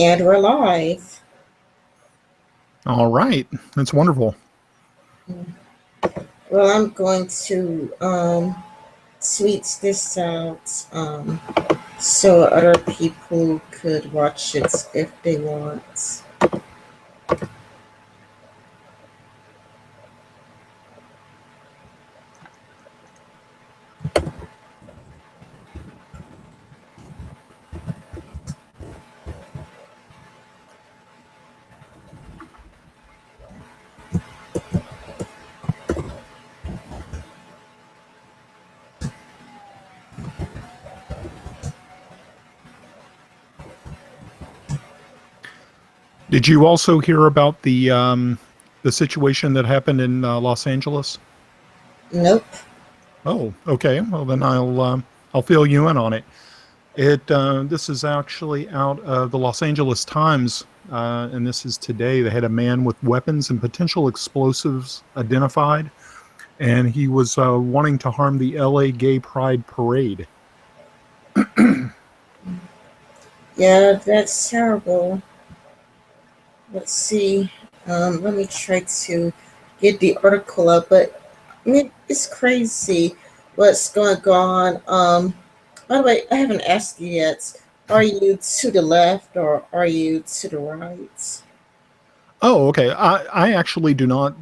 And we're live. All right. That's wonderful. Well, I'm going to tweet this out so other people could watch it if they want. Did you also hear about the situation that happened in Los Angeles? Nope. Oh, okay. Well, then I'll fill you in on it. This is actually out of the Los Angeles Times, and this is today. They had a man with weapons and potential explosives identified, and he was wanting to harm the LA Gay Pride Parade. Yeah, that's terrible. Let's see. Let me try to get the article up, but I mean, it's crazy what's going on. By the way, I haven't asked you yet. Are you to the left or are you to the right? Oh, okay. I actually do not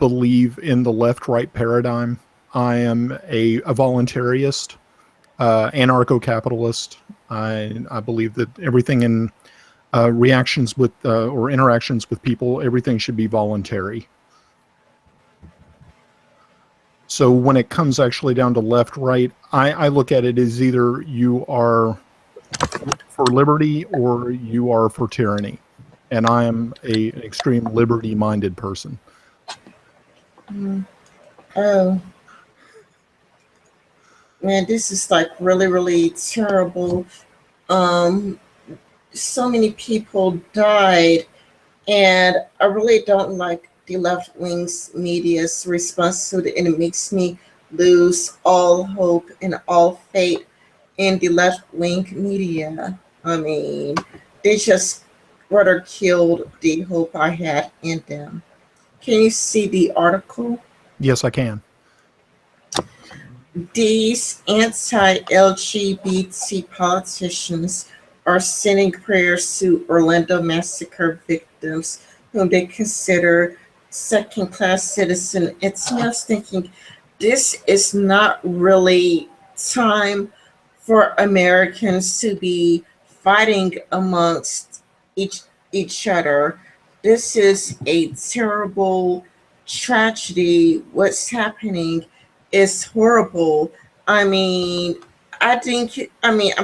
believe in the left right paradigm. I am a voluntarist, anarcho capitalist. I believe that everything in reactions with or interactions with people, everything should be voluntary. So when it comes actually down to left right, I look at it as either you are for liberty or you are for tyranny. And I am an extreme liberty minded person. Mm. Oh, man, this is like really, really terrible. Um, so many people died, and I really don't like the left wing's media's response to it, and it makes me lose all hope and all faith in the left wing media. I mean, they just rather killed the hope I had in them. Can you see the article? Yes, I can. These anti LGBT politicians are sending prayers to Orlando massacre victims whom they consider second class citizens. It's me, I was thinking this is not really time for Americans to be fighting amongst each each other. This is a terrible tragedy. What's happening is horrible. I mean, I'm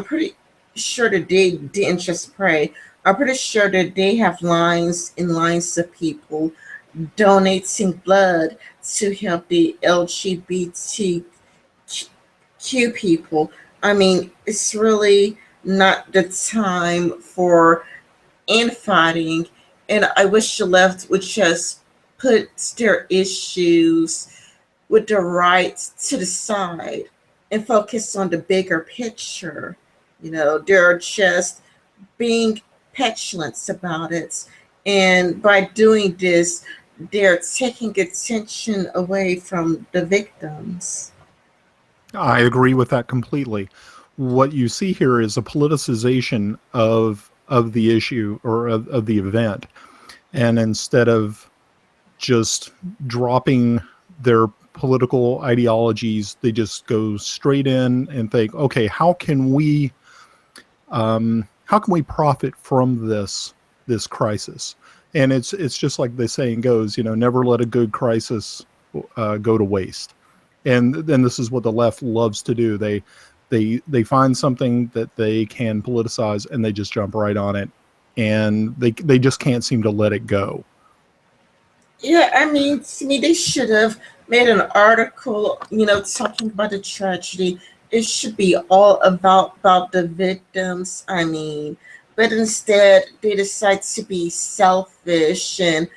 pretty sure that they didn't just pray. I'm pretty sure that they have lines and lines of people donating blood to help the LGBTQ people. I mean, it's really not the time for infighting, and I wish the left would just put their issues with the right to the side and focus on the bigger picture. They're just being petulant about it. And by doing this, they're taking attention away from the victims. I agree with that completely. What you see here is a politicization of the issue or of the event. And instead of just dropping their political ideologies, they just go straight in and think, okay, how can we profit from this crisis? And it's just like the saying goes, never let a good crisis go to waste. And then this is what the left loves to do. They find something that they can politicize and they just jump right on it, and they just can't seem to let it go. Yeah, I mean, to me, they should have made an article, talking about the tragedy. It should be all about the victims. I mean, but instead they decide to be selfish and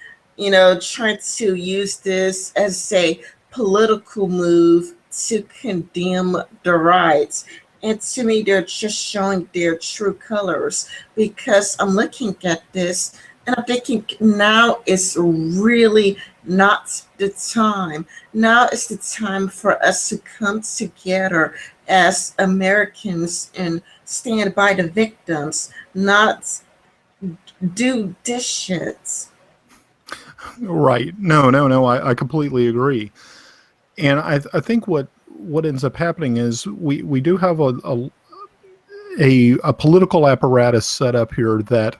trying to use this as a political move to condemn the rights. And to me, they're just showing their true colors, because I'm looking at this and I'm thinking now is really not the time. Now is the time for us to come together as Americans and stand by the victims, not do dishes. Right. No, no, no. I completely agree. And I think what ends up happening is we do have a political apparatus set up here that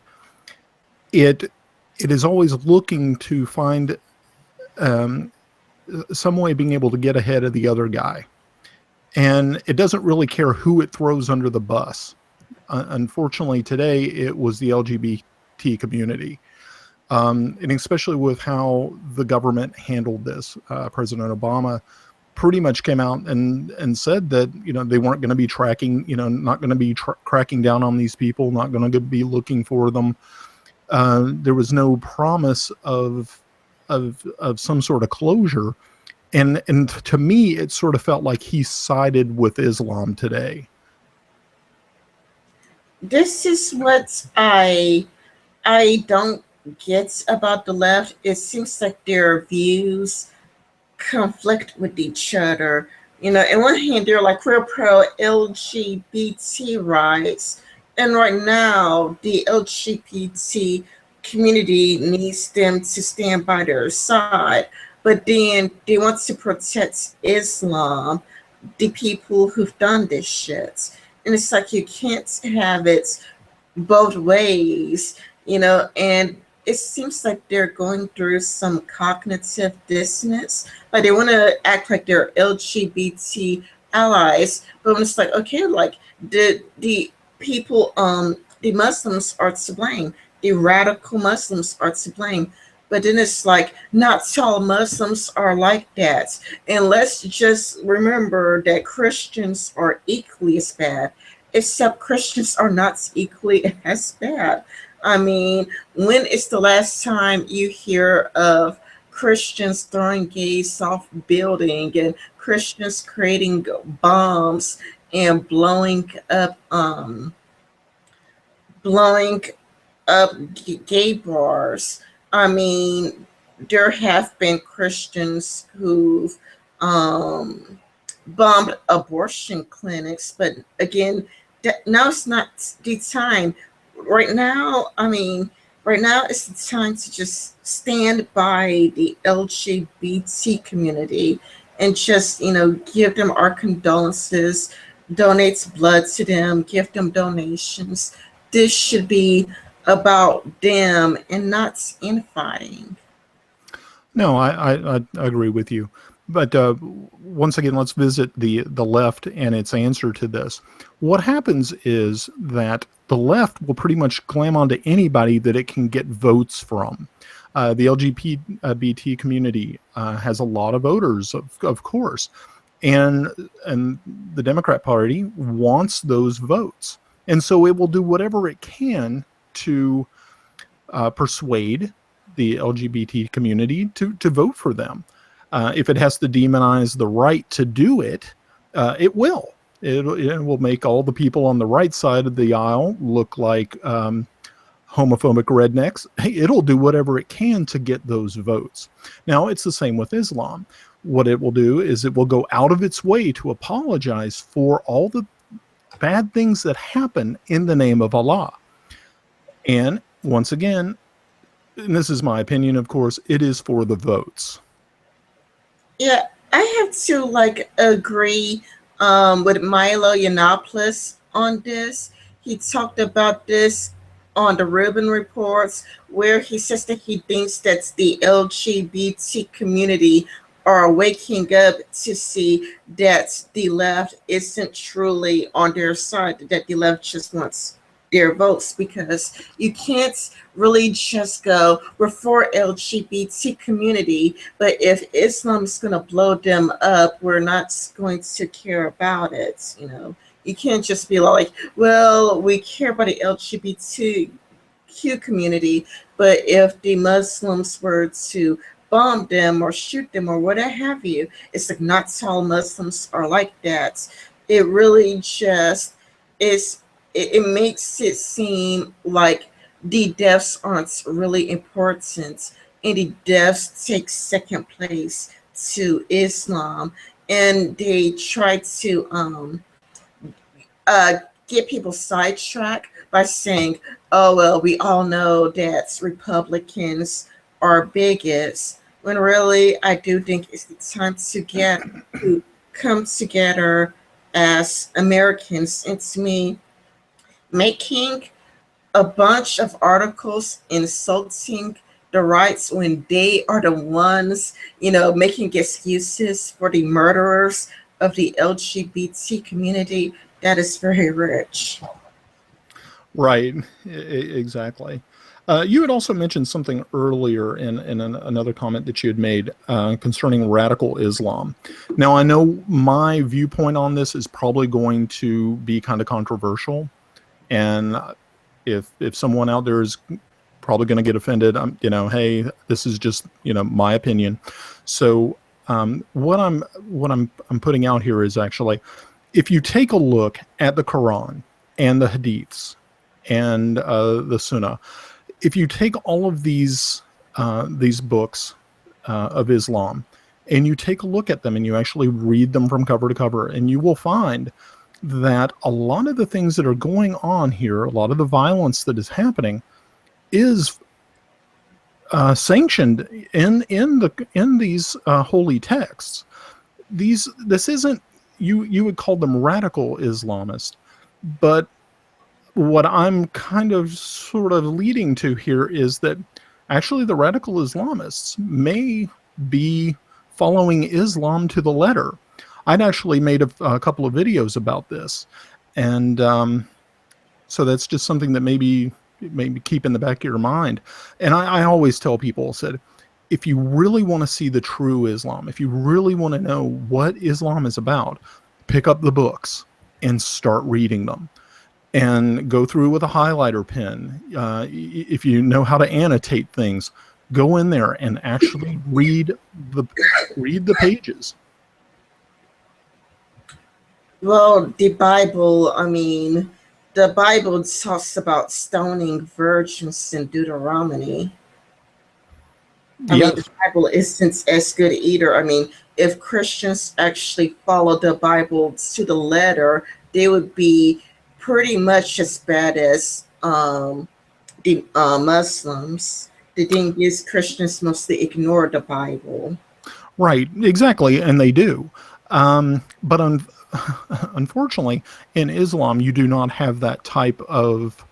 it it is always looking to find um, some way of being able to get ahead of the other guy, and it doesn't really care who it throws under the bus. Unfortunately, today it was the LGBT community, and especially with how the government handled this. President Obama pretty much came out and said that they weren't going to be tracking, not going to be cracking down on these people, not going to be looking for them. There was no promise of some sort of closure, and to me, it sort of felt like he sided with Islam today. This is what I don't get about the left. It seems like their views conflict with each other. In one hand, they're like we're pro LGBT rights, and right now, the LGBT community needs them to stand by their side. But then they want to protect Islam, the people who've done this shit. And it's like you can't have it both ways. And it seems like they're going through some cognitive dissonance. Like they want to act like they're LGBT allies, but when it's like, okay, like the people, the Muslims are to blame, the radical Muslims are to blame. But then it's like, not all Muslims are like that. And let's just remember that Christians are equally as bad, except Christians are not equally as bad. I mean, when is the last time you hear of Christians throwing gays off building and Christians creating bombs and blowing up gay bars? I mean, there have been Christians who've um, bombed abortion clinics, but again, now it's not the time. Right now, I mean, right now it's the time to just stand by the LGBT community and just, give them our condolences, donate blood to them, give them donations. This should be about them and not infighting. No, I agree with you. But once again, let's visit the left and its answer to this. What happens is that the left will pretty much clam onto anybody that it can get votes from. The LGBT community has a lot of voters, of course, and the Democrat Party wants those votes, and so it will do whatever it can to persuade the LGBT community to vote for them. If it has to demonize the right to do it, it will. It will make all the people on the right side of the aisle look like homophobic rednecks. It'll do whatever it can to get those votes. Now, it's the same with Islam. What it will do is it will go out of its way to apologize for all the bad things that happen in the name of Allah. And once again, and this is my opinion, of course, it is for the votes. Yeah, I have to agree with Milo Yiannopoulos on this. He talked about this on the Rubin reports, where he says that he thinks that the LGBT community are waking up to see that the left isn't truly on their side, that the left just wants their votes, because you can't really just go, we're for LGBT community, but if Islam is going to blow them up, we're not going to care about it. You can't just be like, well, we care about the LGBTQ community, but if the Muslims were to bomb them or shoot them or whatever have you, it's like not all Muslims are like that. It really just is. It makes it seem like the deaths aren't really important, and the deaths take second place to Islam, and they try to uh, get people sidetracked by saying, "Oh well, we all know that Republicans are bigots." When really, I do think it's the time to come together as Americans. And to me, making a bunch of articles insulting the rights when they are the ones, making excuses for the murderers of the LGBT community, that is very rich. Right, exactly. You had also mentioned something earlier in another comment that you had made concerning radical Islam. Now, I know my viewpoint on this is probably going to be kind of controversial, and if someone out there is probably going to get offended, hey, this is just my opinion. So what I'm putting out here is actually, if you take a look at the Quran and the Hadiths and the Sunnah, if you take all of these books of Islam and you take a look at them and you actually read them from cover to cover, and you will find that a lot of the things that are going on here, a lot of the violence that is happening, is sanctioned in these holy texts. This isn't, you would call them radical Islamist, but what I'm kind of sort of leading to here is that actually the radical Islamists may be following Islam to the letter. I'd actually made a couple of videos about this, and so that's just something that maybe keep in the back of your mind. And I always tell people, said, if you really want to see the true Islam, if you really want to know what Islam is about, pick up the books and start reading them, and go through with a highlighter pen. If you know how to annotate things, go in there and actually read the pages. Well, the Bible talks about stoning virgins in Deuteronomy. The Yes. Bible isn't as good either. If Christians actually follow the Bible to the letter, they would be pretty much as bad as the Muslims. The thing is, Christians mostly ignore the Bible. Right, exactly, and they do. But unfortunately, in Islam, you do not have that type of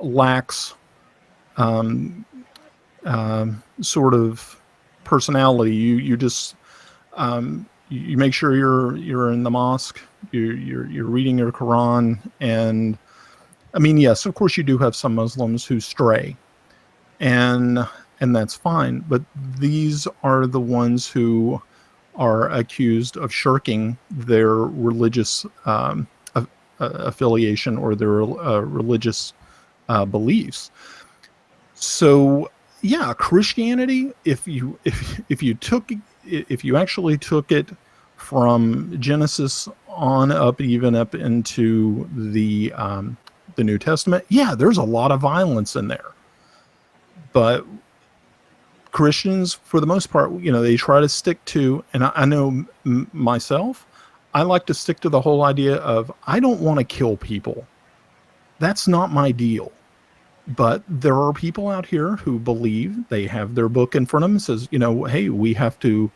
lax sort of personality. You just you make sure you're in the mosque, you're reading your Quran, and yes, of course, you do have some Muslims who stray, and that's fine. But these are the ones who are accused of shirking their religious affiliation or their religious beliefs. So yeah, Christianity, if you actually took it from Genesis on up, even up into the New Testament, yeah, there's a lot of violence in there. But Christians, for the most part, they try to stick to, and I know myself, I like to stick to the whole idea of, I don't want to kill people. That's not my deal. But there are people out here who believe, they have their book in front of them, says, hey, we have to,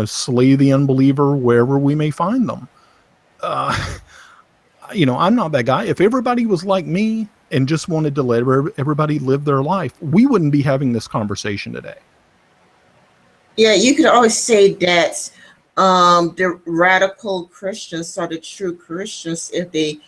slay the unbeliever wherever we may find them. I'm not that guy. If everybody was like me and just wanted to let everybody live their life, we wouldn't be having this conversation today. Yeah, you could always say that the radical Christians are the true Christians if they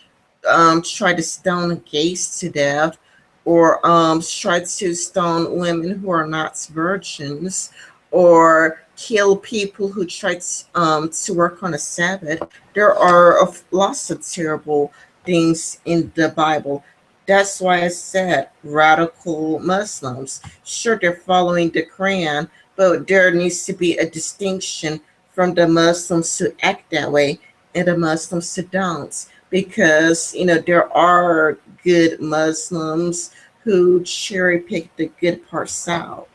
try to stone gays to death, or try to stone women who are not virgins, or kill people who try to work on a Sabbath. There are lots of terrible things in the Bible. That's why I said radical Muslims. Sure, they're following the Quran, but there needs to be a distinction from the Muslims who act that way and the Muslims who don't. Because, there are good Muslims who cherry pick the good parts out.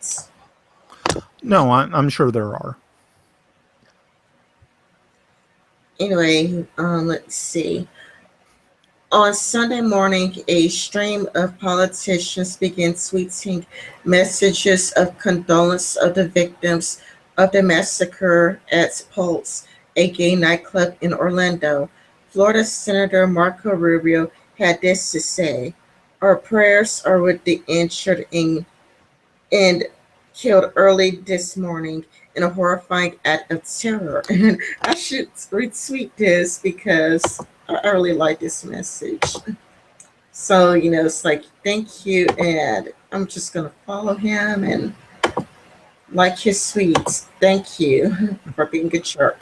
No, I'm sure there are. Anyway, let's see. On Sunday morning, a stream of politicians began tweeting messages of condolence of the victims of the massacre at Pulse, a gay nightclub in Orlando. Florida Senator Marco Rubio had this to say: "Our prayers are with the injured and killed early this morning in a horrifying act of terror." And I should retweet this because I really like this message. So, it's like, thank you. And I'm just going to follow him and like his tweets. Thank you for being a jerk.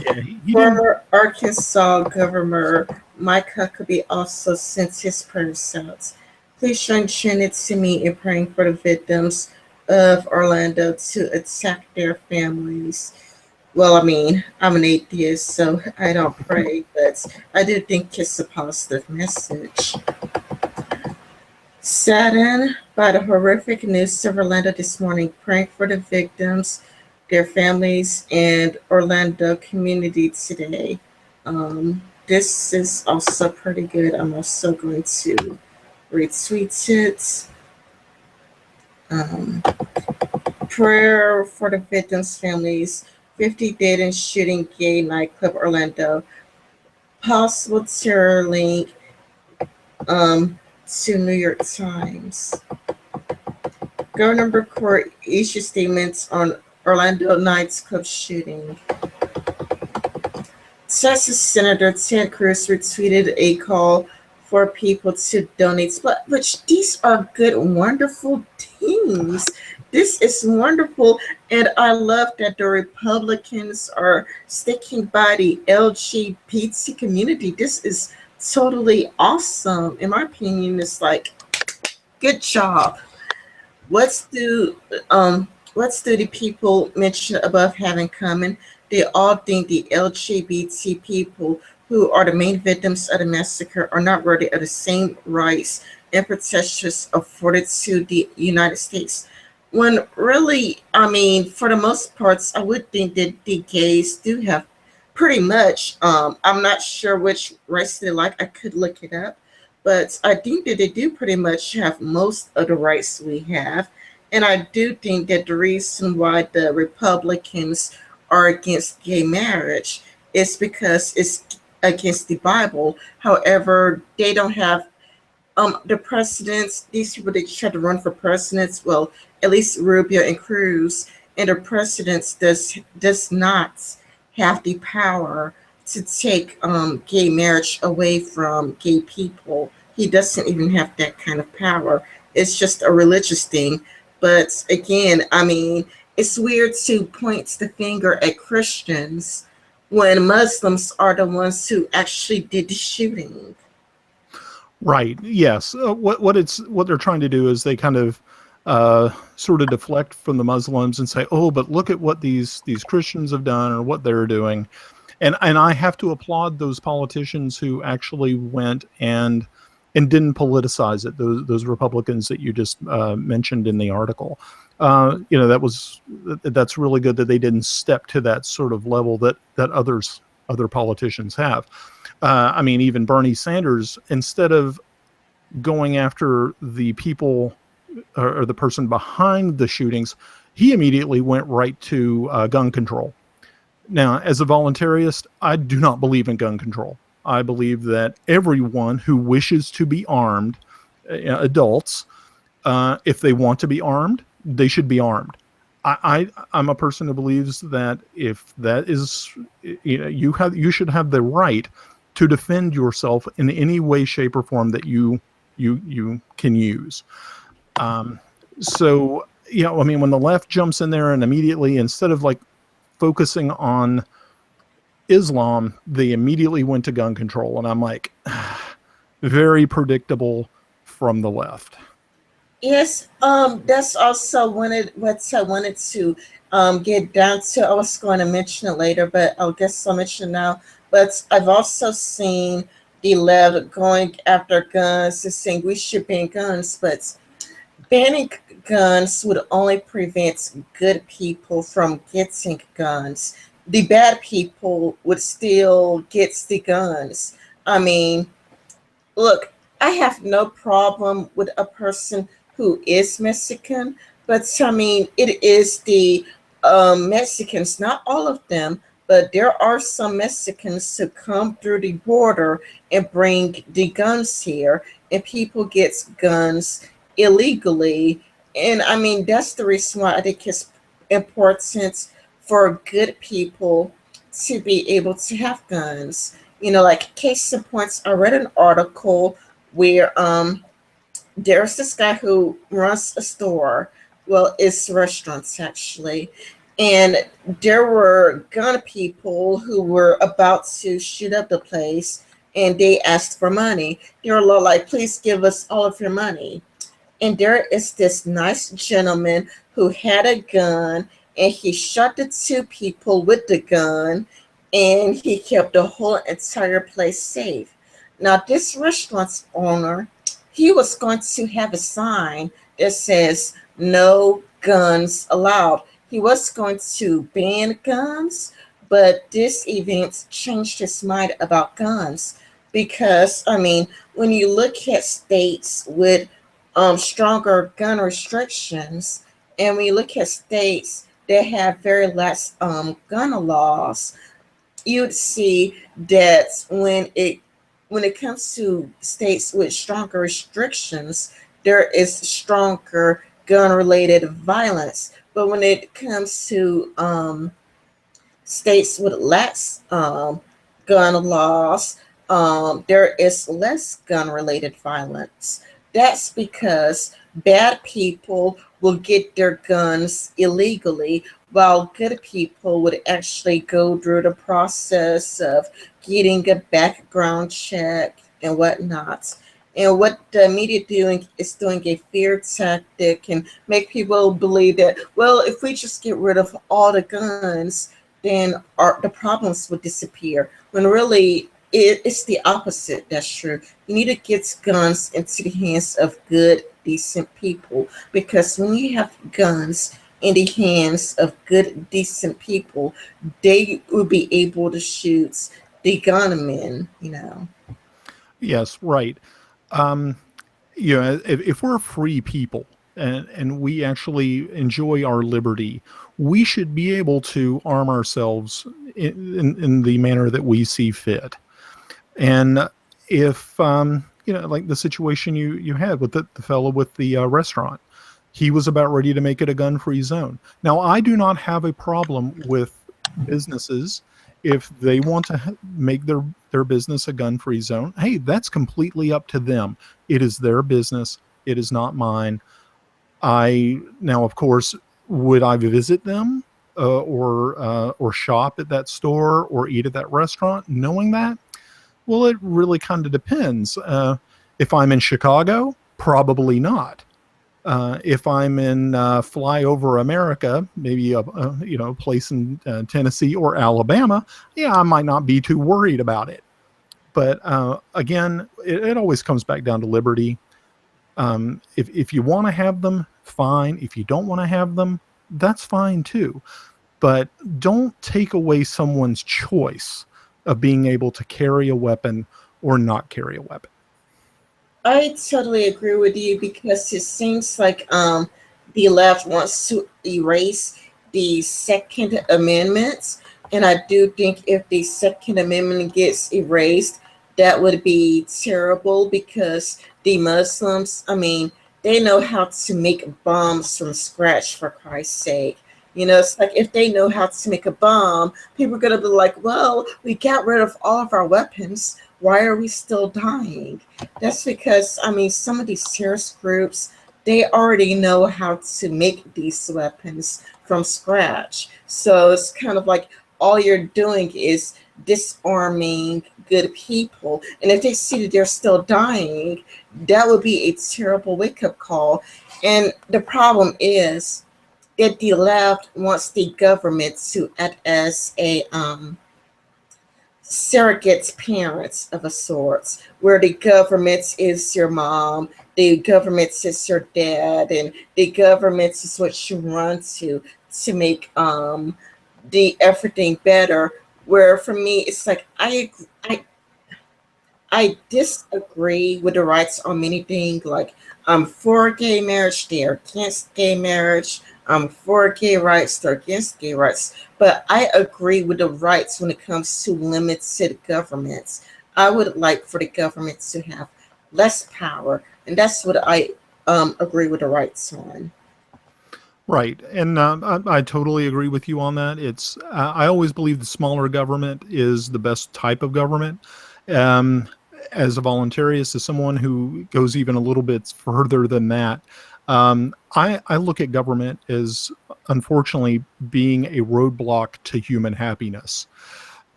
Yeah, he didn't. Former Arkansas Governor Mike Huckabee also sent his prayers out. "Please join it to me in praying for the victims of Orlando to attack their families." Well, I mean, I'm an atheist, so I don't pray, but I do think it's a positive message. Saddened by the horrific news of Orlando this morning, praying for the victims, their families, and Orlando community today. This is also pretty good. I'm also going to retweet it. Um, Prayer for the victims' families. 50 dead in shooting gay nightclub Orlando. Possible terror link to New York Times. Governor Court issued statements on Orlando nightclub shooting. Texas Senator Ted Cruz retweeted a call for people to donate, which these are good, wonderful things. This is wonderful, and I love that the Republicans are sticking by the LGBT community. This is totally awesome. In my opinion, it's like, good job. What's do what's do the people mentioned above have in common? They all think the LGBT people who are the main victims of the massacre are not worthy of the same rights and protections afforded to the United States. When really, I mean, for the most parts, I would think that the gays do have pretty much. I'm not sure which rights they like. I could look it up, but I think that they do pretty much have most of the rights we have. And I do think that the reason why the Republicans are against gay marriage is because it's against the Bible. However, they don't have the presidents, these people that try to run for presidents, well, at least Rubio and Cruz, and the presidents does not have the power to take gay marriage away from gay people. He doesn't even have that kind of power. It's just a religious thing. But again, I mean, it's weird to point the finger at Christians when Muslims are the ones who actually did the shooting. Right. Yes. What they're trying to do is they kind of sort of deflect from the Muslims and say, "Oh, but look at what these Christians have done or what they're doing," and I have to applaud those politicians who actually went and didn't politicize it. Those Republicans that you just mentioned in the article. That's really good that they didn't step to that sort of level that other politicians have. I mean, even Bernie Sanders, instead of going after the people or the person behind the shootings, he immediately went right to gun control. Now, as a voluntarist, I do not believe in gun control. I believe that everyone who wishes to be armed, adults, if they want to be armed, they should be armed. I'm a person who believes that if that is, you should have the right to defend yourself in any way, shape, or form that you can use. So, I mean, when the left jumps in there and immediately, instead of like focusing on Islam, they immediately went to gun control. And I'm like, very predictable from the left. Yes, that's also what I wanted to get down to. I was going to mention it later, but I guess I'll mention it now. But I've also seen the left going after guns and saying we should ban guns, but banning guns would only prevent good people from getting guns. The bad people would still get the guns. I mean, look, I have no problem with a person who is Mexican, but I mean, it is the Mexicans, not all of them, but there are some Mexicans who come through the border and bring the guns here, and people get guns illegally. And I mean, that's the reason why I think it's important for good people to be able to have guns. Like case in points, I read an article where there's this guy who runs a store. Well, it's restaurants actually. And there were gun people who were about to shoot up the place, and they asked for money. They were like, please give us all of your money. And there is this nice gentleman who had a gun, and he shot the two people with the gun, and he kept the whole entire place safe. Now this restaurant's owner, he was going to have a sign that says no guns allowed. He was going to ban guns, but this event changed his mind about guns, because I mean, when you look at states with stronger gun restrictions, and when you look at states that have very less gun laws, you'd see that when it comes to states with stronger restrictions, there is stronger gun related violence. But when it comes to states with less gun laws, there is less gun related violence. That's because bad people will get their guns illegally, while good people would actually go through the process of getting a background check and whatnot. And what the media doing is doing a fear tactic and make people believe that, well, if we just get rid of all the guns, then the problems would disappear. When really it's the opposite. That's true. You need to get guns into the hands of good, decent people, because when you have guns in the hands of good, decent people, they will be able to shoot the gunmen. Yes, right. Um, if we're free people and we actually enjoy our liberty, we should be able to arm ourselves in the manner that we see fit. And if like the situation you had with the fellow with the restaurant, he was about ready to make it a gun-free zone. Now, I do not have a problem with businesses if they want to make their business a gun-free zone. Hey, that's completely up to them. It is their business. It is not mine. I now, of course, would I visit them or shop at that store or eat at that restaurant, knowing that? Well, it really kind of depends. If I'm in Chicago, probably not. If I'm in flyover America, maybe a place in Tennessee or Alabama, yeah, I might not be too worried about it. But again, it always comes back down to liberty. If you want to have them, fine. If you don't want to have them, that's fine too. But don't take away someone's choice of being able to carry a weapon or not carry a weapon. I totally agree with you, because it seems like the left wants to erase the Second Amendment, and I do think if the Second Amendment gets erased, that would be terrible, because the Muslims, I mean, they know how to make bombs from scratch, for Christ's sake. It's like if they know how to make a bomb, people are going to be like, well, we got rid of all of our weapons. Why are we still dying? That's because, I mean, some of these terrorist groups, they already know how to make these weapons from scratch. So it's kind of like, all you're doing is disarming good people. And if they see that they're still dying, that would be a terrible wake up call. And the problem is that the left wants the government to act as a surrogate parents of a sort, where the government is your mom, the government is your dad, and the government is what you run to make the everything better. Where for me, it's like I disagree with the rights on many things. Like I'm for gay marriage, they're against gay marriage. I'm for gay rights, they're against gay rights. But I agree with the rights when it comes to limited governments. I would like for the government to have less power, and that's what I agree with the rights on. Right, and I totally agree with you on that. It's I always believe the smaller government is the best type of government. Um, as a voluntarist, as someone who goes even a little bit further than that, I look at government as unfortunately being a roadblock to human happiness.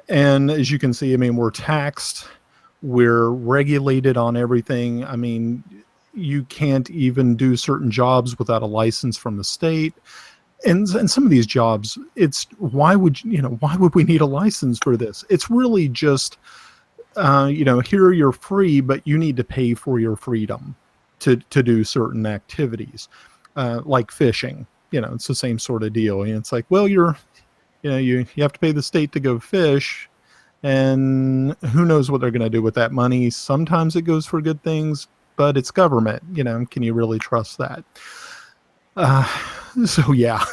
And as you can see, I mean, we're taxed, we're regulated on everything. I mean, you can't even do certain jobs without a license from the state. And some of these jobs, it's why would why would we need a license for this? It's really just here you're free, but you need to pay for your freedom to do certain activities, like fishing. It's the same sort of deal. And it's like, well, you have to pay the state to go fish, and who knows what they're going to do with that money. Sometimes it goes for good things, but it's government. Can you really trust that? Uh, so yeah.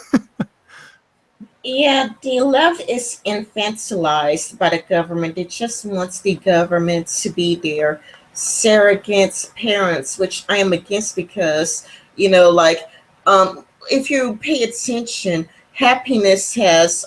Yeah, the left is infantilized by the government. It just wants the government to be their surrogate parents, which I am against because, like, if you pay attention, happiness has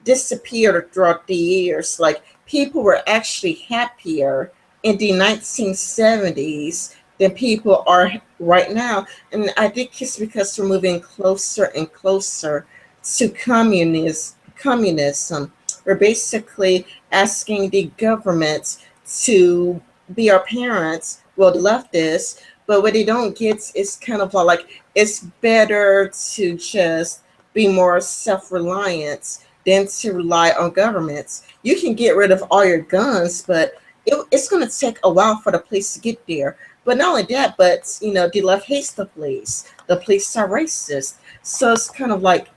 disappeared throughout the years. Like, people were actually happier in the 1970s than people are right now. And I think it's because we're moving closer and closer to communism. We're basically asking the government to be our parents. Well, the left is, but what they don't get is kind of like it's better to just be more self-reliant than to rely on governments. You can get rid of all your guns, but it's going to take a while for the police to get there. But not only that, but the left hates the police. The police are racist. So it's kind of like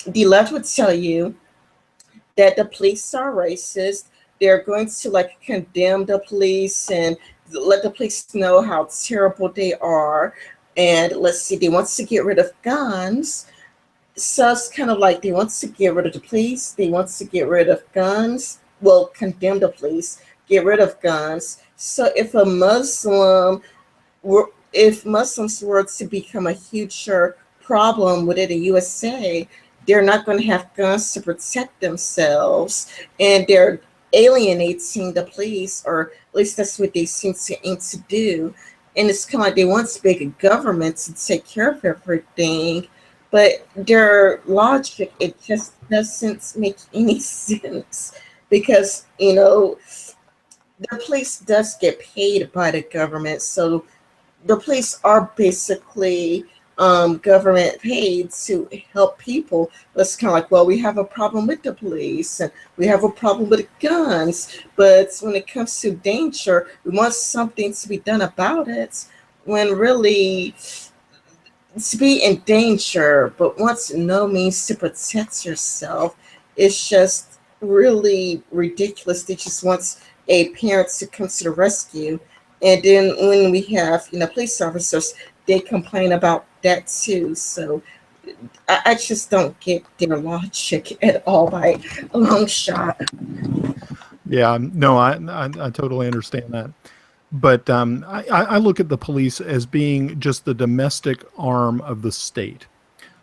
the left would tell you that the police are racist. They're going to like condemn the police and let the police know how terrible they are. And let's see, they want to get rid of guns. So it's kind of like they want to get rid of the police. They want to get rid of guns. Well, condemn the police, get rid of guns. So if Muslims were to become a huger problem within the USA, they're not going to have guns to protect themselves, and they're alienating the police, or at least that's what they seem to aim to do. And it's kind of like they want big government to take care of everything, but their logic, it just doesn't make any sense because the police does get paid by the government, so the police are basically government paid to help people. But it's kind of like, well, we have a problem with the police and we have a problem with guns, but when it comes to danger, we want something to be done about it. When really, to be in danger, but wants no means to protect yourself, it's just really ridiculous. They just wants a parent to come to the rescue. And then when we have, police officers, they complain about that too. So I just don't get their logic at all by a long shot. Yeah, no, I totally understand that. But I look at the police as being just the domestic arm of the state.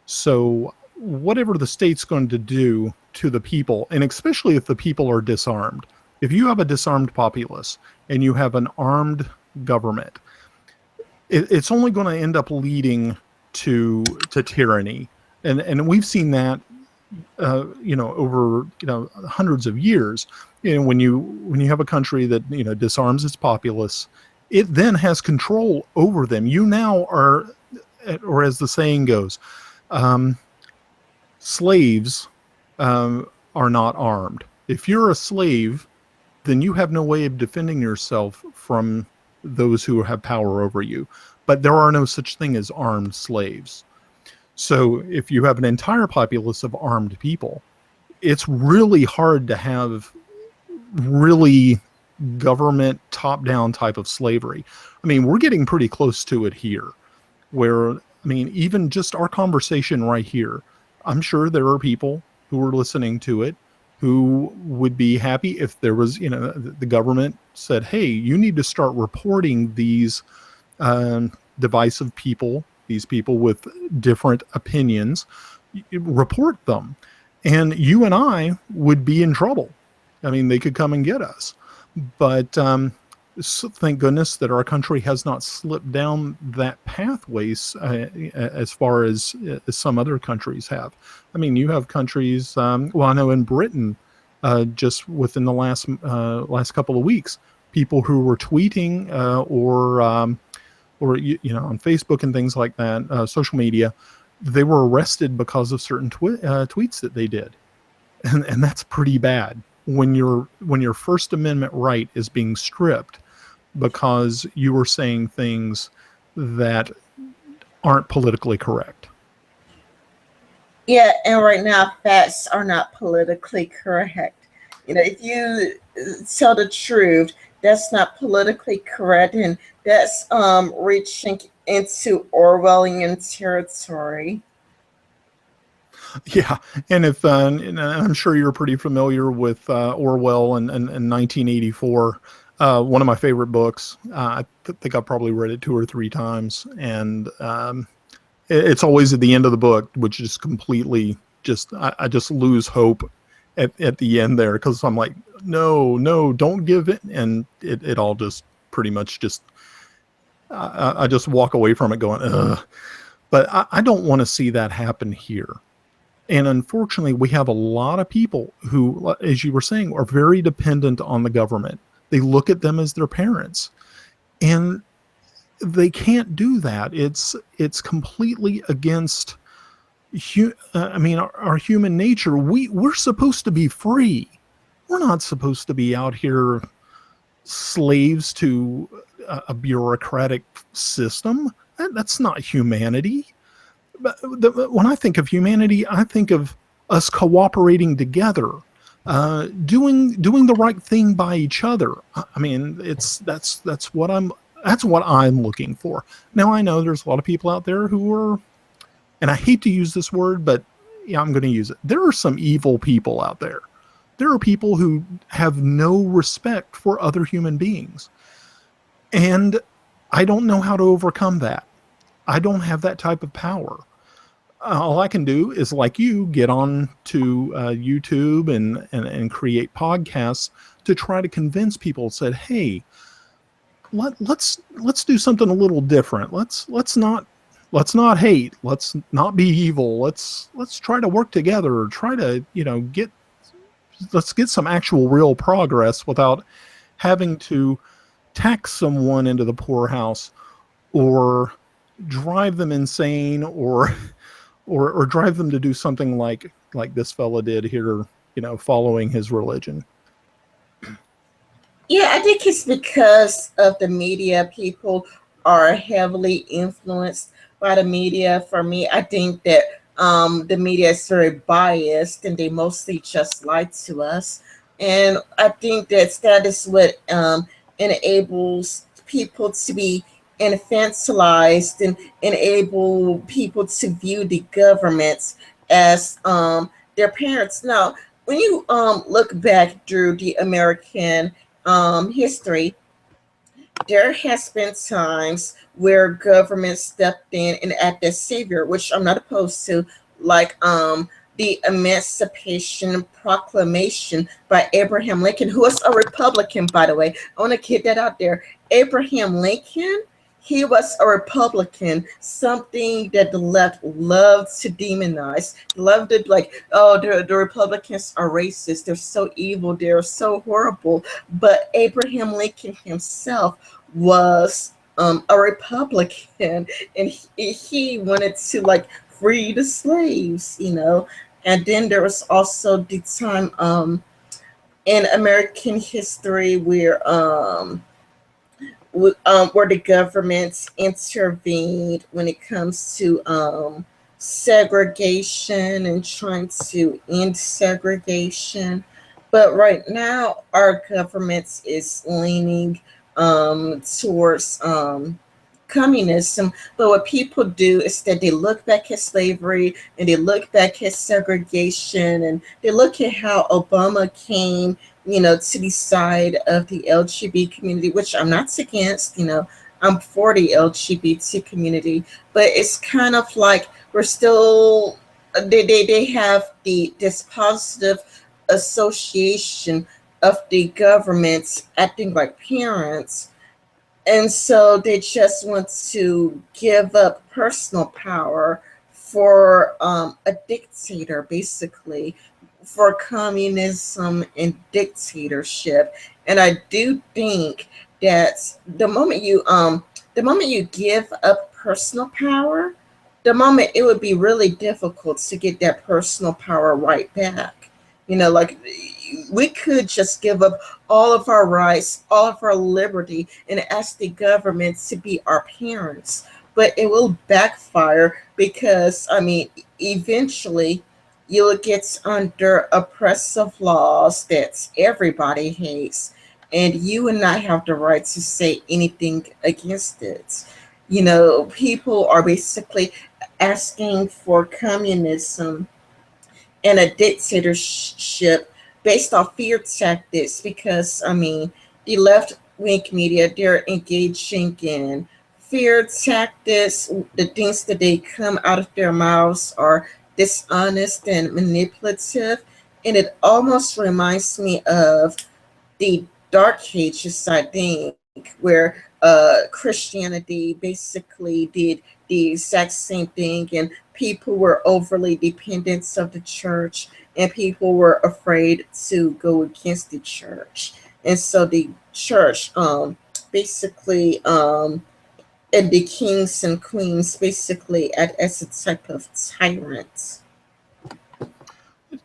So whatever the state's going to do to the people, and especially if the people are disarmed, if you have a disarmed populace and you have an armed government, it's only going to end up leading to tyranny, and we've seen that over hundreds of years. When you have a country that disarms its populace, it then has control over them. You now are, or as the saying goes, um, slaves are not armed. If you're a slave, then you have no way of defending yourself from those who have power over you. But there are no such thing as armed slaves. So if you have an entire populace of armed people, it's really hard to have really government top-down type of slavery. I mean, we're getting pretty close to it here, where, I mean, even just our conversation right here, I'm sure there are people who are listening to it who would be happy if there was, the government said, hey, you need to start reporting these divisive people, these people with different opinions, report them. And you and I would be in trouble. I mean, they could come and get us. But so thank goodness that our country has not slipped down that pathways as far as some other countries have. I mean, you have countries, well, I know in Britain, just within the last couple of weeks, people who were tweeting or on Facebook and things like that, social media, they were arrested because of certain tweets that they did, and that's pretty bad when your First Amendment right is being stripped because you were saying things that aren't politically correct. Yeah, and right now facts are not politically correct. If you tell the truth, that's not politically correct, and that's reaching into Orwellian territory. Yeah, and if and I'm sure you're pretty familiar with Orwell and 1984. One of my favorite books. I think I've probably read it 2 or 3 times, and it's always at the end of the book, which is completely just I just lose hope at the end there because I'm like, no, don't give it, and it all just pretty much just I just walk away from it going, ugh. But I don't want to see that happen here. And unfortunately, we have a lot of people who, as you were saying, are very dependent on the government. They look at them as their parents, and they can't do that. It's completely against our human nature. We're supposed to be free. We're not supposed to be out here slaves to a bureaucratic system. That's not humanity. But when I think of humanity, I think of us cooperating together, doing the right thing by each other. I mean, that's what I'm looking for. Now I know there's a lot of people out there who are, and I hate to use this word, but yeah, I'm going to use it. There are some evil people out there. There are people who have no respect for other human beings, and I don't know how to overcome that. I don't have that type of power. All I can do is, like you, get on to YouTube and create podcasts to try to convince people. Said, hey, let's do something a little different. Let's not hate. Let's not be evil. Let's try to work together. Try to let's get some actual real progress without having to tax someone into the poorhouse or drive them insane or drive them to do something like this fella did here, following his religion. Yeah, I think it's because of the media. People are heavily influenced by the media. For me, I think that the media is very biased and they mostly just lie to us. And I think that is what enables people to be infantilized and enable people to view the government as their parents. Now, when you look back through the American history, there has been times where government stepped in and acted as savior, which I'm not opposed to, like the Emancipation Proclamation by Abraham Lincoln, who was a Republican, by the way. I want to get that out there. Abraham Lincoln, He was a Republican, something that the left loved to demonize. Loved it like, oh, the Republicans are racist. They're so evil. They're so horrible. But Abraham Lincoln himself was a Republican, and he wanted to like free the slaves, you know. And then there was also the time in American history where the government intervened when it comes to segregation and trying to end segregation. But right now, our government is leaning towards communism. But what people do is that they look back at slavery and they look back at segregation and they look at how Obama came, you know, to the side of the LGBT community, which I'm not against, you know, I'm for the LGBT community, but it's kind of like we're still, they have this positive association of the government acting like parents, and so they just want to give up personal power for a dictator, basically, for communism and dictatorship. And I do think that the moment you give up personal power, the moment it would be really difficult to get that personal power right back. You know, like we could just give up all of our rights, all of our liberty, and ask the government to be our parents. But it will backfire because, I mean, eventually you'll get under oppressive laws that everybody hates, and you will not have the right to say anything against it. You know, people are basically asking for communism and a dictatorship based off fear tactics because, I mean, the left wing media, they're engaging in fear tactics. The things that they come out of their mouths are dishonest and manipulative. And it almost reminds me of the Dark Ages, I think, where Christianity basically did the exact same thing, and people were overly dependent of the church, and people were afraid to go against the church, and so the church basically and the kings and queens basically act as a type of tyrant.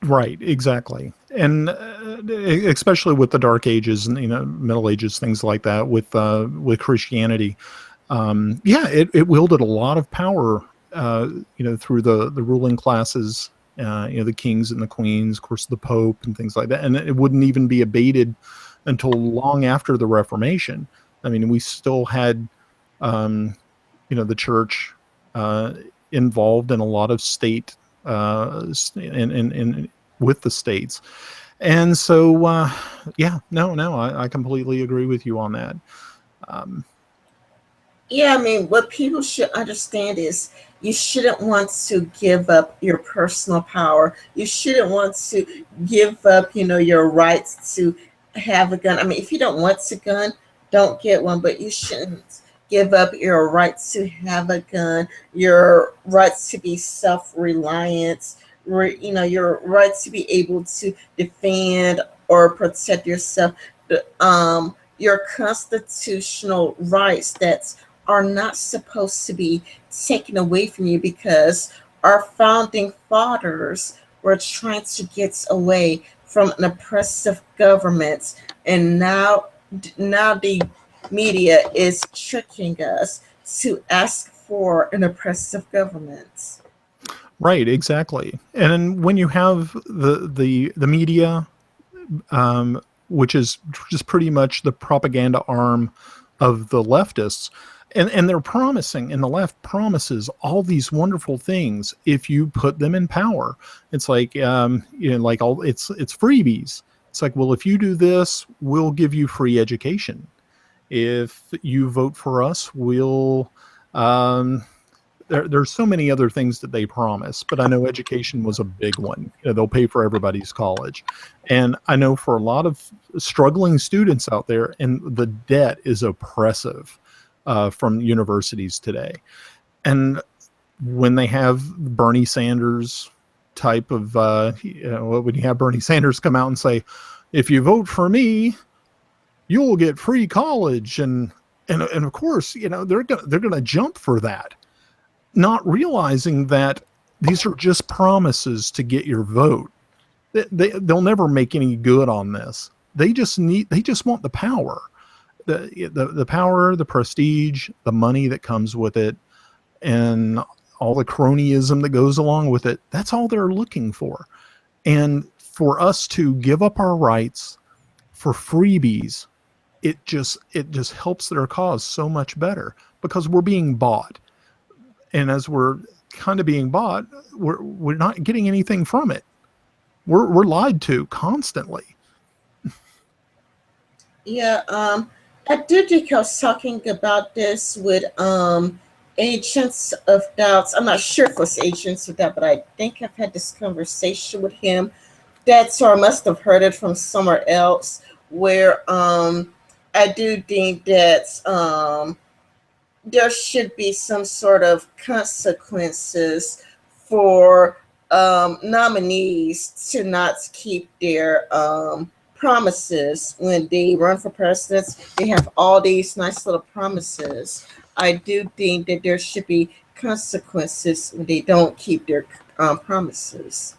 Right, exactly. And especially with the Dark Ages and Middle Ages, things like that, with Christianity, yeah, it wielded a lot of power, through the ruling classes, the kings and the queens, of course, the Pope and things like that, and it wouldn't even be abated until long after the Reformation. I mean, we still had, the church involved in a lot of state, in with the states. And so, yeah, no, I completely agree with you on that. Um, Yeah, I mean, what people should understand is you shouldn't want to give up your personal power. You shouldn't want to give up, you know, your rights to have a gun. I mean, if you don't want a gun, don't get one, but you shouldn't give up your right to have a gun, your right to be self-reliant, you know, your right to be able to defend or protect yourself. Your constitutional rights that are not supposed to be taken away from you because our founding fathers were trying to get away from an oppressive government, and now the media is tricking us to ask for an oppressive government. right, exactly. And when you have the media, which is just pretty much the propaganda arm of the leftists. And they're promising, and the left promises all these wonderful things if you put them in power. It's like, like all it's freebies. It's like, well, if you do this, we'll give you free education. If you vote for us, we'll, um, there's so many other things that they promise, but I know education was a big one. They'll pay for everybody's college. And I know for a lot of struggling students out there, and the debt is oppressive. from universities today. And when they have Bernie Sanders type of, when you have Bernie Sanders come out and say, if you vote for me, you'll get free college. And of course, they're going to jump for that, not realizing that these are just promises to get your vote. They'll never make any good on this. They just want the power, the power, the prestige, the money that comes with it, and all the cronyism that goes along with it. That's all they're looking for. And for us to give up our rights for freebies, it just helps their cause so much better, because we're being bought. And as we're kind of being bought, we're not getting anything from it. We're lied to constantly. Yeah, I do think I was talking about this with Agents of Doubts. I'm not sure if it was Agents of Doubt, but I think I've had this conversation with him. So I must have heard it from somewhere else, where I do think that there should be some sort of consequences for nominees to not keep their promises when they run for president. They have all these nice little promises. I do think that there should be consequences when they don't keep their promises.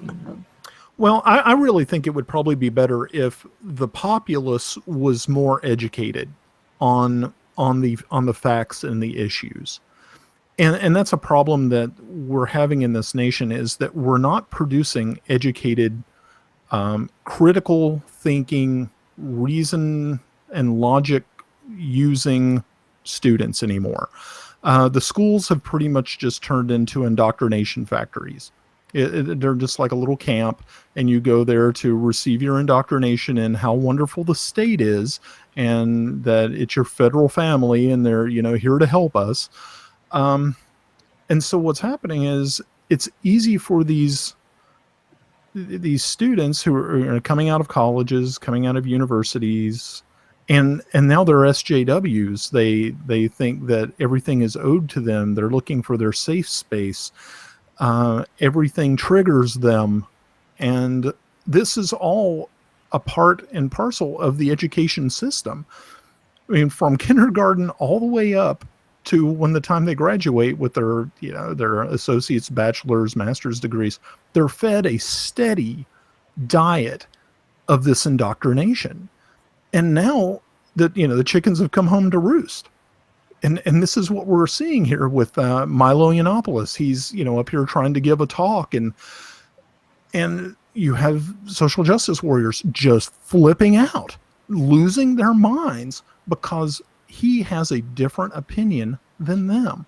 Well, I really think it would probably be better if the populace was more educated on the facts and the issues. And that's a problem that we're having in this nation, is that we're not producing educated, critical thinking, reason and logic using students anymore. The schools have pretty much just turned into indoctrination factories. They're just like a little camp, and you go there to receive your indoctrination in how wonderful the state is, and that it's your federal family, and they're here to help us. And so what's happening is, it's easy for these students who are coming out of colleges, coming out of universities, and now they're SJWs. They think that everything is owed to them. They're looking for their safe space. Everything triggers them, and this is all a part and parcel of the education system. I mean, from kindergarten all the way up to when the time they graduate with their associates, bachelor's, master's degrees, they're fed a steady diet of this indoctrination. And now that the chickens have come home to roost. And this is what we're seeing here with Milo Yiannopoulos. He's up here trying to give a talk, and you have social justice warriors just flipping out, losing their minds because he has a different opinion than them.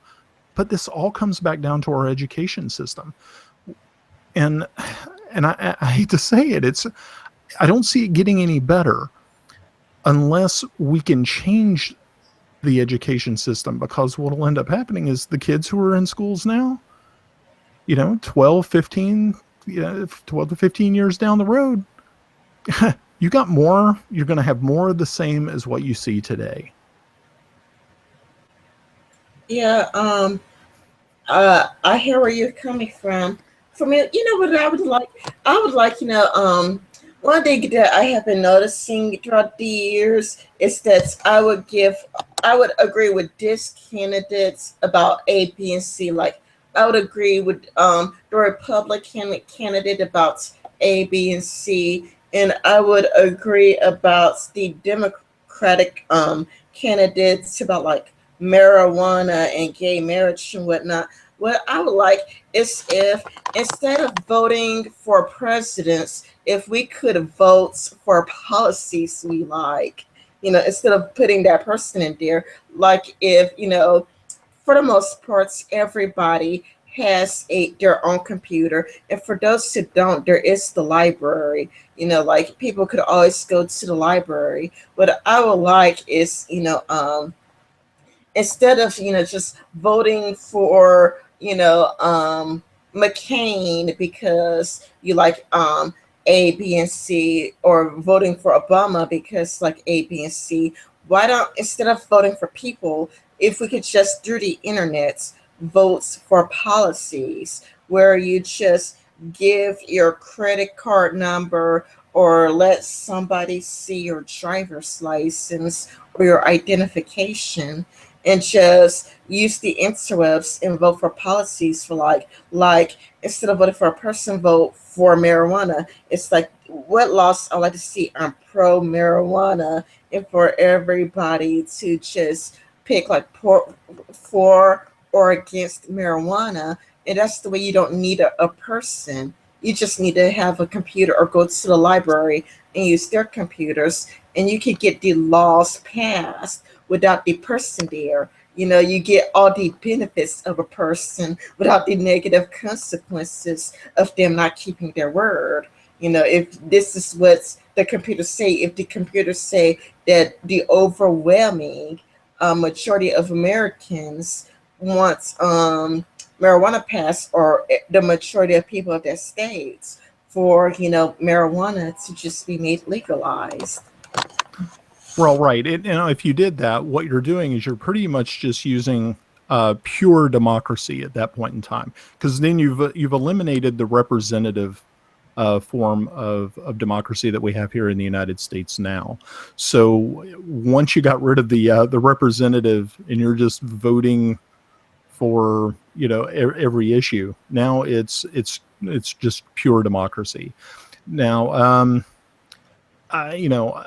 But this all comes back down to our education system. And I hate to say it, I don't see it getting any better unless we can change the education system, because what will end up happening is the kids who are in schools now, 12 to 15 years down the road, you're going to have more of the same as what you see today. Yeah, I hear where you're coming from. For me, what I would like? One thing that I have been noticing throughout the years is that I would agree with this candidates about A, B, and C. Like, I would agree with the Republican candidate about A, B, and C, and I would agree about the Democratic candidates about like marijuana and gay marriage and whatnot. What I would like is if instead of voting for presidents, if we could vote for policies we like, instead of putting that person in there, like if, for the most part, everybody has their own computer. And for those who don't, there is the library, like people could always go to the library. What I would like is, instead of, just voting for, McCain because you like A, B, and C, or voting for Obama because like A, B, and C. Why don't, instead of voting for people, if we could just through the internet votes for policies where you just give your credit card number or let somebody see your driver's license or your identification and just use the interwebs and vote for policies for like instead of voting for a person, vote for marijuana. It's like what laws I like to see are pro marijuana, and for everybody to just pick like for or against marijuana. And that's the way you don't need a person. You just need to have a computer or go to the library and use their computers, and you can get the laws passed without the person there. You know, you get all the benefits of a person without the negative consequences of them not keeping their word. You know, if this is what the computers say, if the computers say that the overwhelming majority of Americans want marijuana passed, or the majority of people of their states for marijuana to just be made legalized. Well, right. If you did that, what you're doing is you're pretty much just using pure democracy at that point in time, because then you've eliminated the representative form of democracy that we have here in the United States now. So once you got rid of the representative and you're just voting for every issue, now it's just pure democracy. Now, I, you know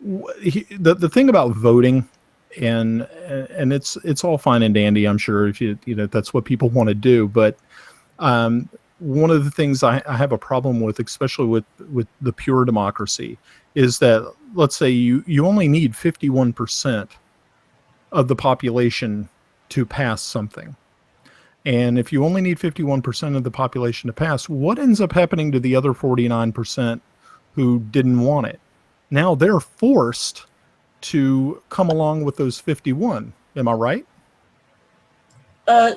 the thing about voting, and it's all fine and dandy, I'm sure, if that's what people want to do, but one of the things I have a problem with, especially with the pure democracy, is that let's say you only need 51% of the population to pass something. And if you only need 51% of the population to pass, what ends up happening to the other 49% who didn't want it? Now they're forced to come along with those 51. Am I right?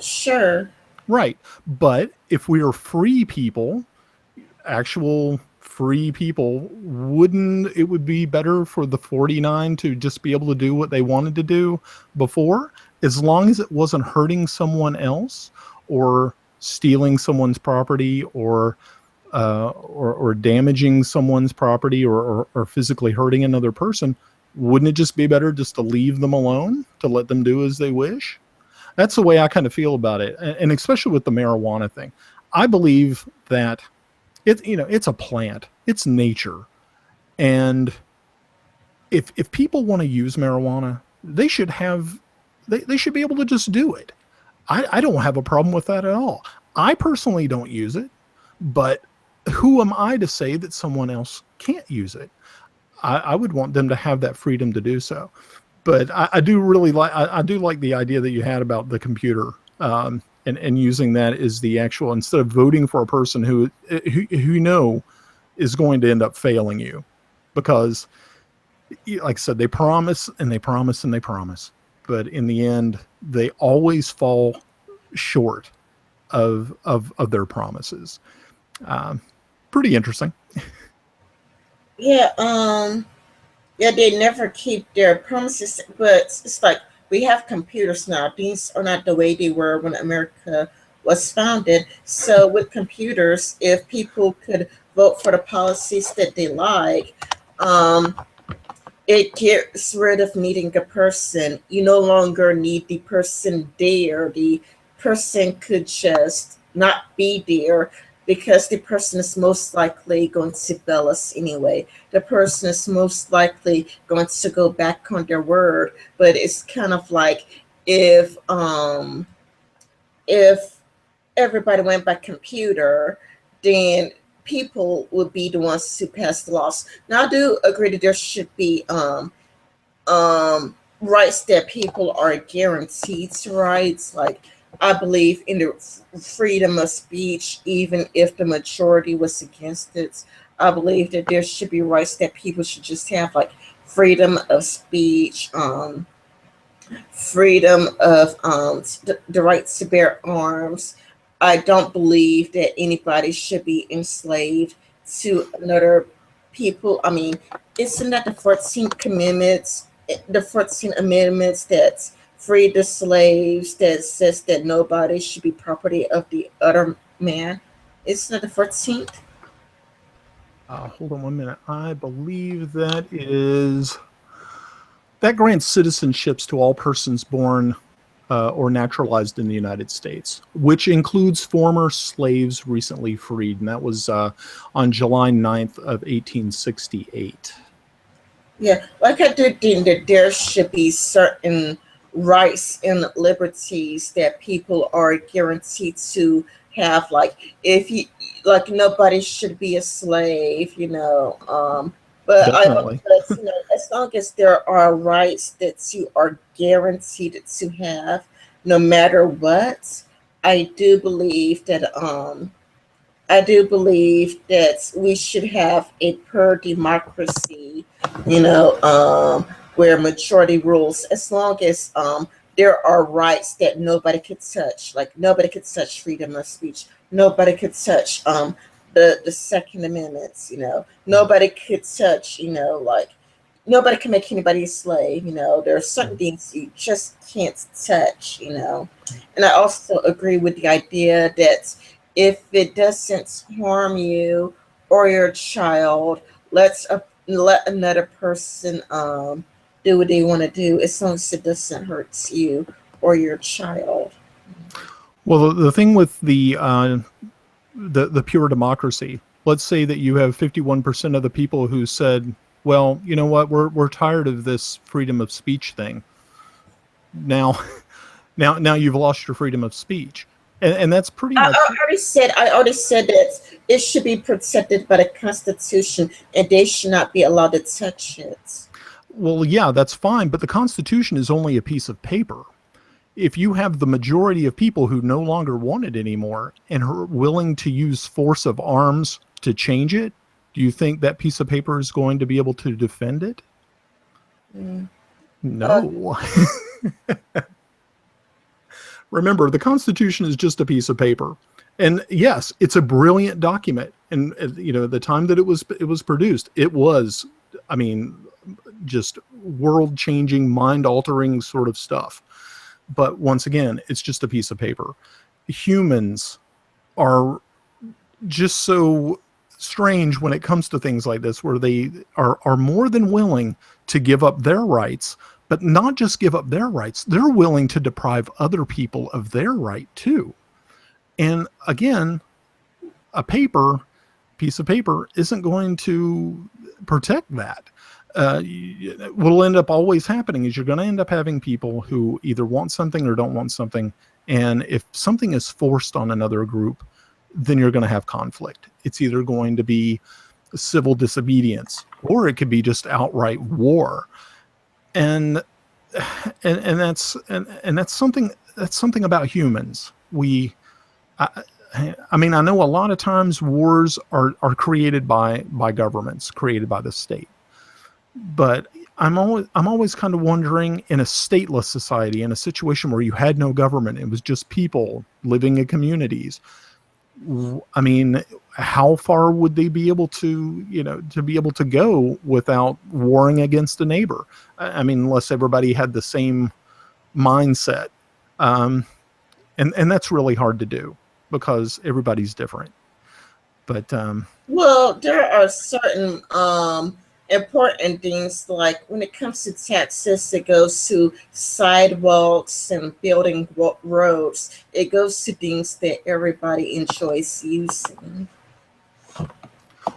Sure. Right. But if we are free people, actual free people, wouldn't it would be better for the 49 to just be able to do what they wanted to do before, as long as it wasn't hurting someone else or stealing someone's property or damaging someone's property or physically hurting another person? Wouldn't it just be better just to leave them alone, to let them do as they wish? That's the way I kind of feel about it. And especially with the marijuana thing, I believe that it's a plant, it's nature. And if people want to use marijuana, they should be able to just do it. I don't have a problem with that at all. I personally don't use it, but who am I to say that someone else can't use it? I would want them to have that freedom to do so. But I do really like I do like the idea that you had about the computer, and using that as the actual, instead of voting for a person who you know is going to end up failing you, because like I said, they promise and they promise and they promise, but in the end they always fall short of their promises. Pretty interesting. Yeah, yeah, they never keep their promises, but it's like we have computers now. These are not the way they were when America was founded. So with computers, if people could vote for the policies that they like, um, it gets rid of needing a person. You no longer need the person there. The person could just not be there because the person is most likely going to fail us anyway. The person is most likely going to go back on their word. But it's kind of like if if everybody went by computer, then people would be the ones to pass the laws. Now I do agree that there should be rights that people are guaranteed to rights. Like I believe in the freedom of speech, even if the majority was against it. I believe that there should be rights that people should just have, like freedom of speech, freedom of the right to bear arms. I don't believe that anybody should be enslaved to another people. I mean, isn't that the 14th Commandment? the 14th Amendments that freed the slaves, that says that nobody should be property of the other man. Isn't it the 14th? Hold on one minute. I believe that grants citizenships to all persons born or naturalized in the United States, which includes former slaves recently freed. And that was on July 9th of 1868. Yeah, like I do think that there should be certain rights and liberties that people are guaranteed to have. Like if you like, nobody should be a slave, you know. Definitely. But you know, as long as there are rights that you are guaranteed to have, no matter what, I do believe that I do believe that we should have a per democracy, you know, where majority rules, as long as there are rights that nobody could touch, like nobody could touch freedom of speech, nobody could touch the Second Amendments, you know, nobody could touch, you know, like nobody can make anybody a slave, you know. There are certain things you just can't touch, you know. And I also agree with the idea that if it doesn't harm you or your child, let another person do what they want to do, as long as it doesn't hurt you or your child. Well, the thing with the pure democracy. Let's say that you have 51% of the people who said, "Well, you know what? We're tired of this freedom of speech thing." Now, now you've lost your freedom of speech, and that's pretty much. I already said that it should be protected by the Constitution, and they should not be allowed to touch it. Well, yeah, that's fine, but the Constitution is only a piece of paper. If you have the majority of people who no longer want it anymore and are willing to use force of arms to change it, do you think that piece of paper is going to be able to defend it? Mm. Uh, No. Remember, the Constitution is just a piece of paper. And yes, it's a brilliant document. And you know, the time that it was produced, it was, I mean, just world-changing, mind-altering sort of stuff. But once again, it's just a piece of paper. Humans are just so strange when it comes to things like this, where they are more than willing to give up their rights, but not just give up their rights, they're willing to deprive other people of their right too. And again, a piece of paper isn't going to protect that. What'll end up always happening is you're going to end up having people who either want something or don't want something. And if something is forced on another group, then you're going to have conflict. It's either going to be civil disobedience, or it could be just outright war. And that's something about humans. I mean, I know a lot of times wars are created by governments, created by the state. But I'm always kind of wondering, in a stateless society, in a situation where you had no government, it was just people living in communities. I mean, how far would they be able to, to be able to go without warring against a neighbor? I mean, unless everybody had the same mindset. And that's really hard to do because everybody's different. But well, there are certain important things, like when it comes to taxes, it goes to sidewalks and building roads. It goes to things that everybody enjoys using.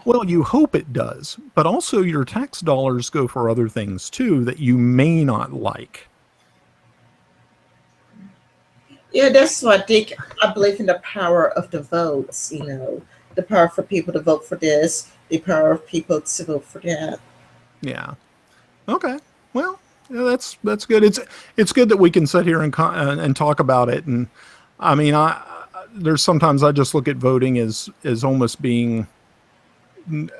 well, you hope it does, but also your tax dollars go for other things too that you may not like. Yeah, that's why I believe in the power of the votes, you know, the power for people to vote for this, the power of people to vote for that. Yeah. Okay. Well, yeah, that's good. It's good that we can sit here and talk about it. And I mean, there's sometimes I just look at voting as almost being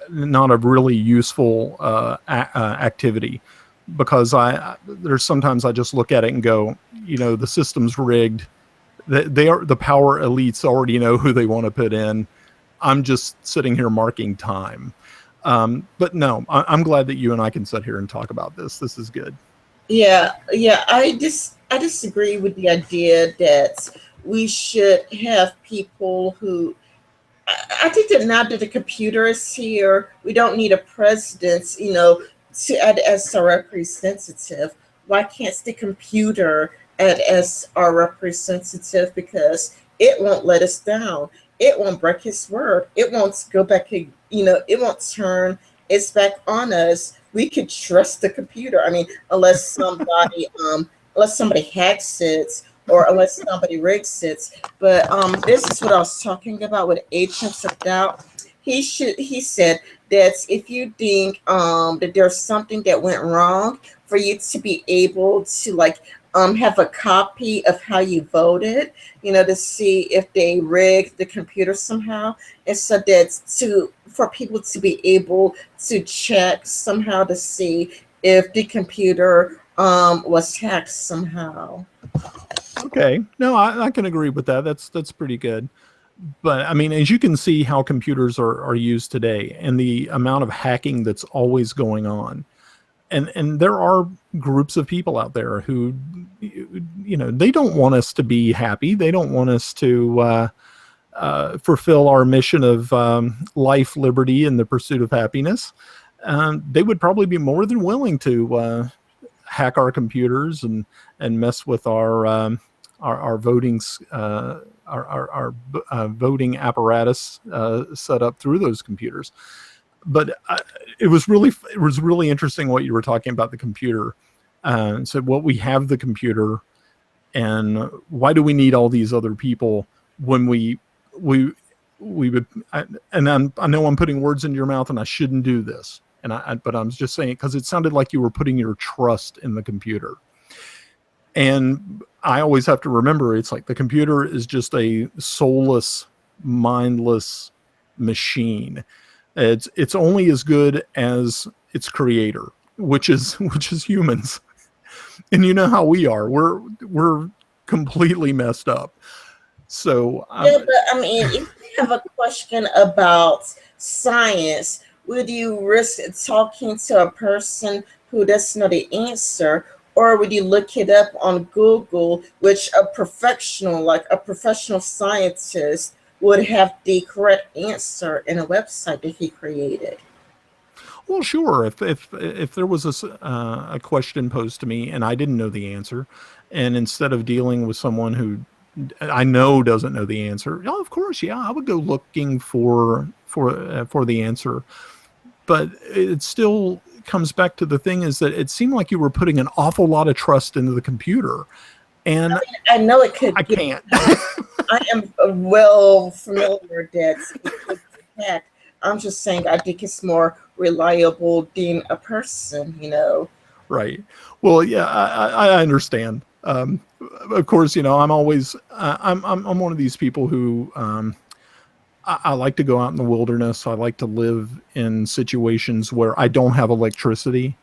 not a really useful activity, because there's sometimes I just look at it and go, the system's rigged. They are, the power elites already know who they want to put in. I'm just sitting here marking time. But no, I'm glad that you and I can sit here and talk about this. This is good. I disagree with the idea that we should have people who I think that now that the computer is here, we don't need a president, to add as our representative. Why can't the computer add as our representative? Because it won't let us down. It won't break its word. It won't go back. It won't turn its back on us. We could trust the computer. I mean, unless somebody hacks it or unless somebody rigs it. But this is what I was talking about with agents of doubt. He said that if you think that there's something that went wrong, for you to be able to like have a copy of how you voted, to see if they rigged the computer somehow, and so that to for people to be able to check somehow to see if the computer was hacked somehow. Okay, no, I can agree with that. That's pretty good. But I mean, as you can see, how computers are used today, and the amount of hacking that's always going on, and there are groups of people out there who, they don't want us to be happy. They don't want us to fulfill our mission of life, liberty, and the pursuit of happiness. They would probably be more than willing to hack our computers and mess with our voting voting apparatus set up through those computers. But it was really interesting what you were talking about the computer. So what we have the computer, and why do we need all these other people when we would and I know I'm putting words in your mouth and I shouldn't do this, but I'm just saying it because it sounded like you were putting your trust in the computer. And I always have to remember, it's like the computer is just a soulless, mindless machine. It's only as good as its creator, which is humans. And you know how we are. We're completely messed up. So Yeah, but I mean, if you have a question about science, would you risk talking to a person who doesn't know the answer, or would you look it up on Google, which like a professional scientist, would have the correct answer in a website that he created? well, sure. If there was a question posed to me and I didn't know the answer, and instead of dealing with someone who I know doesn't know the answer, oh, of course, yeah, I would go looking for the answer. But it still comes back to the thing is that it seemed like you were putting an awful lot of trust into the computer, and I know it could I get. can't. I am well familiar that it could get hacked. I'm just saying I think it's more reliable than a person. Right. Well, yeah, I understand. Of course, I'm always I'm one of these people who I like to go out in the wilderness. I like to live in situations where I don't have electricity,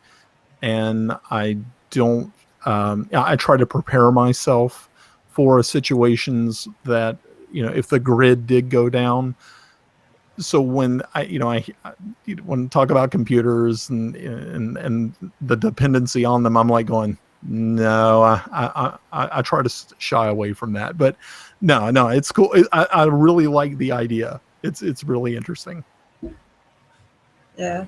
and I don't. I try to prepare myself for situations that if the grid did go down. So when when talk about computers and the dependency on them, I'm like going, no, I try to shy away from that. But no, it's cool. I really like the idea. It's really interesting. Yeah.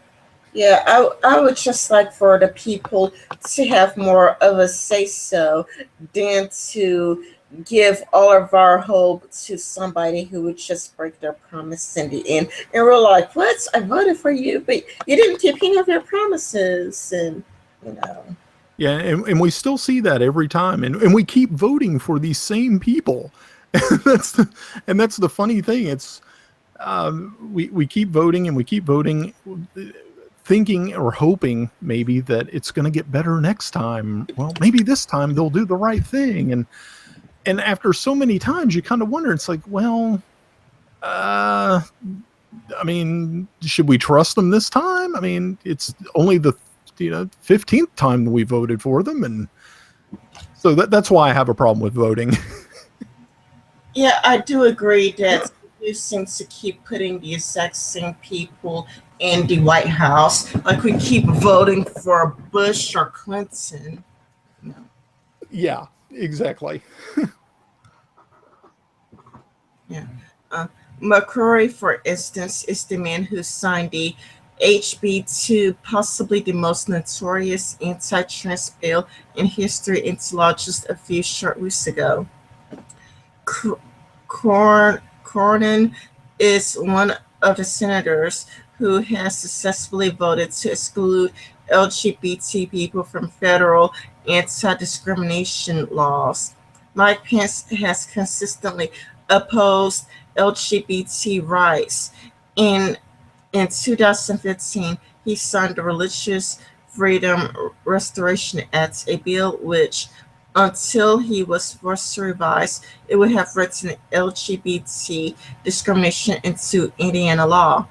Yeah, I would just like for the people to have more of a say so than to give all of our hope to somebody who would just break their promise in the end. And we're like, what? I voted for you, but you didn't keep any of your promises. And, you know, Yeah, and we still see that every time, and we keep voting for these same people. And that's the funny thing. It's we keep voting and we keep voting, thinking or hoping maybe that it's going to get better next time. Well, maybe this time they'll do the right thing, and after so many times, you kind of wonder. It's like, well, uh, I mean, should we trust them this time? I mean, it's only the 15th time that we voted for them, and so that's why I have a problem with voting. yeah, I do agree that we seem to keep putting the exact same people in the White House. Like we keep voting for Bush or Clinton. Yeah, exactly. Yeah. Uh, McCrory, for instance, is the man who signed the HB2, possibly the most notorious anti-trans bill in history, into law just a few short weeks ago. Cornyn is one of the senators who has successfully voted to exclude LGBT people from federal anti-discrimination laws. Mike Pence has consistently opposed LGBT rights. In in 2015, he signed the Religious Freedom Restoration Act, a bill which, until he was forced to revise, it would have written LGBT discrimination into Indiana law.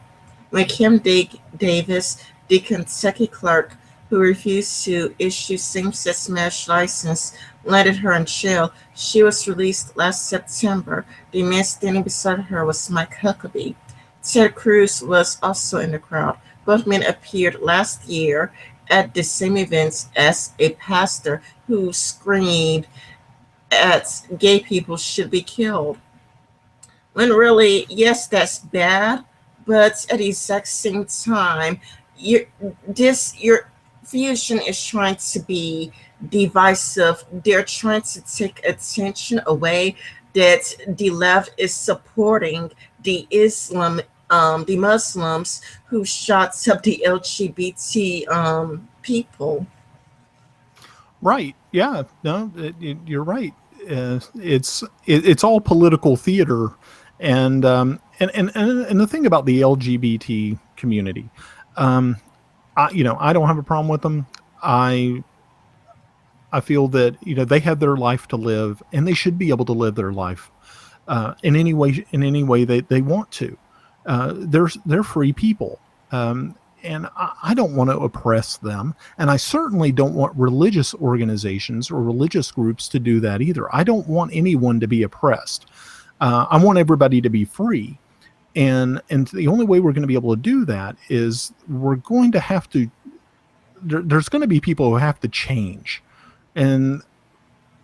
When Kim Davis, the Kentucky clerk who refused to issue same-sex marriage license, landed her in jail, she was released last September. The man standing beside her was Mike Huckabee. Ted Cruz was also in the crowd. Both men appeared last year at the same events as a pastor who screamed at gay people should be killed. When really, yes, that's bad, but at the exact same time, your your fusion is trying to be divisive. They're trying to take attention away that the left is supporting the Muslims who shot up the LGBT Right. Yeah. No, you're right. It's all political theater, and the thing about the LGBT community, um, I don't have a problem with them. I I feel that they have their life to live, and they should be able to live their life in any way they want to. They're free people, and I don't want to oppress them, and I certainly don't want religious organizations or religious groups to do that either. I don't want anyone to be oppressed. I want everybody to be free, and the only way we're going to be able to do that is we're going to have to. There's going to be people who have to change, and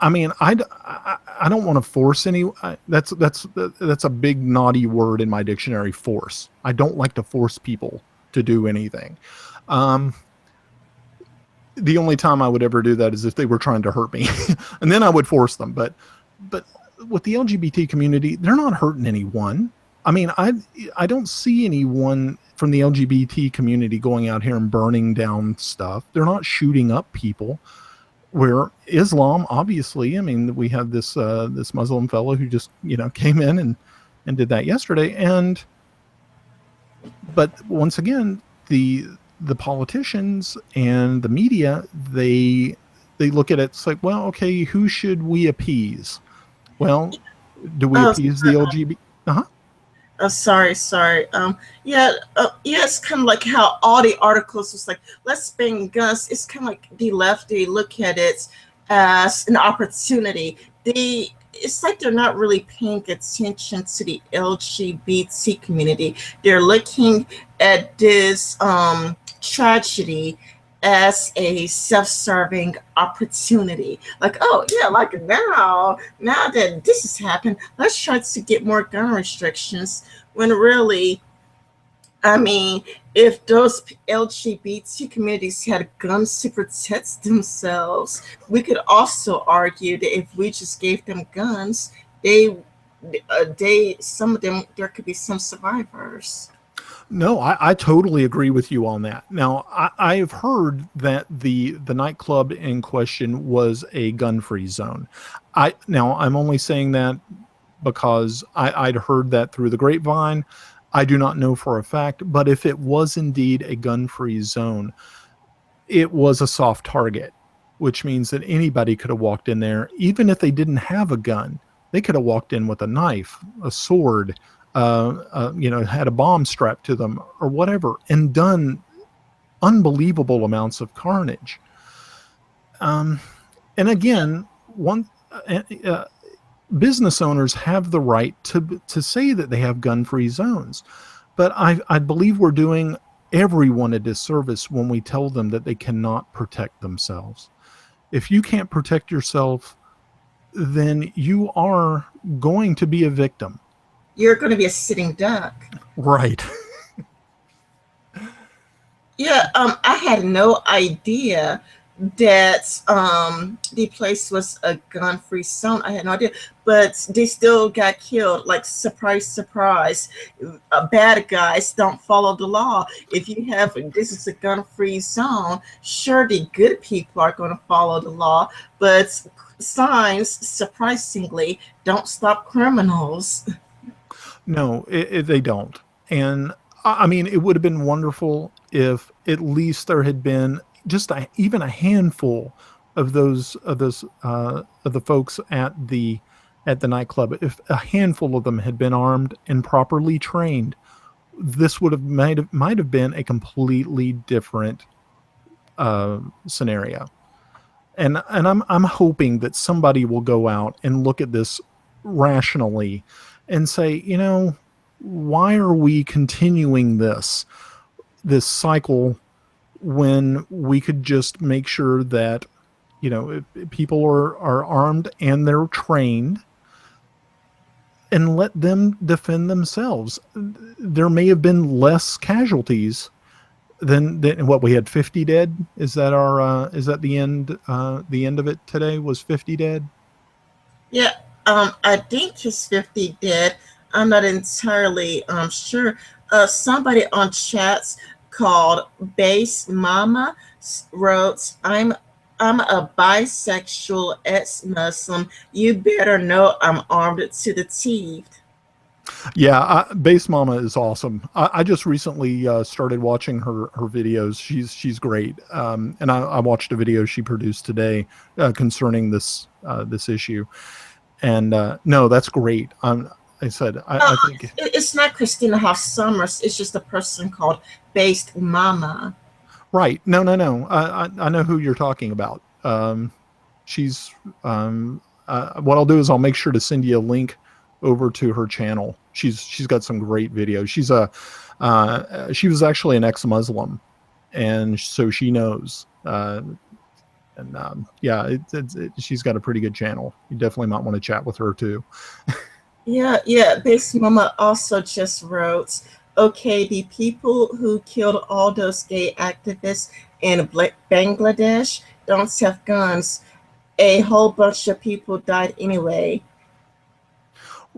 I mean, I don't want to force any. That's a big naughty word in my dictionary. Force. I don't like to force people to do anything. Um, the only time I would ever do that is if they were trying to hurt me, and then I would force them. But with the LGBT community, they're not hurting anyone. I mean, I don't see anyone from the LGBT community going out here and burning down stuff. They're not shooting up people. Where Islam, obviously, I mean, we had this Muslim fellow who just came in and did that yesterday, but once again, the politicians and the media, they look at it, it's like, well, okay, who should we appease? Well, do we people. appease the LGBT? Uh-huh. Sorry. Yeah, it's kind of like how all the articles was like, let's ban guns. It's kind of like the left, they look at it as an opportunity. It's like they're not really paying attention to the LGBT community. They're looking at this tragedy as a self-serving opportunity. Like, oh yeah, like now that this has happened, let's try to get more gun restrictions. When really, I mean, if those LGBT communities had guns to protect themselves, we could also argue that if we just gave them guns, some of them, there could be some survivors. No, I totally agree with you on that. Now, I've heard that the nightclub in question was a gun-free zone. I'm only saying that because I'd heard that through the grapevine. I do not know for a fact, but if it was indeed a gun-free zone, it was a soft target, which means that anybody could have walked in there, even if they didn't have a gun. They could have walked in with a knife, a sword, had a bomb strapped to them or whatever, and done unbelievable amounts of carnage. And again, one business owners have the right to say that they have gun-free zones, but I believe we're doing everyone a disservice when we tell them that they cannot protect themselves. If you can't protect yourself, then you are going to be a victim. You're going to be a sitting duck. Right. Yeah, I had no idea that the place was a gun-free zone. I had no idea, but they still got killed. Like surprise, surprise, bad guys don't follow the law. If you have this is a gun-free zone, sure the good people are going to follow the law, but signs surprisingly don't stop criminals. No, they don't. And I mean, it would have been wonderful if at least there had been just even a handful of of the folks at the nightclub. If a handful of them had been armed and properly trained, this would have might have been a completely different scenario. And I'm hoping that somebody will go out and look at this rationally and say, you know, why are we continuing this cycle when we could just make sure that, you know, if people are armed and they're trained, and let them defend themselves. There may have been less casualties than what we had. 50 dead. Is that our is that the end of it today was 50 dead? Yeah, I think it's 50 dead. I'm not entirely sure. Somebody on chats called Base Mama wrote, I'm a bisexual ex-Muslim. You better know I'm armed to the teeth. Yeah, Base Mama is awesome. I just recently started watching her videos. She's great. And I watched a video she produced today concerning this issue. And no, that's great. I said I think It's not Christina Hoff Summers. It's just a person called Based Mama. right. No, no, no. I know who you're talking about. She's what I'll do is I'll make sure to send you a link over to her channel. She's got some great videos. She was actually an ex-Muslim, and so she knows. Yeah, she's got a pretty good channel. You definitely might want to chat with her too. Yeah, yeah. Base Mama also just wrote, okay, the people who killed all those gay activists in Bangladesh don't have guns. A whole bunch of people died anyway.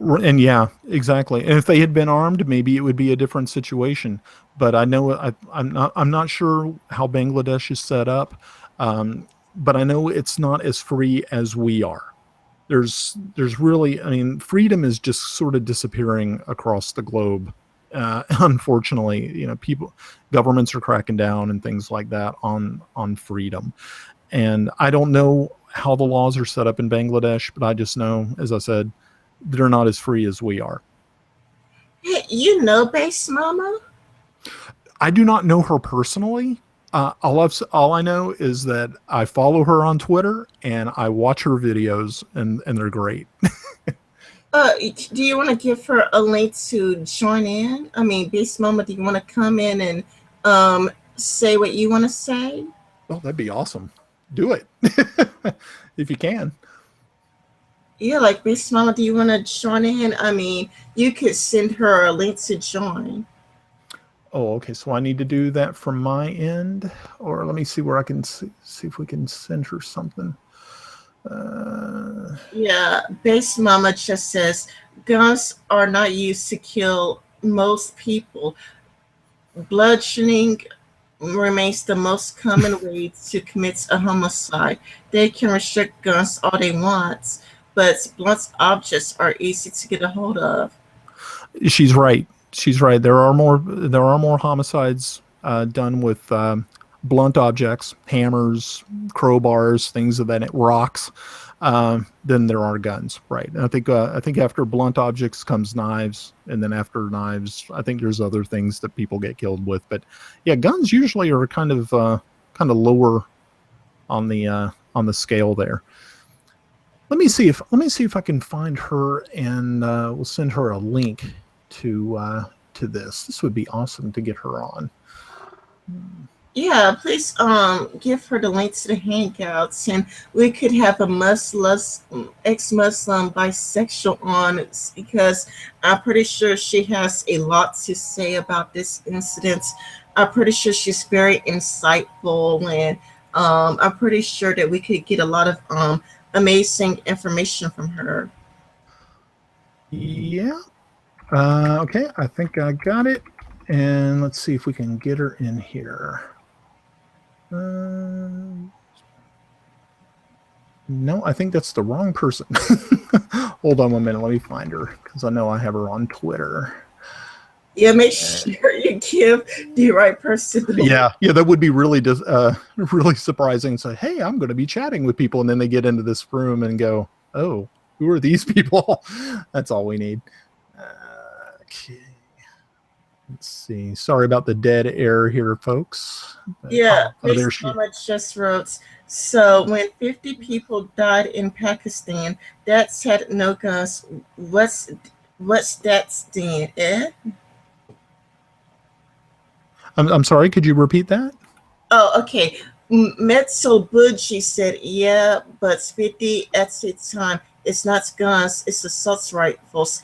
And yeah, exactly. And if they had been armed, maybe it would be a different situation. But I know I'm not sure how Bangladesh is set up, but I know it's not as free as we are. There's really, I mean, freedom is just sort of disappearing across the globe. Unfortunately, you know, governments are cracking down and things like that on freedom. And I don't know how the laws are set up in Bangladesh, but I just know, as I said, they're not as free as we are. Hey, you know Base Mama? I do not know her personally. All I know is that I follow her on Twitter and I watch her videos, and they're great. Do you want to give her a link to join in? I mean, Base Mama, do you want to come in and say what you want to say? Oh, that'd be awesome. Do it if you can. Yeah, like Base Mama, do you want to join in? I mean, you could send her a link to join. Oh, okay. So I need to do that from my end, or let me see where I can see if we can send her something. Yeah, Base Mama just says guns are not used to kill most people. Bludgeoning remains the most common way to commit a homicide. They can restrict guns all they want, but blunt objects are easy to get a hold of. She's right. She's right. There are more homicides done with blunt objects, hammers, crowbars, things of that, rocks, than there are guns. Right. And I think after blunt objects comes knives, and then after knives, I think there's other things that people get killed with. But yeah, guns usually are kind of lower on the scale there. Let me see if I can find her, and we'll send her a link to this. This would be awesome to get her on. Yeah, please give her the link to the hangouts, and we could have a Muslim, ex-Muslim, bisexual on it, because I'm pretty sure she has a lot to say about this incident. I'm pretty sure she's very insightful, and I'm pretty sure that we could get a lot of amazing information from her. Yeah. Okay, I think I got it. And let's see if we can get her in here. No, I think that's the wrong person. Hold on 1 minute. Let me find her because I know I have her on Twitter. Yeah, make sure you give the right person the link. Yeah, that would be really really surprising. So, hey, I'm going to be chatting with people, and then they get into this room and go, "Oh, who are these people?" That's all we need. Okay. Let's see. Sorry about the dead air here, folks. But, Yeah, there Miss she. Mama just wrote. So when 50 people died in Pakistan, that had no guns. What's that stand? Eh? I'm sorry. Could you repeat that? Oh, okay. Metso Budgie said, yeah, but 50 at the time, it's not guns, it's assault rifles.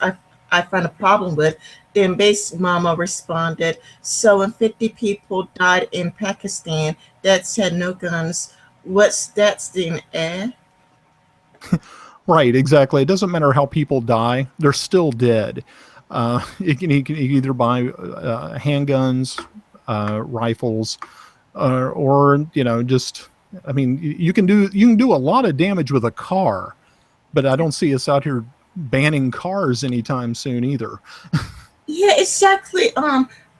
I find a problem with. Then Base Mama responded, so when 50 people died in Pakistan, that had no guns. What's that then, eh? Right, exactly. It doesn't matter how people die; they're still dead. You can either buy handguns, rifles, or just. I mean, you can do a lot of damage with a car, but I don't see us out here banning cars anytime soon either. Yeah, exactly.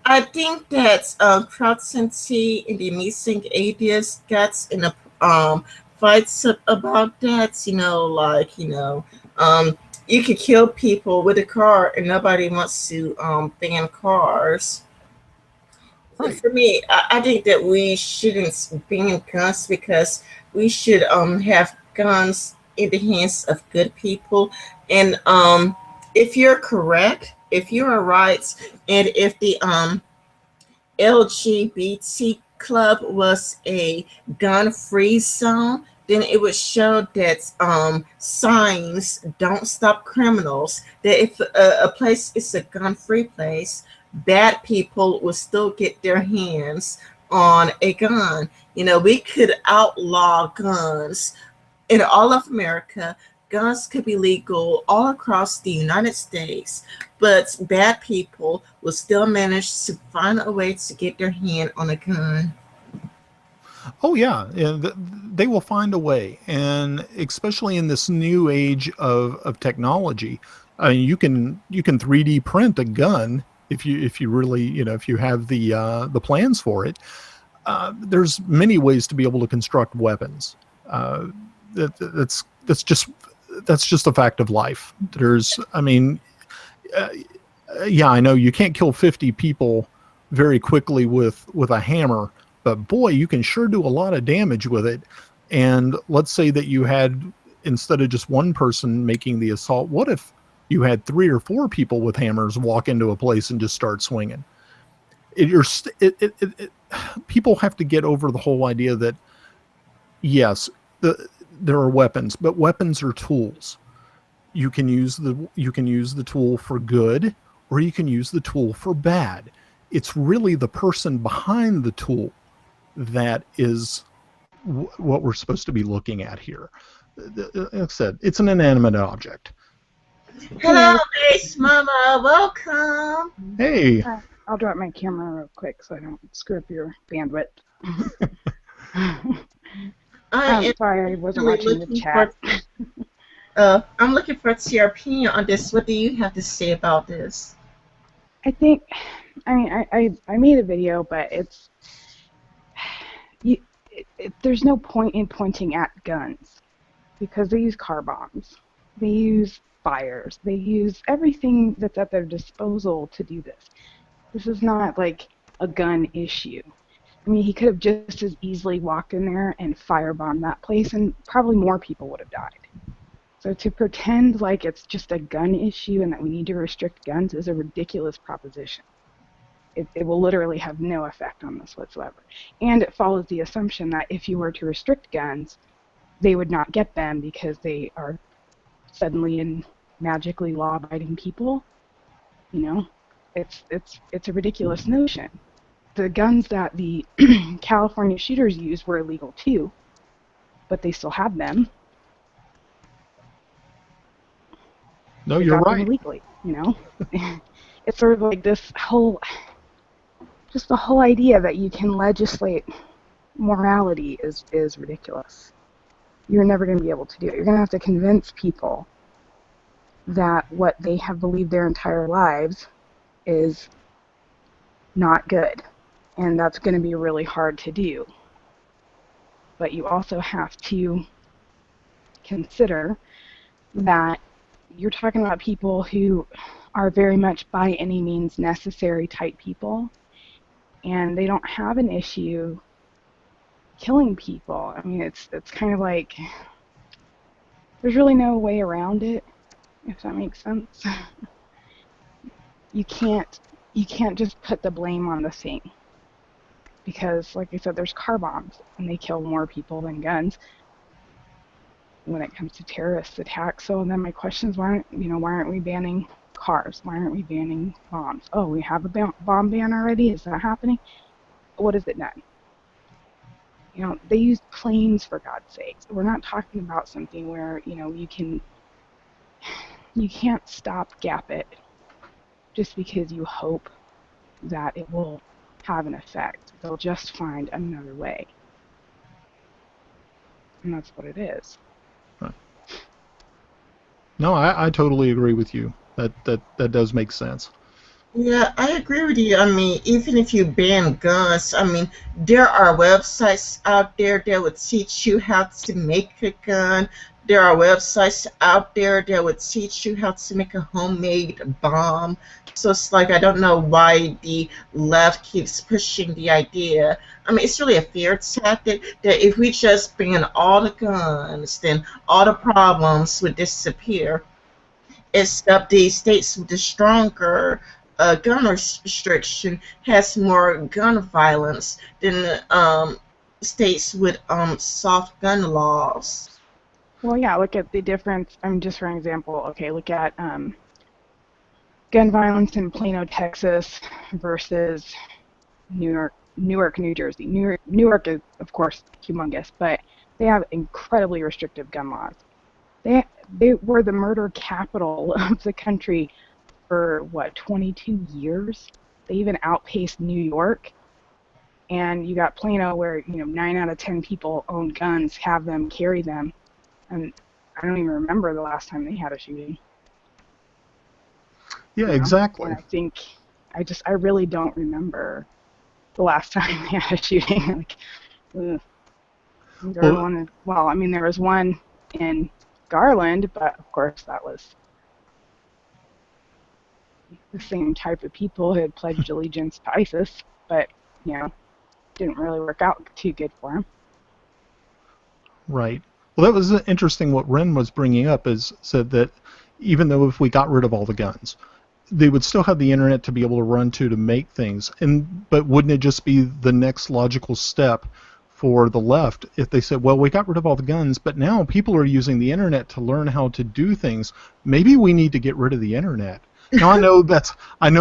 I think that Krautsenty and the missing atheist gets in a fights about that. You could kill people with a car, and nobody wants to ban cars. Right. For me, I think that we shouldn't ban guns because we should have guns in the hands of good people. And if you're correct, if you are right, and if the LGBT club was a gun-free zone, then it would show that signs don't stop criminals. That if a place is a gun-free place, bad people will still get their hands on a gun. We could outlaw guns in all of America. Guns could be legal all across the United States, but bad people will still manage to find a way to get their hand on a gun. Oh yeah, they will find a way, and especially in this new age of technology, I mean, you can 3D print a gun if you really if you have the plans for it. There's many ways to be able to construct weapons. Uh, that's just a fact of life. I mean, uh, yeah, I know you can't kill 50 people very quickly with a hammer, but boy, you can sure do a lot of damage with it. And let's say that you had, instead of just one person making the assault, what if you had 3 or 4 people with hammers walk into a place and just start swinging? People have to get over the whole idea that yes, there are weapons, but weapons are tools. You can use the tool for good, or you can use the tool for bad. It's really the person behind the tool that is what we're supposed to be looking at here. Like I said, it's an inanimate object. Hey, Hello, Base Mama. Welcome. Hey. I'll drop my camera real quick so I don't screw up your bandwidth. I am Sorry, I wasn't really watching the looking chat. I'm looking for your opinion on this. What do you have to say about this? I think, I mean, I made a video, but there's no point in pointing at guns because they use car bombs, they use fires, they use everything that's at their disposal to do this. This is not like a gun issue. I mean, he could have just as easily walked in there and firebombed that place, and probably more people would have died. So to pretend like it's just a gun issue and that we need to restrict guns is a ridiculous proposition. It will literally have no effect on this whatsoever. And it follows the assumption that if you were to restrict guns, they would not get them because they are suddenly and magically law-abiding people. You know, it's a ridiculous notion. The guns that the California shooters used were illegal too, but they still had them. No, They you're got them right. illegally, It's sort of like this whole, just the whole idea that you can legislate morality is ridiculous. You're never going to be able to do it. You're going to have to convince people that what they have believed their entire lives is not good. And that's going to be really hard to do. But you also have to consider that you're talking about people who are very much by any means necessary type people, and they don't have an issue killing people. I mean, it's kind of like there's really no way around it, if that makes sense. You can't just put the blame on the thing, because, like I said, there's car bombs, and they kill more people than guns when it comes to terrorist attacks. So then my question is, why aren't we banning cars? Why aren't we banning bombs? Oh, we have a bomb ban already? Is that happening? What has it done? They use planes, for God's sakes. We're not talking about something where, you can't stopgap it just because you hope that it will have an effect. They'll just find another way. And that's what it is. Right. No, I totally agree with you. That does make sense. Yeah, I agree with you. I mean, even if you ban guns, I mean, there are websites out there that would teach you how to make a gun. There are websites out there that would teach you how to make a homemade bomb. So it's like, I don't know why the left keeps pushing the idea. I mean, it's really a fear tactic that if we just ban all the guns, then all the problems would disappear, except the states with the stronger gun restriction has more gun violence than states with soft gun laws. Well, yeah, look at the difference. I mean, just for an example, okay, look at gun violence in Plano, Texas versus Newark, New Jersey. Newark is, of course, humongous, but they have incredibly restrictive gun laws. They were the murder capital of the country for, 22 years? They even outpaced New York. And you got Plano where, 9 out of 10 people own guns, have them, carry them. And I don't even remember the last time they had a shooting. Yeah, exactly. And I think, I really don't remember the last time they had a shooting. Like, ugh. There was one in Garland, but of course that was the same type of people who had pledged allegiance to ISIS, but, didn't really work out too good for them. Right. Well, that was interesting what Ren was bringing up, is said that even though if we got rid of all the guns, they would still have the internet to be able to run to make things. But wouldn't it just be the next logical step for the left if they said, well, we got rid of all the guns, but now people are using the internet to learn how to do things. Maybe we need to get rid of the internet. Now I know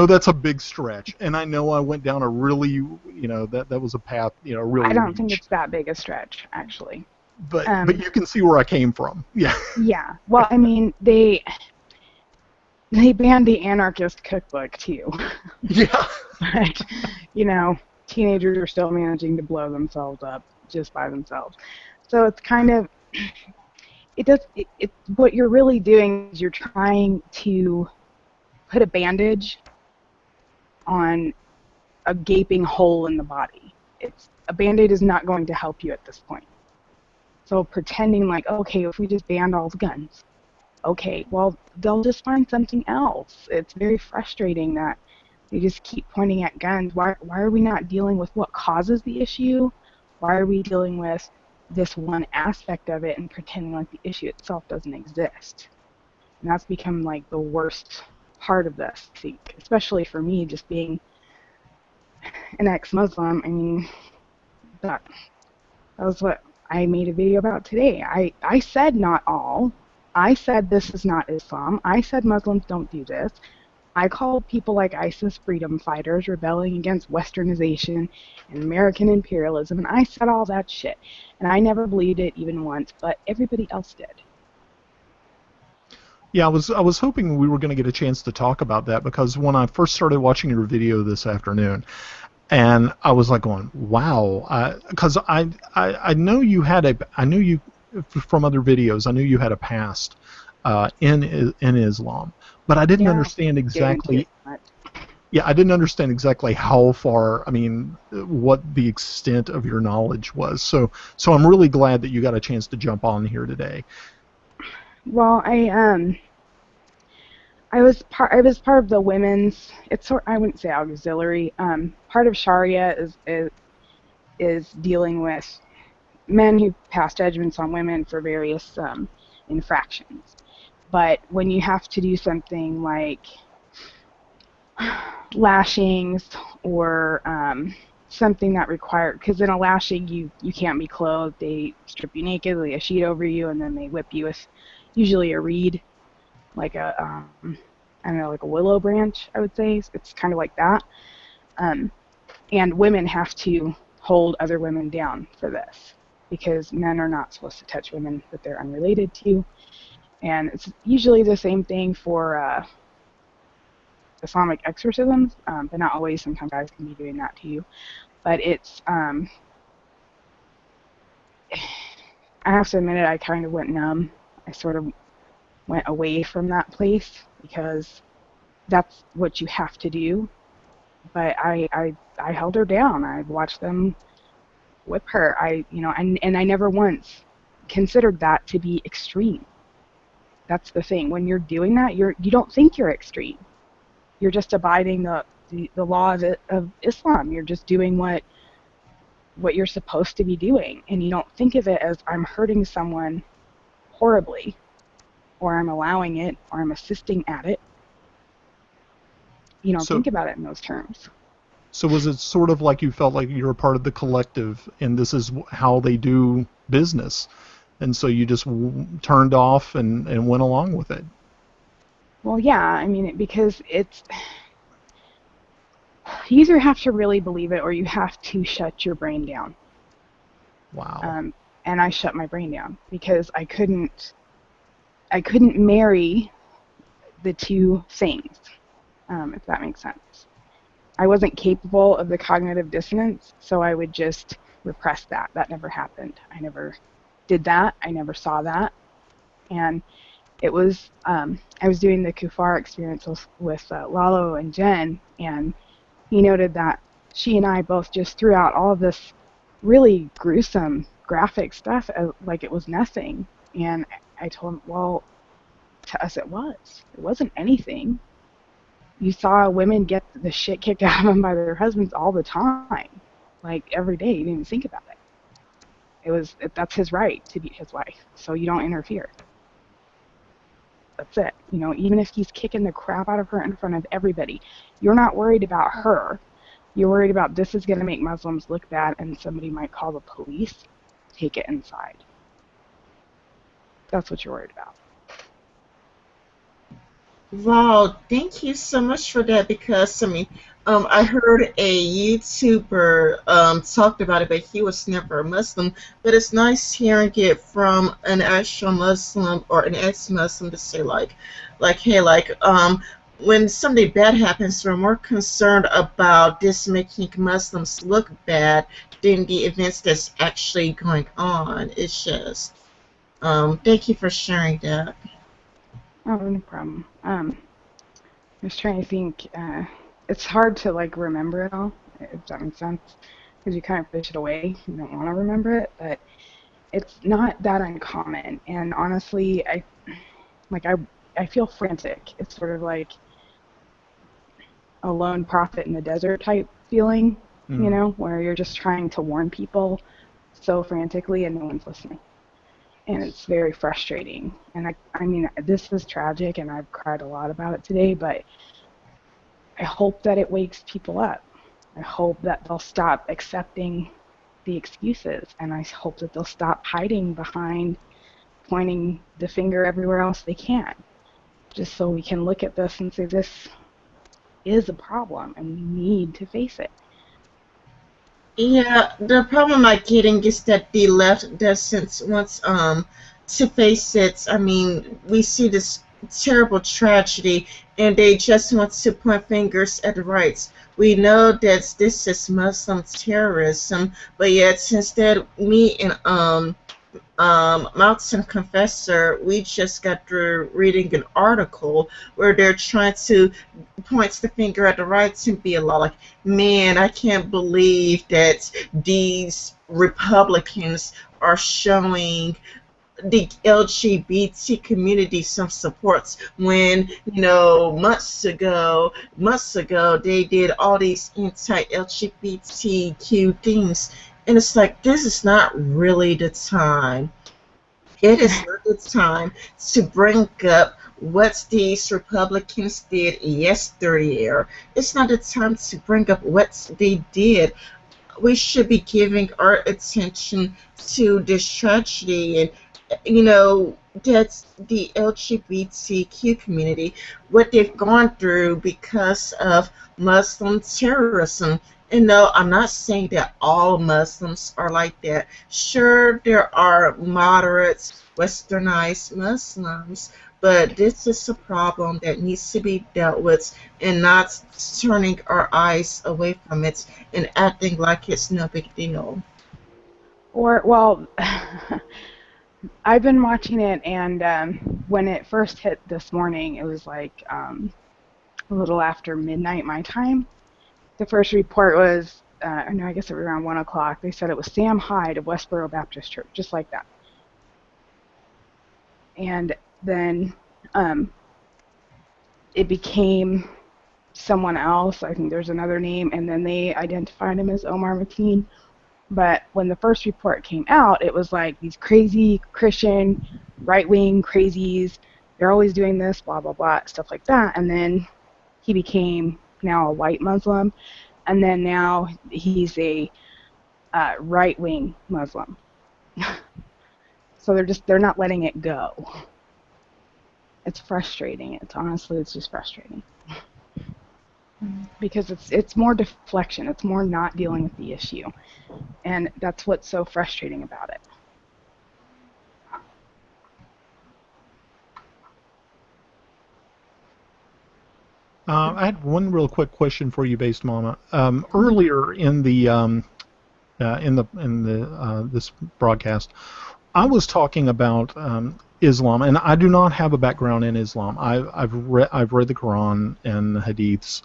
that's a big stretch, and I know I went down a really, that was a path, really. I don't think it's that big a stretch, actually. But you can see where I came from. Yeah. Yeah. Well, I mean, they banned the anarchist cookbook too. Yeah. But, teenagers are still managing to blow themselves up just by themselves. So it's kind of, what you're really doing is you're trying to put a bandage on a gaping hole in the body. A Band-Aid is not going to help you at this point. So pretending like, okay, if we just banned all the guns, okay, well, they'll just find something else. It's very frustrating that they just keep pointing at guns. Why are we not dealing with what causes the issue? Why are we dealing with this one aspect of it and pretending like the issue itself doesn't exist? And that's become like the worst part of this, I think, especially for me, just being an ex-Muslim, I mean, that was what I made a video about today. I said not all. I said this is not Islam. I said Muslims don't do this. I called people like ISIS freedom fighters rebelling against westernization and American imperialism, and I said all that shit. And I never believed it even once, but everybody else did. Yeah, I was hoping we were going to get a chance to talk about that, because when I first started watching your video this afternoon, and I was like going, wow, because I know you had I knew you from other videos. I knew you had a past in Islam, but I didn't Yeah, understand get into exactly. it much. Yeah, I didn't understand exactly how far. I mean, what the extent of your knowledge was. So I'm really glad that you got a chance to jump on here today. Well, I was part of the women's. I wouldn't say auxiliary. Part of Sharia is dealing with men who pass judgments on women for various infractions. But when you have to do something like lashings or something that required, because in a lashing you can't be clothed, they strip you naked, lay a sheet over you, and then they whip you with usually a reed, like a I don't know, like a willow branch, I would say. It's kind of like that. Um, and women have to hold other women down for this because men are not supposed to touch women that they're unrelated to. And it's usually the same thing for Islamic exorcisms, but not always. Sometimes guys can be doing that to you. But I have to admit it, I kind of went numb. I sort of went away from that place because that's what you have to do. But I held her down. I watched them whip her. And I never once considered that to be extreme. That's the thing. When you're doing that, you don't think you're extreme. You're just abiding the law of Islam. You're just doing what you're supposed to be doing, and you don't think of it as I'm hurting someone horribly, or I'm allowing it, or I'm assisting at it. You don't So think about it in those terms. So was it sort of like you felt like you were part of the collective, and this is how they do business, and so you just turned off and went along with it? Well, yeah, I mean, because you either have to really believe it or you have to shut your brain down. Wow. Um, and I shut my brain down because I couldn't marry the two things, if that makes sense. I wasn't capable of the cognitive dissonance, so I would just repress that. That never happened. I never did that. I never saw that. And it was, I was doing the Kufar experience with Lalo and Jen, and he noted that she and I both just threw out all of this really gruesome, graphic stuff like it was nothing. And I told him, well, to us it was. It wasn't anything. You saw women get the shit kicked out of them by their husbands all the time, like every day. You didn't even think about it. That's his right to beat his wife, so you don't interfere. That's it. Even if he's kicking the crap out of her in front of everybody, you're not worried about her. You're worried about this is going to make Muslims look bad, and somebody might call the police. Take it inside. That's what you're worried about. Wow, thank you so much for that because I heard a YouTuber talked about it, but he was never a Muslim. But it's nice hearing it from an actual Muslim or an ex-Muslim to say hey, when something bad happens, we're more concerned about this making Muslims look bad than the events that's actually going on. It's just, thank you for sharing that. Oh, no problem. I was trying to think. It's hard to remember it all, if that makes sense, because you kind of push it away. You don't want to remember it, but it's not that uncommon. And honestly, like I I feel frantic. It's sort of like a lone prophet in the desert type feeling, Mm. where you're just trying to warn people so frantically and no one's listening. And it's very frustrating. And I mean, this is tragic, and I've cried a lot about it today, but I hope that it wakes people up. I hope that they'll stop accepting the excuses, and I hope that they'll stop hiding behind pointing the finger everywhere else they can, just so we can look at this and say this is a problem and we need to face it. Yeah, the problem I'm getting is that the left doesn't want to face it. I mean, we see this terrible tragedy, and they just want to point fingers at the rights. We know that this is Muslim terrorism, but yet instead, me and Mountain Confessor, we just got through reading an article where they're trying to point the finger at the rights and be a lot like, man, I can't believe that these Republicans are showing the LGBT community some supports when months ago they did all these anti-LGBTQ things, and it's like this is not really the time. It is not the time to bring up what these Republicans did yesterday. It's not the time to bring up what they did. We should be giving our attention to this tragedy, and that's the LGBTQ community, what they've gone through because of Muslim terrorism. And no, I'm not saying that all Muslims are like that. Sure, there are moderate, westernized Muslims, but this is a problem that needs to be dealt with, and not turning our eyes away from it and acting like it's no big deal. Or, well, I've been watching it, and when it first hit this morning, it was like a little after midnight my time. The first report was, no, I guess it was around 1 o'clock. They said it was Sam Hyde of Westboro Baptist Church, just like that. And then it became someone else. I think there's another name, and then they identified him as Omar Mateen. But when the first report came out, it was like these crazy Christian, right-wing crazies. They're always doing this, blah, blah, blah, stuff like that. And then he became now a white Muslim. And then now he's a right-wing Muslim. So they're not letting it go. It's frustrating. It's just frustrating. Because it's more deflection. It's more not dealing with the issue. And that's what's so frustrating about it. I had one real quick question for you, based Mama. Earlier in the this broadcast, I was talking about Islam, and I do not have a background in Islam. I've read the Quran and the Hadiths,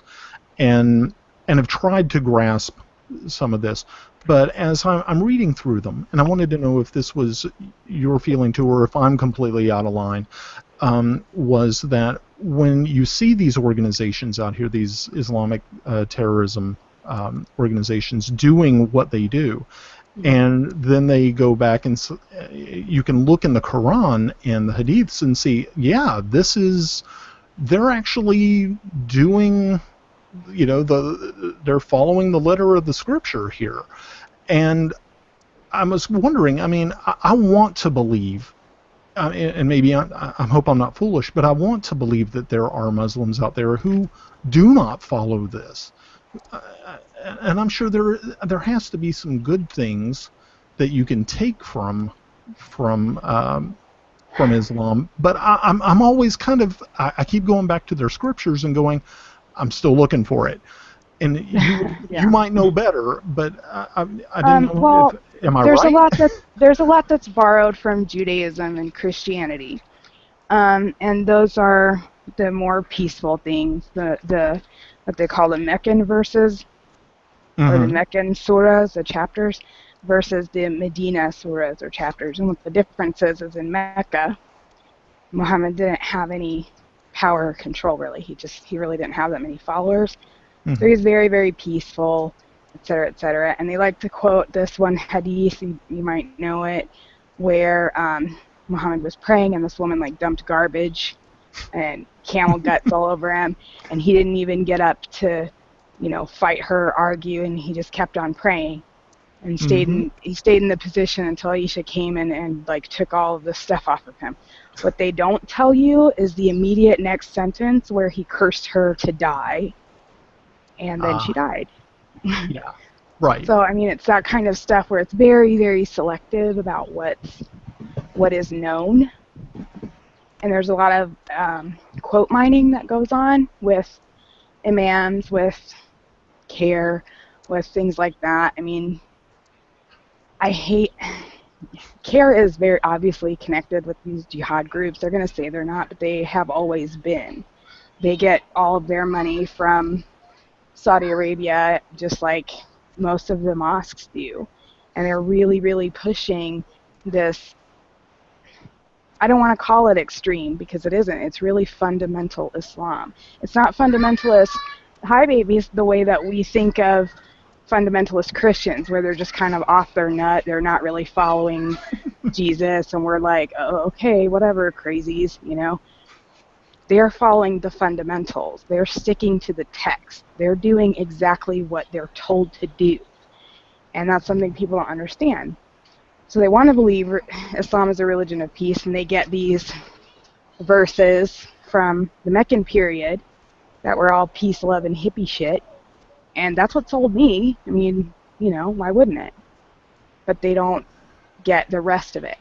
and have tried to grasp some of this. But as I'm reading through them, and I wanted to know if this was your feeling too, or if I'm completely out of line, was that when you see these organizations out here, these Islamic terrorism organizations doing what they do, and then they go back and you can look in the Quran and the Hadiths and see, yeah, they're actually doing, they're following the letter of the scripture here. And I was wondering, I mean, I want to believe, and maybe I hope I'm not foolish, but I want to believe that there are Muslims out there who do not follow this. And I'm sure there has to be some good things that you can take from Islam. But I'm always kind of, I keep going back to their scriptures and going, I'm still looking for it. And you might know better, but I didn't know. Well, am I there's right? There's a lot that's borrowed from Judaism and Christianity, and those are the more peaceful things. The what they call the Meccan verses, or the Meccan surahs, the chapters, versus the Medina surahs or chapters. And what the difference is in Mecca, Muhammad didn't have any power or control really. He really didn't have that many followers. So he's very, very peaceful, etc., etc. And they like to quote this one hadith, you might know it, where Muhammad was praying and this woman like dumped garbage and camel guts all over him, and he didn't even get up to fight her, argue, and he just kept on praying and Mm-hmm. he stayed in the position until Aisha came in and like took all of the stuff off of him. What they don't tell you is the immediate next sentence where he cursed her to die, and then she died. Yeah. Right. So I mean, it's that kind of stuff where it's very, very selective about what is known, and there's a lot of quote mining that goes on with imams, with care, with things like that. I mean, I hate care is very obviously connected with these jihad groups. They're going to say they're not, but they have always been. They get all of their money from Saudi Arabia, just like most of the mosques do. And they're really, really pushing this. I don't want to call it extreme because it isn't. It's really fundamental Islam. It's not fundamentalist high babies the way that we think of fundamentalist Christians, where they're just kind of off their nut. They're not really following Jesus, and we're like, oh, okay, whatever, crazies, They're following the fundamentals. They're sticking to the text. They're doing exactly what they're told to do. And that's something people don't understand. So they want to believe Islam is a religion of peace, and they get these verses from the Meccan period that were all peace, love, and hippie shit. And that's what sold me. I mean, why wouldn't it? But they don't get the rest of it,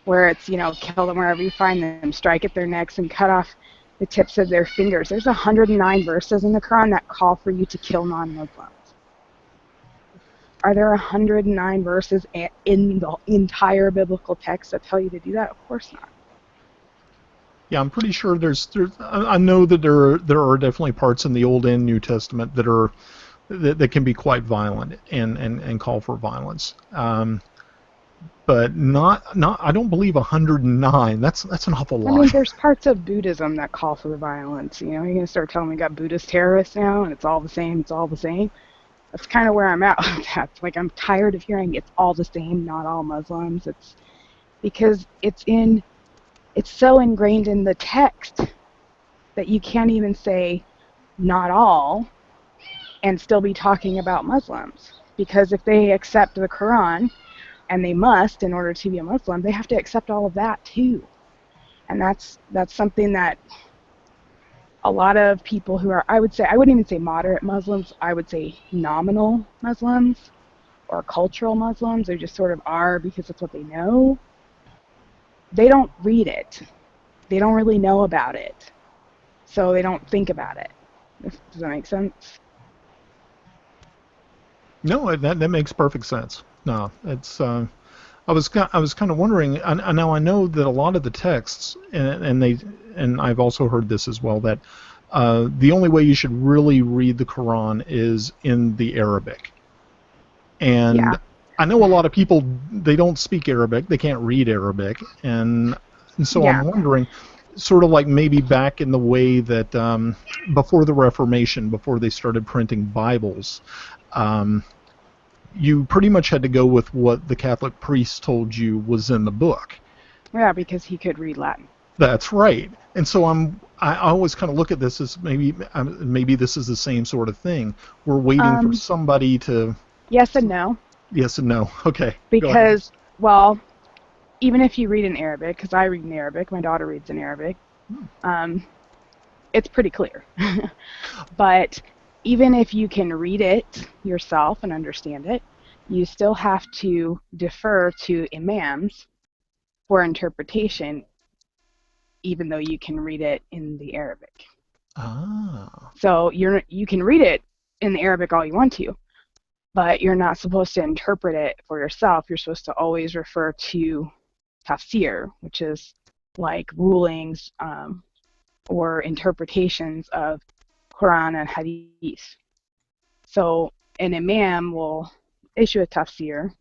where it's, kill them wherever you find them, strike at their necks, and cut off the tips of their fingers. There's 109 verses in the Quran that call for you to kill non-Muslims. Are there 109 verses in the entire biblical text that tell you to do that? Of course not. Yeah, I'm pretty sure I know that there are definitely parts in the Old and New Testament that can be quite violent and call for violence. But not I don't believe 109. That's an awful lot. I mean, there's parts of Buddhism that call for the violence. You're gonna start telling me we got Buddhist terrorists now, and it's all the same. It's all the same. That's kind of where I'm at with that. Like, I'm tired of hearing it's all the same, not all Muslims. It's because it's so ingrained in the text that you can't even say not all and still be talking about Muslims. Because if they accept the Quran, and they must in order to be a Muslim, they have to accept all of that too. And that's something that a lot of people who are, I wouldn't even say moderate Muslims, I would say nominal Muslims or cultural Muslims, they just sort of are because that's what they know. They don't read it. They don't really know about it. So they don't think about it. Does that make sense? No, that makes perfect sense. No, it's I was kind of wondering. Now I know that a lot of the texts, and I've also heard this as well, that the only way you should really read the Quran is in the Arabic. And Yeah. I know a lot of people, they don't speak Arabic, they can't read Arabic, and so Yeah. I'm wondering, sort of like maybe back in the way that before the Reformation, before they started printing Bibles. You pretty much had to go with what the Catholic priest told you was in the book. Yeah, because he could read Latin. That's right. And so I always kind of look at this as maybe this is the same sort of thing. We're waiting for somebody to. Yes and no. Yes and no. Okay. Because, well, even if you read in Arabic, because I read in Arabic, my daughter reads in Arabic, it's pretty clear. But even if you can read it yourself and understand it, you still have to defer to imams for interpretation, even though you can read it in the Arabic. Ah. So you can read it in the Arabic all you want to, but you're not supposed to interpret it for yourself. You're supposed to always refer to tafsir, which is like rulings or interpretations of Quran and Hadith. So an imam will issue a tafsir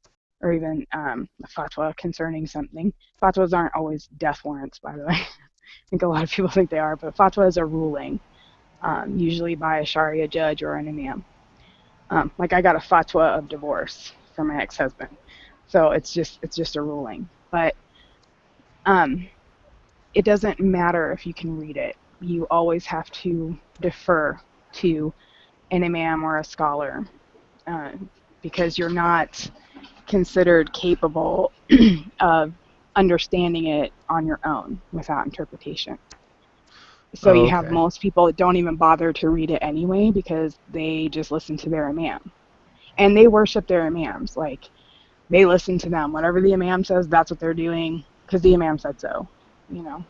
or even a fatwa concerning something. Fatwas aren't always death warrants, by the way. I think a lot of people think they are, but fatwa is a ruling, usually by a Sharia judge or an imam. Like I got a fatwa of divorce from my ex-husband, so it's just a ruling. But it doesn't matter if you can read it. You always have to defer to an imam or a scholar, uh, because you're not considered capable of understanding it on your own without interpretation. So Oh, you have okay. most people that don't even bother to read it anyway because they just listen to their imam. And they worship their imams. Like, they listen to them. Whatever the imam says, that's what they're doing because the imam said so.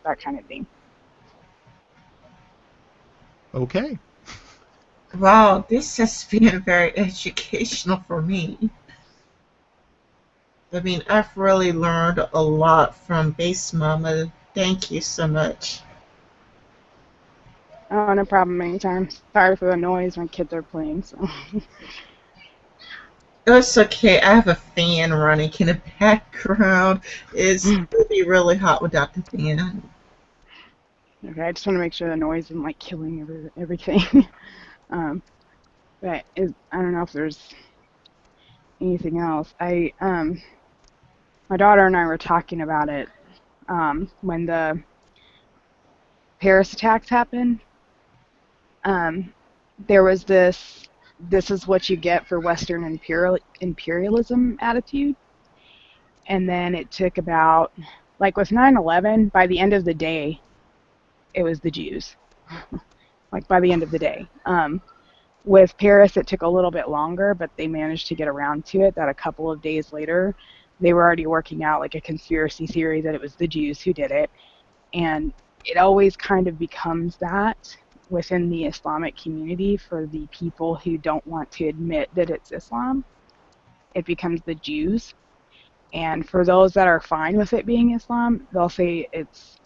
That kind of thing. Okay. Wow, this has been very educational for me. I mean, I've really learned a lot from Base Mama. Thank you so much. Oh, no problem anytime. Sorry for the noise. My kids are playing, so. It's okay. I have a fan running in the background. It's really, really hot without the fan. Okay, I just want to make sure the noise isn't like killing everything. um, but I don't know if there's anything else. My daughter and I were talking about it when the Paris attacks happened. Um, there was this is what you get for Western imperialism attitude. And then it took about, like with 9/11, by the end of the day, it was the Jews. Like by the end of the day. With Paris, it took a little bit longer, but they managed to get around to it that a couple of days later, they were already working out like a conspiracy theory that it was the Jews who did it. And it always kind of becomes that within the Islamic community for the people who don't want to admit that it's Islam. It becomes the Jews. And for those that are fine with it being Islam, they'll say it's,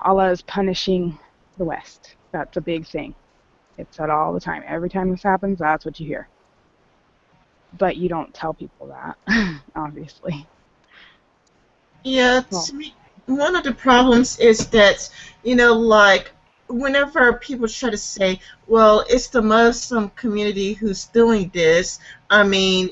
Allah is punishing the West. That's a big thing. It's said all the time. Every time this happens, that's what you hear. But you don't tell people that, obviously. Yeah, Well, to me, one of the problems is that, like, whenever people try to say, well, it's the Muslim community who's doing this, I mean,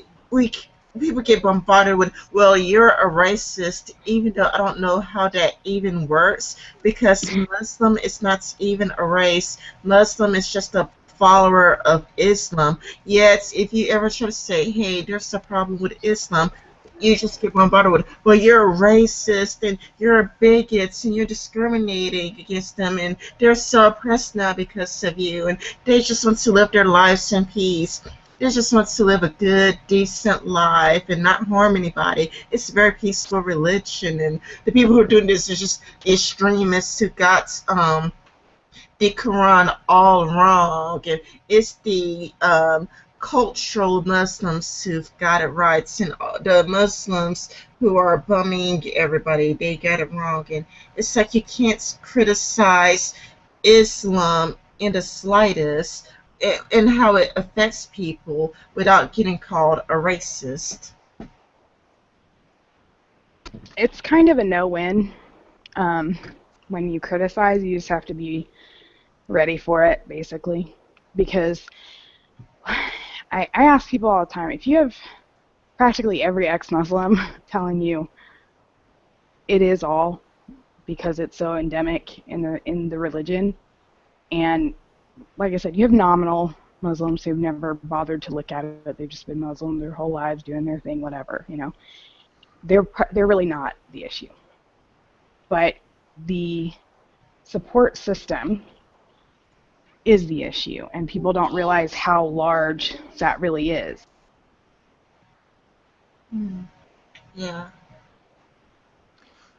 people get bombarded with, well, you're a racist, even though I don't know how that even works, because Muslim is not even a race. Muslim is just a follower of Islam. Yet, if you ever try to say, hey, there's a problem with Islam, you just get bombarded with, well, you're a racist and you're a bigot and you're discriminating against them and they're so oppressed now because of you and they just want to live their lives in peace. They just want to live a good, decent life and not harm anybody. It's a very peaceful religion, and the people who are doing this are just extremists who got the Quran all wrong, and it's the cultural Muslims who've got it right, and the Muslims who are bumming everybody, they got it wrong. And it's like you can't criticize Islam in the slightest and how it affects people without getting called a racist. it's kind of a no-win. Um, when you criticize, you just have to be ready for it, basically. Because I ask people all the time, if you have practically every ex-Muslim telling you it is all because it's so endemic in the religion, and like I said, you have nominal Muslims who've never bothered to look at it. They've just been Muslim their whole lives, doing their thing, whatever. They're really not the issue. But the support system is the issue, and people don't realize how large that really is. Hmm. Yeah.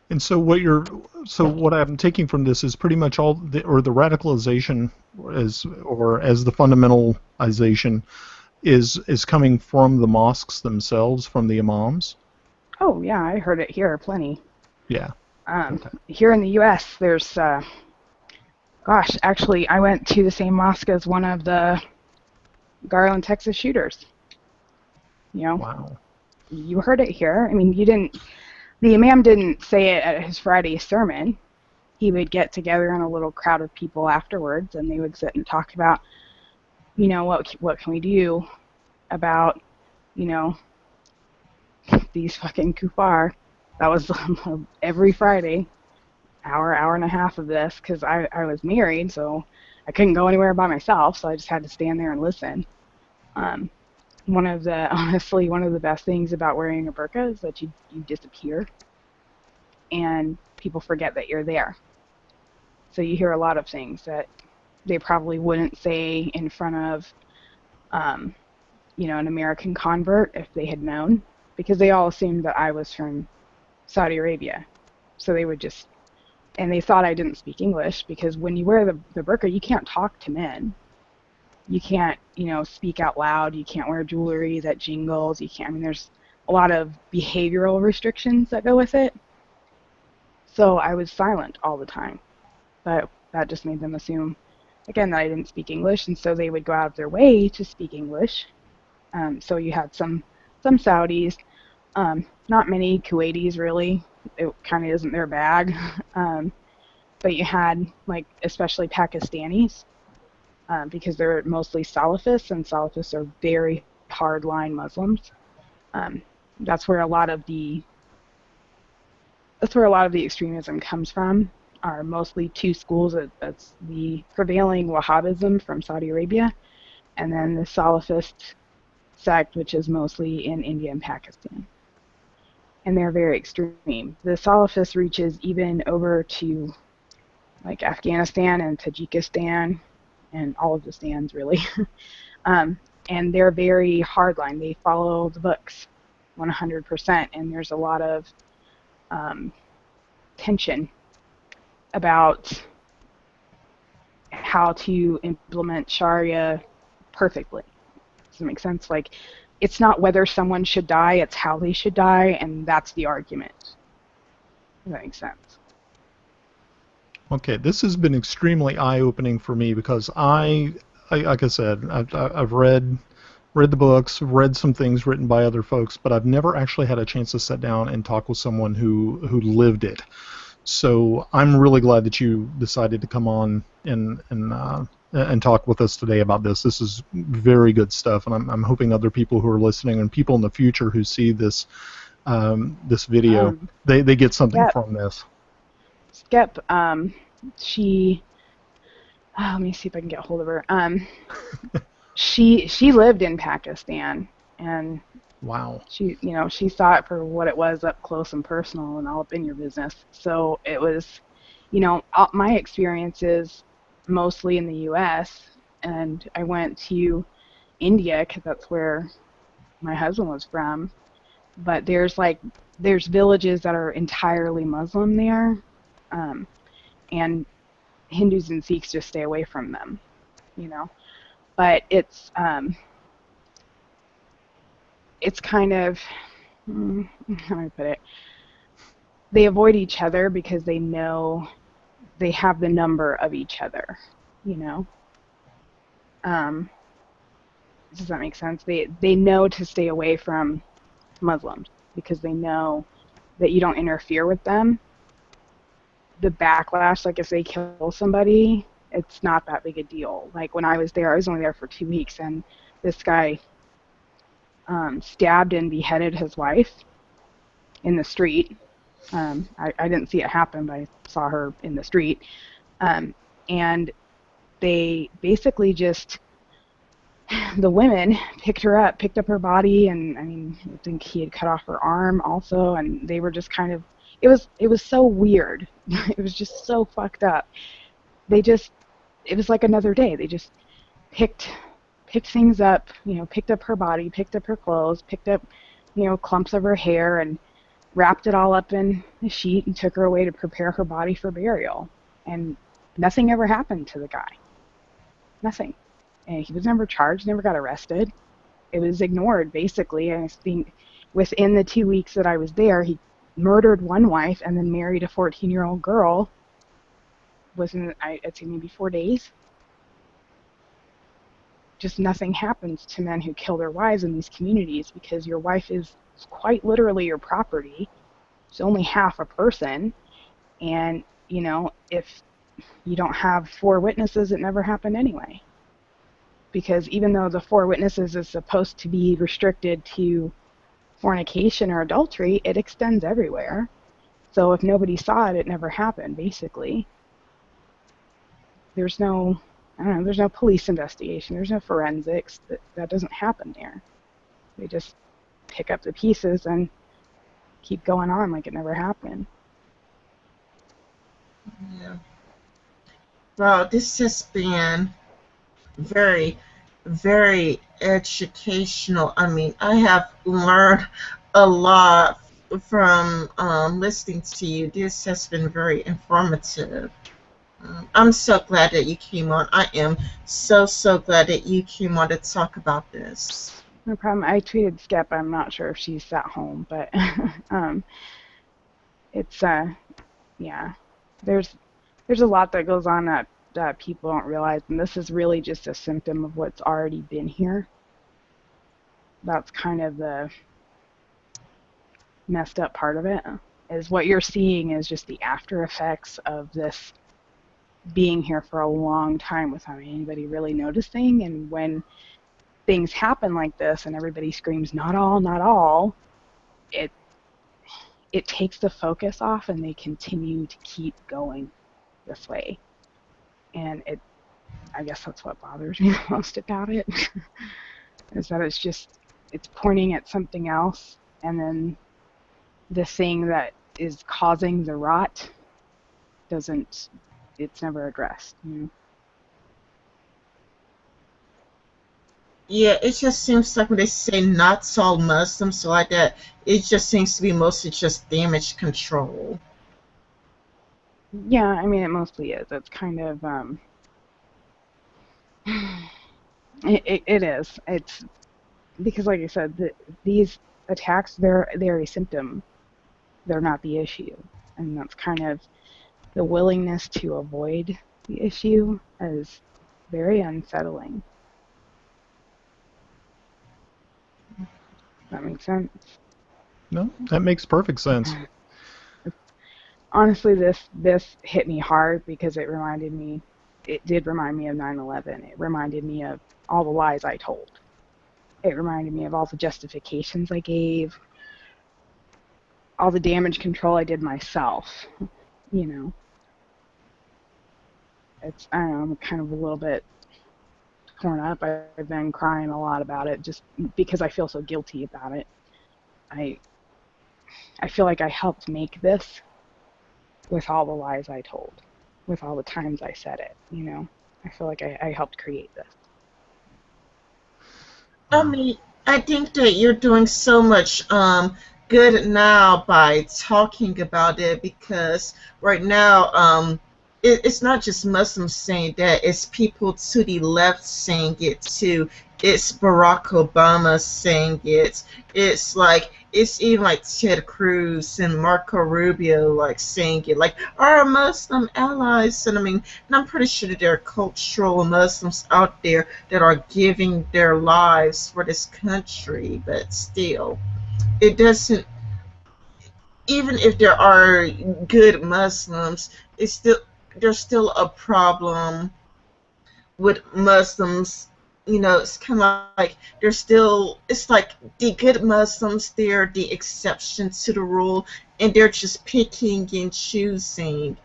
And so what I'm taking from this is pretty much the radicalization as the fundamentalization is coming from the mosques themselves, from the imams. Oh yeah, I heard it here plenty. Yeah. Okay. Here in the U.S., there's, gosh, actually, I went to the same mosque as one of the Garland, Texas shooters. You know, Wow. you heard it here. I mean, the imam didn't say it at his Friday sermon. He would get together in a little crowd of people afterwards, and they would sit and talk about, what can we do about, you know, these fucking kuffar. That was every Friday. hour and a half of this because I was married, so I couldn't go anywhere by myself, so I just had to stand there and listen. Um, honestly, one of the best things about wearing a burqa is that you disappear and people forget that you're there. So you hear a lot of things that they probably wouldn't say in front of, um, an American convert if they had known, because they all assumed that I was from Saudi Arabia. So they would just, and they thought I didn't speak English because when you wear the burqa, you can't talk to men. You can't, speak out loud. You can't wear jewelry that jingles. You can't, I mean, there's a lot of behavioral restrictions that go with it. So I was silent all the time. But that just made them assume, again, that I didn't speak English, and so they would go out of their way to speak English. So you had some Saudis, not many Kuwaitis really. It kind of isn't their bag. But you had, like, especially Pakistanis, because they're mostly Salafists, and Salafists are very hardline Muslims. Um, that's where a lot of the extremism comes from. Are mostly two schools. That's the prevailing Wahhabism from Saudi Arabia, and then the Salafist sect, which is mostly in India and Pakistan. And they're very extreme. The Salafist reaches even over to, like, Afghanistan and Tajikistan and all of the stands, really. And they're very hardline. They follow the books 100%, and there's a lot of tension about how to implement Sharia perfectly. Does it make sense? Like, it's not whether someone should die, it's how they should die, and that's the argument. Does that make sense? Okay, this has been extremely eye-opening for me because like I said, I've read the books, read some things written by other folks, but I've never actually had a chance to sit down and talk with someone who lived it. So I'm really glad that you decided to come on and talk with us today about this. This is very good stuff, and I'm hoping other people who are listening and people in the future who see this this video, they get something from this. Skep, she, let me see if I can get a hold of her. She lived in Pakistan, and wow, she saw it for what it was, up close and personal and all up in your business. So it was, my experiences mostly in the U.S., and I went to India because that's where my husband was from. But there's villages that are entirely Muslim there, and Hindus and Sikhs just stay away from them, But it's kind of, how do I put it? They avoid each other because they know they have the number of each other, Does that make sense? They know to stay away from Muslims because they know that you don't interfere with them. The backlash, like if they kill somebody, it's not that big a deal. Like when I was there, I was only there for 2 weeks, and this guy stabbed and beheaded his wife in the street. I didn't see it happen, but I saw her in the street. And they basically just, the women picked up her body, and I think he had cut off her arm also, and they were just kind of, it was so weird. It was just so fucked up. It was like another day. They just picked things up, picked up her body, picked up her clothes, picked up, clumps of her hair, and wrapped it all up in a sheet and took her away to prepare her body for burial. And nothing ever happened to the guy. Nothing. And he was never charged, never got arrested. It was ignored, basically. And I think within the 2 weeks that I was there, he murdered one wife and then married a 14-year-old girl within, I'd say, maybe 4 days. Just nothing happens to men who kill their wives in these communities because your wife is quite literally your property. She's only half a person. And, if you don't have 4 witnesses, it never happened anyway. Because even though the 4 witnesses is supposed to be restricted to fornication or adultery, it extends everywhere. So if nobody saw it, it never happened, basically. There's no, I don't know, there's no police investigation. There's no forensics. That doesn't happen there. They just pick up the pieces and keep going on like it never happened. Yeah. Well, this has been very, very educational. I mean, I have learned a lot from listening to you. This has been very informative. I'm so glad that you came on. I am so, so glad that you came on to talk about this. No problem. I tweeted Skip. I'm not sure if she's at home, but um, it's yeah. There's a lot that goes on that people don't realize, and this is really just a symptom of what's already been here. That's kind of the messed up part of it. Is what you're seeing is just the after effects of this being here for a long time without anybody really noticing. And when things happen like this and everybody screams not all, not all, it takes the focus off and they continue to keep going this way. And I guess that's what bothers me the most about it, is that it's pointing at something else, and then the thing that is causing the rot it's never addressed. Yeah, it just seems like when they say not all Muslims like that, it just seems to be mostly just damage control. Yeah, I mean, it mostly is. It's kind of, it is. It's because, like I said, these attacks, they're a symptom. They're not the issue. And that's kind of the willingness to avoid the issue is very unsettling. That makes sense. No, that makes perfect sense. Honestly, this hit me hard because it did remind me of 9/11. It reminded me of all the lies I told. It reminded me of all the justifications I gave, all the damage control I did myself. You know, I don't know, I'm kind of a little bit torn up. I've been crying a lot about it just because I feel so guilty about it. I feel like I helped make this with all the lies I told, with all the times I said it, I feel like I helped create this. I mean, I think that you're doing so much good now by talking about it, because right now it's not just Muslims saying that, it's people to the left saying it too. It's Barack Obama saying it. It's even like Ted Cruz and Marco Rubio like saying it, like our Muslim allies. And I mean, and I'm pretty sure that there are cultural Muslims out there that are giving their lives for this country, but still, it doesn't. Even if there are good Muslims, it's still there's still a problem with Muslims. It's kind of like they're still. It's like the good Muslims, they're the exception to the rule, and they're just picking and choosing.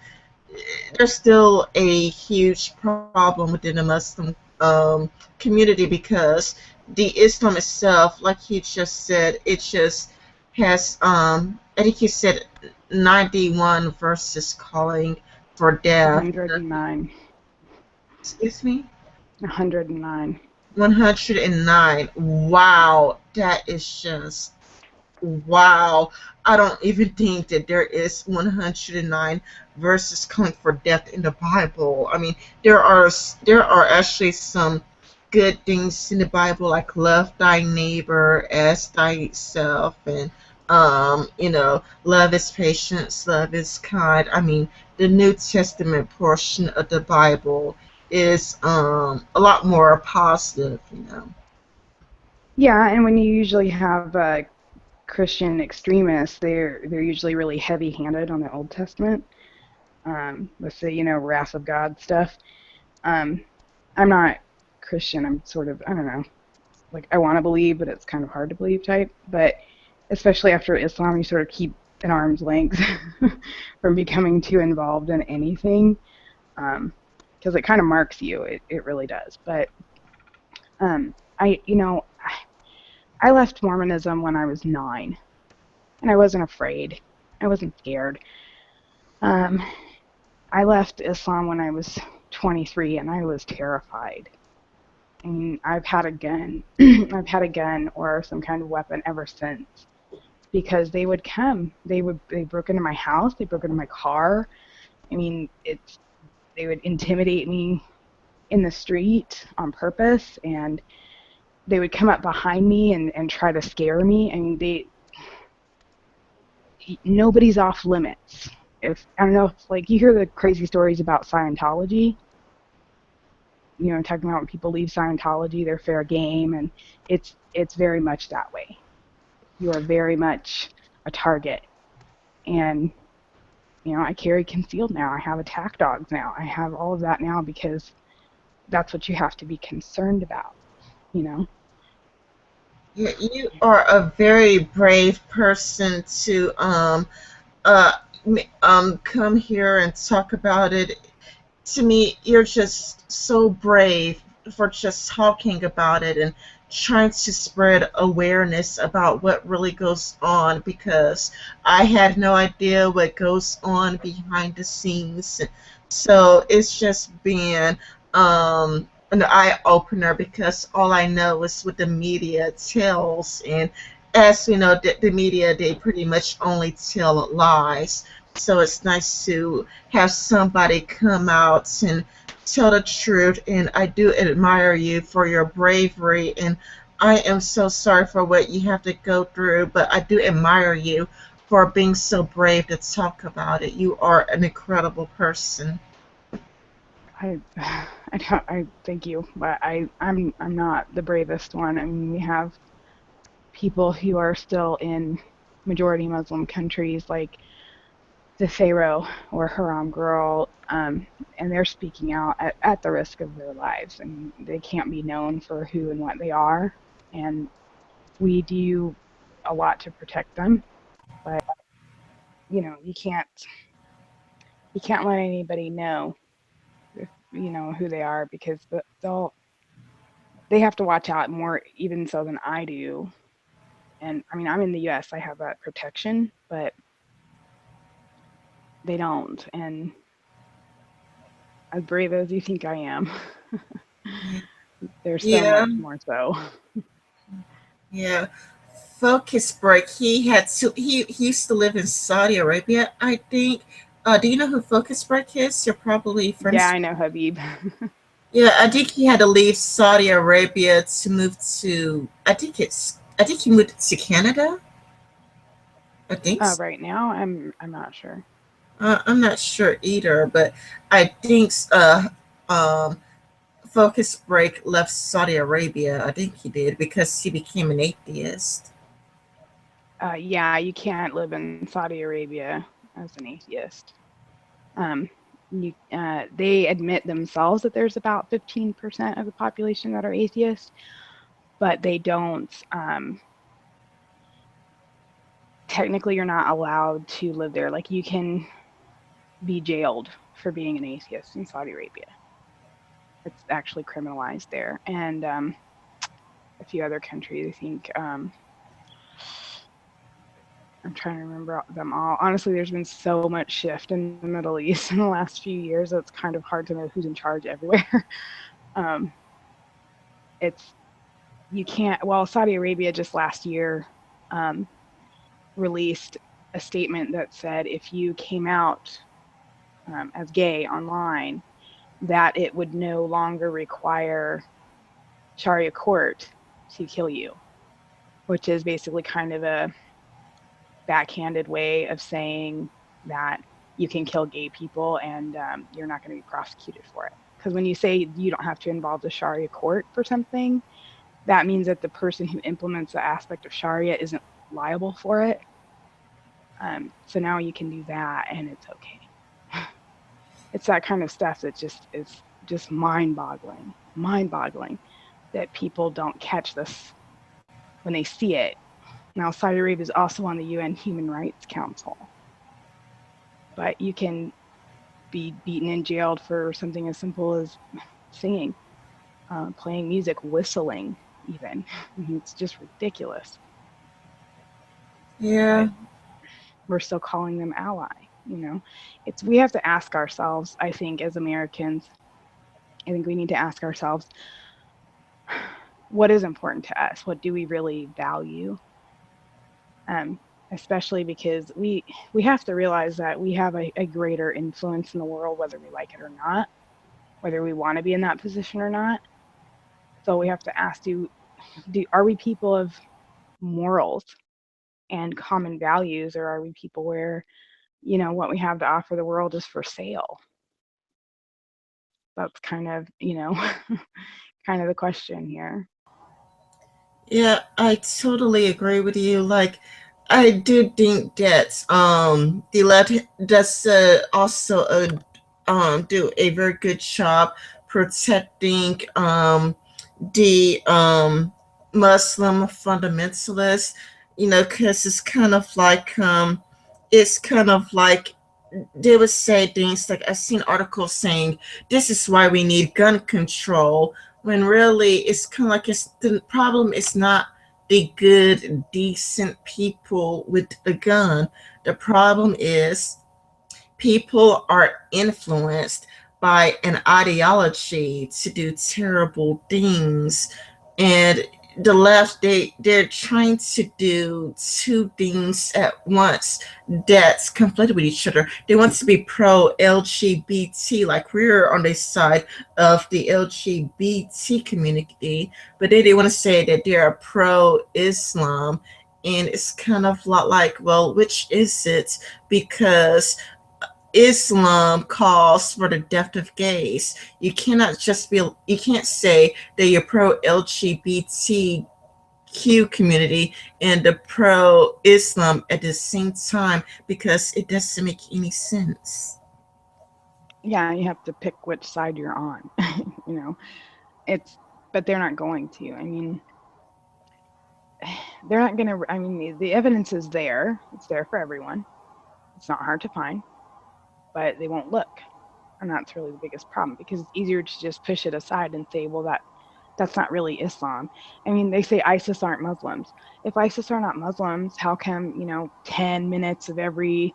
There's still a huge problem within the Muslim community, because the Islam itself, like you just said, it just has, I think you said 91 verses calling for death. 109. Excuse me? 109. 109. Wow, that is just wow. I don't even think that there is 109 verses calling for death in the Bible. I mean, there are actually some good things in the Bible, like love thy neighbor as thyself, and love is patience, love is kind. I mean, the New Testament portion of the Bible is a lot more positive. Yeah, and when you usually have Christian extremists, they're usually really heavy-handed on the Old Testament. With the wrath of God stuff. I'm not Christian. I'm sort of, I don't know, like I want to believe, but it's kind of hard to believe type. But especially after Islam, you sort of keep an arm's length from becoming too involved in anything, because it kind of marks you. It really does. But I, I left Mormonism when I was 9, and I wasn't afraid. I wasn't scared. Um, I left Islam when I was 23, and I was terrified. I mean, I've had a gun. I've had a gun or some kind of weapon ever since, because they would come. They broke into my house. They broke into my car. I mean, they would intimidate me in the street on purpose, and they would come up behind me and try to scare me. I mean, nobody's off limits. If I don't know, if like you hear the crazy stories about Scientology, talking about when people leave Scientology, they're fair game, and it's very much that way. You are very much a target, and I carry concealed now. I have attack dogs now. I have all of that now because that's what you have to be concerned about. You know. Yeah, you are a very brave person to uh come here and talk about it. To me, you're just so brave for just talking about it and trying to spread awareness about what really goes on, because I had no idea what goes on behind the scenes. So it's just been an eye opener, because all I know is what the media tells, and as we know, the media, they pretty much only tell lies. So it's nice to have somebody come out and tell the truth, and I do admire you for your bravery, and I am so sorry for what you have to go through, but I do admire you for being so brave to talk about it. You are an incredible person. I thank you, but I'm not the bravest one. I mean, we have people who are still in majority Muslim countries like the Pharaoh or Haram Girl, and they're speaking out at the risk of their lives. I mean, they can't be known for who and what they are, and we do a lot to protect them. But you can't let anybody know if, who they are, because they have to watch out more even so than I do. And I mean, I'm in the U.S. I have that protection, but they don't. And as brave as you think I am, there's so Yeah, much more so. yeah. Focus break. He used to live in Saudi Arabia, I think. Do you know who Focus break is? You're probably Yeah, friends. I know Habib. Yeah, I think he had to leave Saudi Arabia to move to. I think he moved to Canada. I think. Right now, I'm not sure. I'm not sure either, but I think Focus Break left Saudi Arabia. I think he did because he became an atheist. Yeah, you can't live in Saudi Arabia as an atheist. Um, they admit themselves that there's about 15% of the population that are atheists, but they don't. Technically, you're not allowed to live there. Like, you can be jailed for being an atheist in Saudi Arabia. It's actually criminalized there, and a few other countries. I think I'm trying to remember them all. Honestly, there's been so much shift in the Middle East in the last few years that it's kind of hard to know who's in charge everywhere. um, it's you can't. Well, Saudi Arabia just last year um, released a statement that said if you came out as gay online, that it would no longer require Sharia court to kill you, which is basically kind of a backhanded way of saying that you can kill gay people and you're not going to be prosecuted for it. Because when you say you don't have to involve the Sharia court for something, that means that the person who implements the aspect of Sharia isn't liable for it. So now you can do that and it's okay. It's that kind of stuff that just is just mind boggling that people don't catch this when they see it. Now, Saudi Arabia is also on the UN Human Rights Council, but you can be beaten and jailed for something as simple as singing, playing music, whistling, even. I mean, it's just ridiculous. Yeah. But we're still calling them ally. It's we have to ask ourselves. I think as Americans, I think we need to ask ourselves, what is important to us? What do we really value? Um, Especially because we have to realize that we have a greater influence in the world, whether we like it or not, whether we want to be in that position or not. So we have to ask: do are we people of morals and common values, or are we people where what we have to offer the world is for sale? That's kind of kind of the question here. Yeah, I totally agree with you. Like, I do think that the left does also do a very good job protecting the Muslim fundamentalists. You know, because it's kind of like they would say things like, I've seen articles saying this is why we need gun control, when really it's kind of like it's the problem is not the good decent people with a gun. The problem is people are influenced by an ideology to do terrible things, and the left, they're trying to do two things at once that's conflicted with each other. They want to be pro LGBT, like we're on the side of the LGBT community, but then they want to say that they're pro Islam, and it's kind of like, well, which is it? Because Islam calls for the death of gays. You can't say that you're pro LGBTQ community and the pro Islam at the same time, because it doesn't make any sense. Yeah, you have to pick which side you're on. you know, it's but they're not going to. I mean, they're not going to. I mean, the evidence is there. It's there for everyone. It's not hard to find, but they won't look. And that's really the biggest problem because it's easier to just push it aside and say, well, that's not really Islam. I mean, they say ISIS aren't Muslims. If ISIS are not Muslims, how come, 10 minutes of every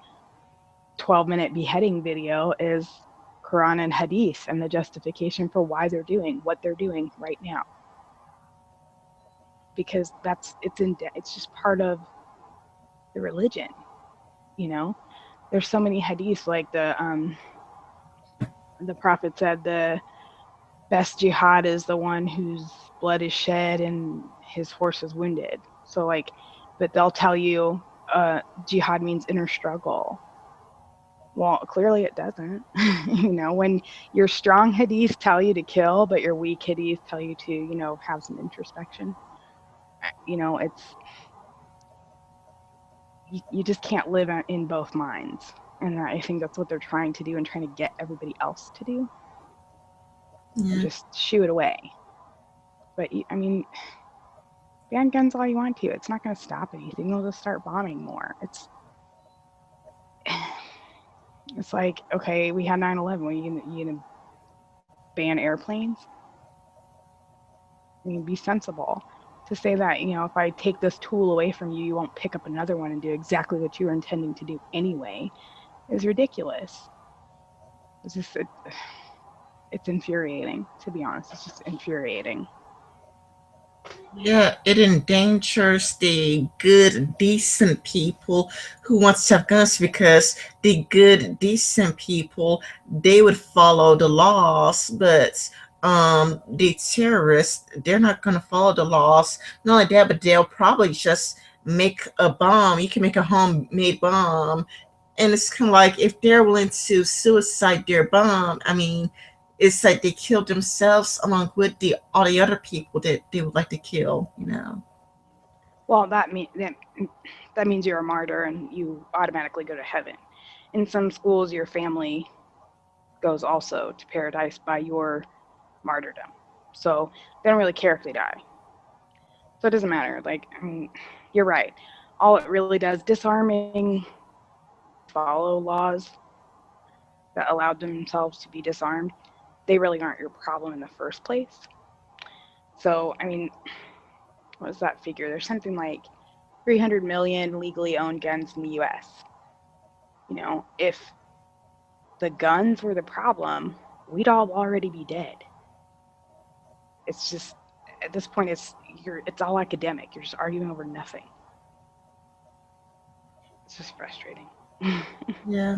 12-minute beheading video is Quran and Hadith and the justification for why they're doing what they're doing right now? Because it's just part of the religion, you know. There's so many hadiths like the prophet said the best jihad is the one whose blood is shed and his horse is wounded. So like, but they'll tell you jihad means inner struggle. Well, clearly it doesn't. When your strong hadiths tell you to kill, but your weak hadiths tell you to, have some introspection. It's you just can't live in both minds. And I think that's what they're trying to do and trying to get everybody else to do and Yeah. just shoo it away. But I mean, ban guns all you want to. It's not going to stop anything. They'll just start bombing more. It's like, okay, we had 9/11. You gonna ban airplanes? I mean, be sensible. To say that, if I take this tool away from you, you won't pick up another one and do exactly what you were intending to do anyway is ridiculous. It's just, it's infuriating, to be honest. It's just infuriating. Yeah, it endangers the good, decent people who want to have guns, because the good, decent people, they would follow the laws, but the terrorists, they're not going to follow the laws. Not only that, but they'll probably just make a bomb. You can make a homemade bomb, and it's kind of like if they're willing to suicide their bomb, I mean, it's like they killed themselves along with the all the other people that they would like to kill, you know. Well, that means you're a martyr and you automatically go to heaven. In some schools, your family goes also to paradise by your martyrdom. So they don't really care if they die. So it doesn't matter. Like, I mean, You're right. All it really does, disarming follow laws that allowed themselves to be disarmed, they really aren't your problem in the first place. So, I mean, what is that figure? There's something like 300 million legally owned guns in the US. If the guns were the problem, we'd all already be dead. It's just at this point it's all academic. You're just arguing over nothing. It's just frustrating. Yeah.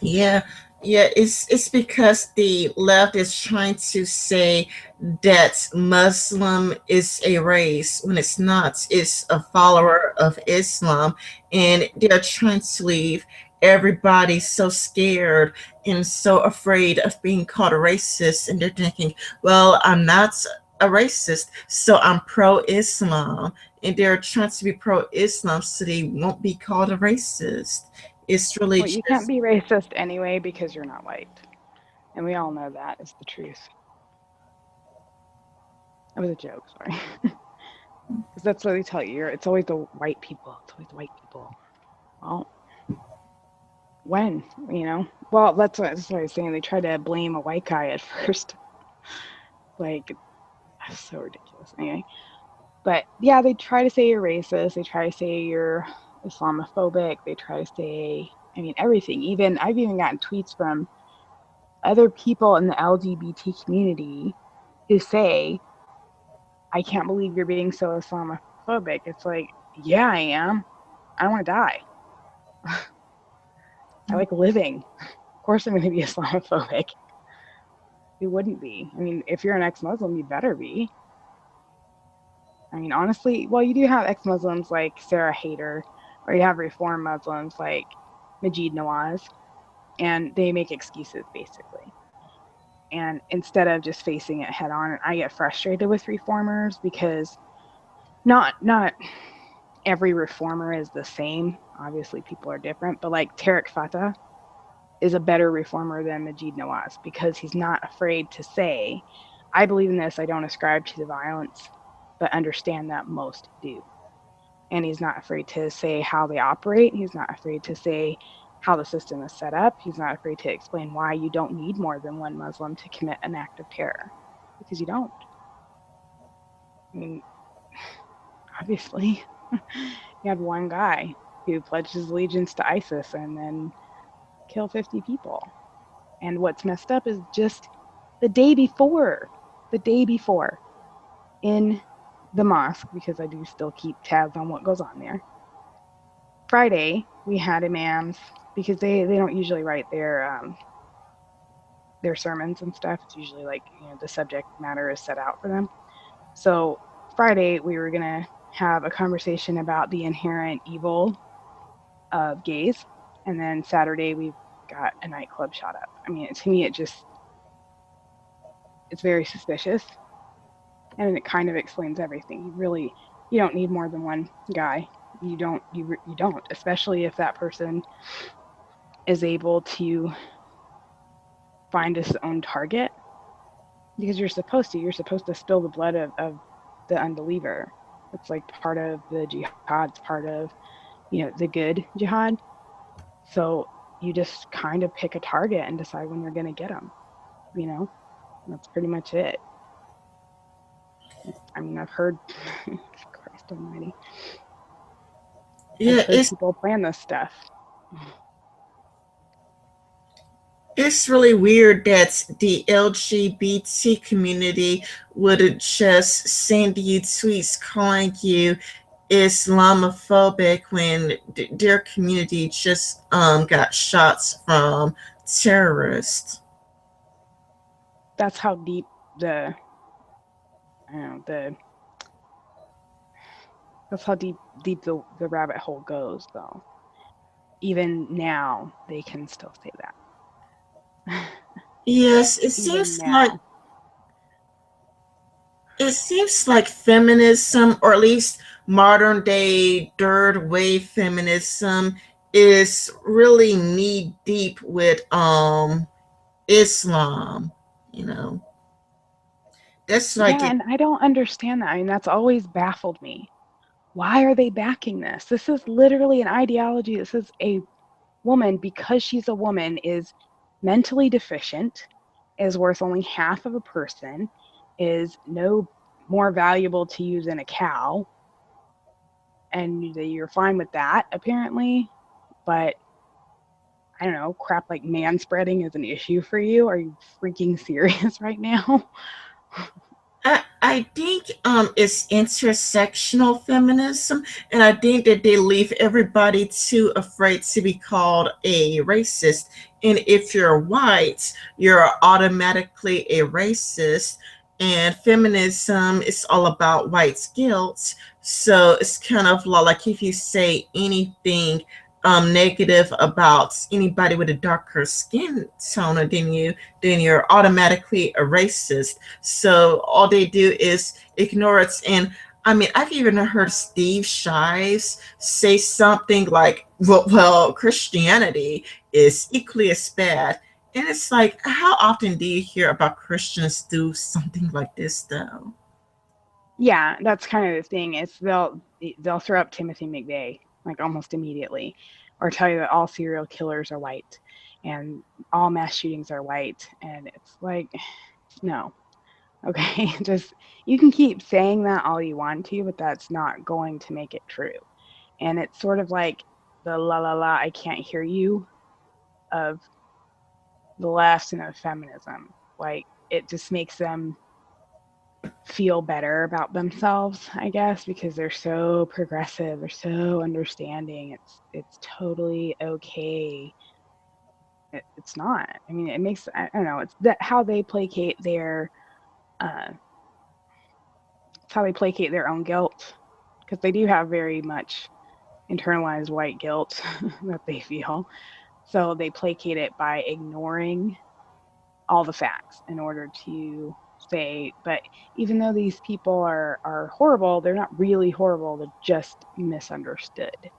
Yeah, yeah, it's because the left is trying to say that Muslim is a race when it's not. It's a follower of Islam, and they're trying to leave everybody so scared and so afraid of being called a racist, and they're thinking, well, I'm not a racist, so I'm pro-Islam, and they're trying to be pro-Islam so they won't be called a racist. It's really Well, you can't just be racist anyway because you're not white. And we all know that is the truth. It was a joke, sorry. Because that's what they tell you. It's always the white people. It's always the white people. Well, when? Well, that's what I was saying. They try to blame a white guy at first. Like, that's so ridiculous. Anyway. But yeah, they try to say you're racist. They try to say you're Islamophobic. They try to say, I mean, everything. I've even gotten tweets from other people in the LGBT community who say, I can't believe you're being so Islamophobic. It's like, yeah, I am. I don't want to die. I like living. Of course, I'm going to be Islamophobic. Who wouldn't be? I mean, if you're an ex-Muslim, you better be. I mean, honestly, well, you do have ex-Muslims like Sarah Hayter, or you have Reform Muslims like Majid Nawaz, and they make excuses basically. And instead of just facing it head on, I get frustrated with reformers because not every reformer is the same. Obviously, people are different, but like Tariq Fatah is a better reformer than Majid Nawaz because he's not afraid to say, I believe in this, I don't ascribe to the violence, but understand that most do. And he's not afraid to say how they operate. He's not afraid to say how the system is set up. He's not afraid to explain why you don't need more than one Muslim to commit an act of terror, because you don't. I mean, obviously, you had one guy who pledged his allegiance to ISIS and then kill 50 people. And what's messed up is just the day before, in the mosque, because I do still keep tabs on what goes on there. Friday, we had imams, because they don't usually write their sermons and stuff. It's usually like, the subject matter is set out for them. So Friday, we were going to have a conversation about the inherent evil of gays. And then Saturday, we got a nightclub shot up. I mean, to me, it's very suspicious. And it kind of explains everything. You don't need more than one guy. You don't, especially if that person is able to find his own target, because you're supposed to spill the blood of the unbeliever. It's like part of the jihad. It's part of, the good jihad. So you just kind of pick a target and decide when you're going to get them. That's pretty much it. I mean, I've heard, Christ almighty. yeah, I've heard people plan this stuff. it's really weird that the LGBT community would just send you tweets calling you Islamophobic when their community just got shots from terrorists. That's how deep the that's how deep the rabbit hole goes, though. Even now, they can still say that. Yes, Even now. it seems like feminism, or at least modern day third wave feminism, is really knee deep with Islam. You know, that's like Yeah, it. and I don't understand that. I mean, that's always baffled me. Why are they backing this? This is literally an ideology. This is a woman, because she's a woman, is mentally deficient, is worth only half of a person, is no more valuable to you than a cow, and you're fine with that apparently. But I don't know, crap like man spreading is an issue for you. Are you freaking serious right now? I think it's intersectional feminism, and I think that they leave everybody too afraid to be called a racist. And if you're white, you're automatically a racist. And feminism is all about white guilt. So it's kind of like if you say anything negative about anybody with a darker skin tone than you, then you're automatically a racist. So all they do is ignore it. And I mean, I've even heard Steve Shives say something like, well, Christianity is equally as bad. And it's like, how often do you hear about Christians do something like this, though? Yeah, that's kind of the thing. Is they'll throw up Timothy McVeigh like almost immediately, or tell you that all serial killers are white and all mass shootings are white, and it's like, no, okay, just you can keep saying that all you want to, but that's not going to make it true. And it's sort of like the la la la, I can't hear you of the left and of feminism. Like it just makes them feel better about themselves, I guess, because they're so progressive, they're so understanding. It's totally okay. It's not. I mean, it makes, I don't know. It's that how they placate their uh, it's how they placate their own guilt, because they do have very much internalized white guilt that they feel. So they placate it by ignoring all the facts in order to say, but even though these people are horrible, they're not really horrible, they're just misunderstood. So,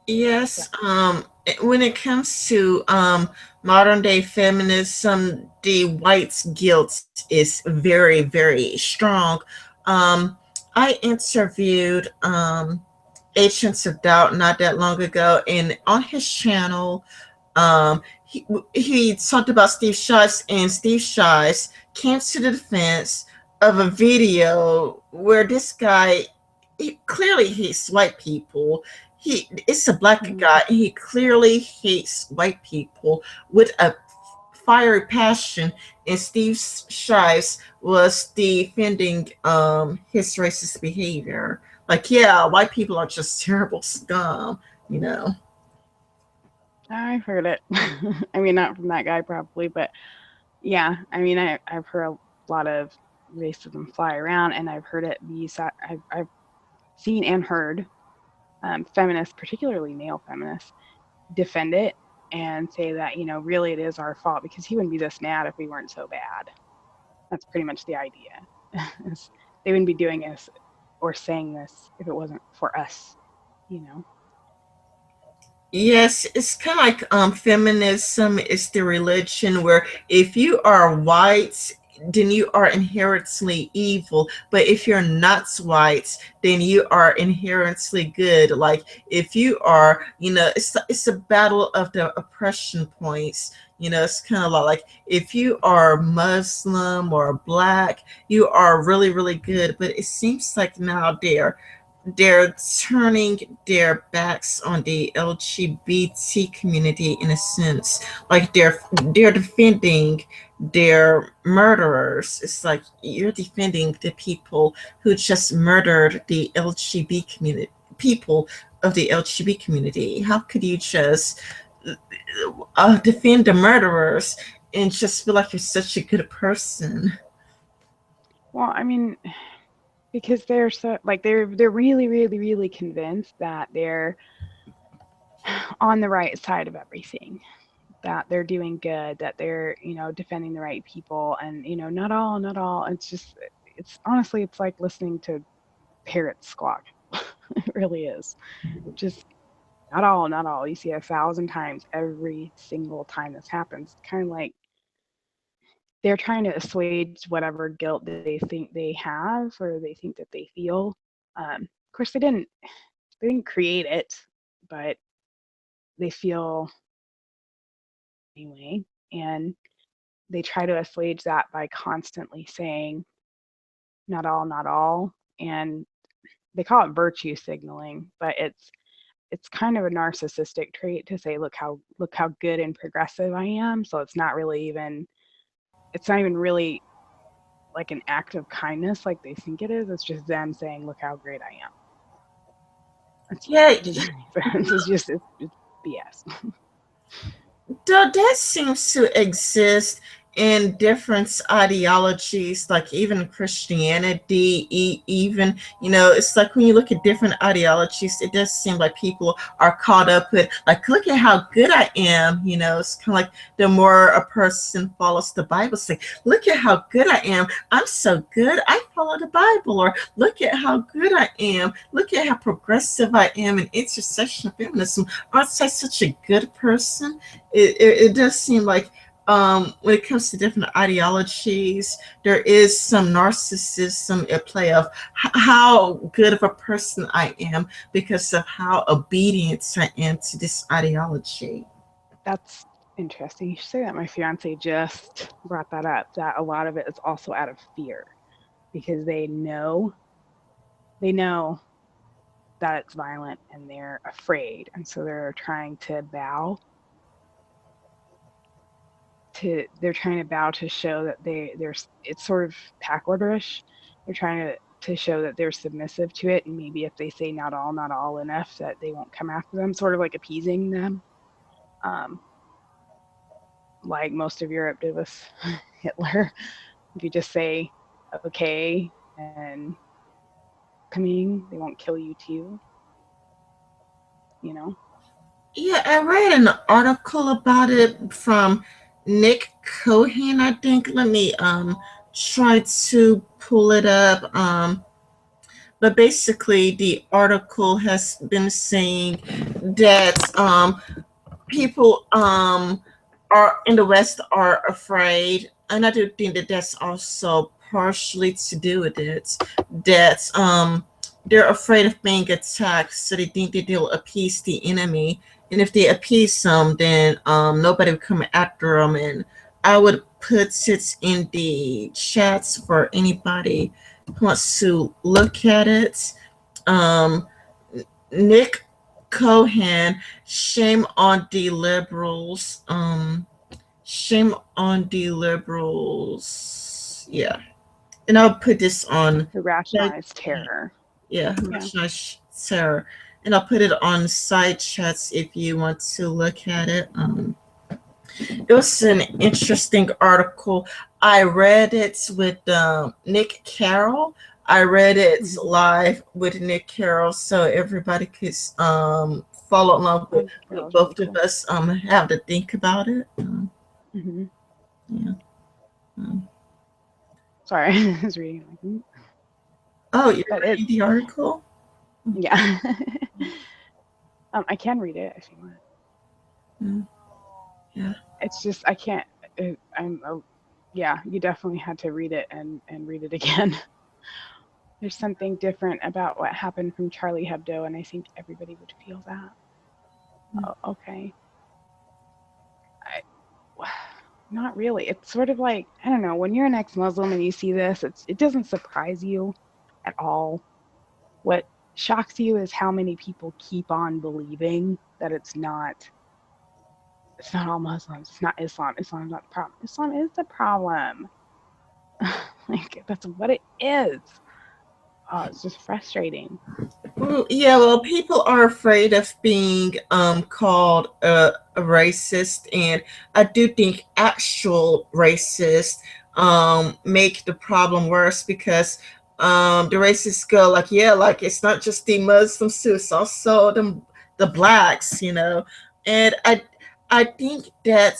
Yes, when it comes to modern day feminism, the white's guilt is very, very strong. Um, I interviewed Agents of Doubt not that long ago, and on his channel, he talked about Steve Shives, and Steve Shives came to the defense of a video where this guy clearly hates white people. It's a black mhm. guy, and he clearly hates white people with a fiery passion. And Steve Shives was defending his racist behavior. Like, yeah, white people are just terrible scum, you know. I've heard it. I mean, not from that guy probably, but yeah, I mean, I've heard a lot of racism fly around, and I've heard it be, I've seen and heard feminists, particularly male feminists, defend it and say that, really it is our fault because he wouldn't be this mad if we weren't so bad. That's pretty much the idea. They wouldn't be doing this or saying this if it wasn't for us, you know. Yes, it's kind of like feminism is the religion where if you are white, then you are inherently evil. But if you're not white, then you are inherently good. Like if you are, it's a battle of the oppression points. It's kind of like if you are Muslim or black, you are really, really good. But it seems like now they're turning their backs on the LGBT community in a sense. Like they're defending their murderers. It's like you're defending the people who just murdered the LGBT community, people of the LGBT community. How could you just defend the murderers and just feel like you're such a good person? Well, I mean, because they're so like they're really, really, really convinced that they're on the right side of everything, that they're doing good, that they're, defending the right people, and not all. It's just, it's honestly, it's like listening to parrots squawk. It really is. Just not all, not all. You see 1,000 times every single time this happens. It's kind of like they're trying to assuage whatever guilt they think they have or they think that they feel. Of course, they didn't create it, but they feel anyway, and they try to assuage that by constantly saying not all, not all, and they call it virtue signaling, but it's kind of a narcissistic trait to say look how good and progressive I am. So it's not even really like an act of kindness like they think it is. It's just them saying look how great I am. Yeah, Does that make sense? It's BS. though that seems to exist in different ideologies, like even Christianity, even, it's like when you look at different ideologies, it does seem like people are caught up with, like, look at how good I am. It's kind of like the more a person follows the Bible, say, look at how good I am. I'm so good. I follow the Bible. Or look at how good I am. Look at how progressive I am in intersectional feminism. Aren't I such a good person? It does seem like when it comes to different ideologies, there is some narcissism at play of how good of a person I am because of how obedient I am to this ideology. That's interesting. You should say that. My fiance just brought that up. That a lot of it is also out of fear because they know that it's violent and they're afraid, and so they're trying to bow to show that they're it's sort of pack orderish. They're trying to show that they're submissive to it, and maybe if they say not all enough, that they won't come after them, sort of like appeasing them. Um, like most of Europe did with Hitler. If you just say okay and coming, they won't kill you too. You know. Yeah, I read an article about it from Nick Cohen, I think. Let me try to pull it up. But basically the article has been saying that people are in the West are afraid, and I do think that that's also partially to do with it. That they're afraid of being attacked, so they think that they'll appease the enemy, and if they appease them, then nobody will come after them. And I would put it in the chats for anybody who wants to look at it. Um, Nick Cohen, shame on the liberals. Shame on the liberals. Yeah. And I'll put this on. Who rationalize terror. Yeah, Yeah. rationalize terror. And I'll put it on side chats if you want to look at it. It was an interesting article. I read it with Nick Carroll. I read it Mm-hmm. live with Nick Carroll, so everybody could follow along with Oh, what that was both really of cool. us have to think about it. Mm-hmm. Yeah. Um, Sorry, I was reading like, oh, you're but reading the article? yeah. I can read it if you want. Mm, yeah. It's just I can't. I'm. Yeah, you definitely had to read it and read it again. There's something different about what happened from Charlie Hebdo, and I think everybody would feel that. Oh, okay. I, not really. It's sort of like I don't know. When you're an ex-Muslim and you see this, it doesn't surprise you at all. What shocks you is how many people keep on believing that it's not all Muslims. It's not Islam. Islam's not the problem. Islam is the problem. Like that's what it is. Oh, it's just frustrating. Yeah, well, people are afraid of being called a racist, and I do think actual racists make the problem worse because the racists go like, yeah, like it's not just the Muslims too, it's also the blacks. And I think that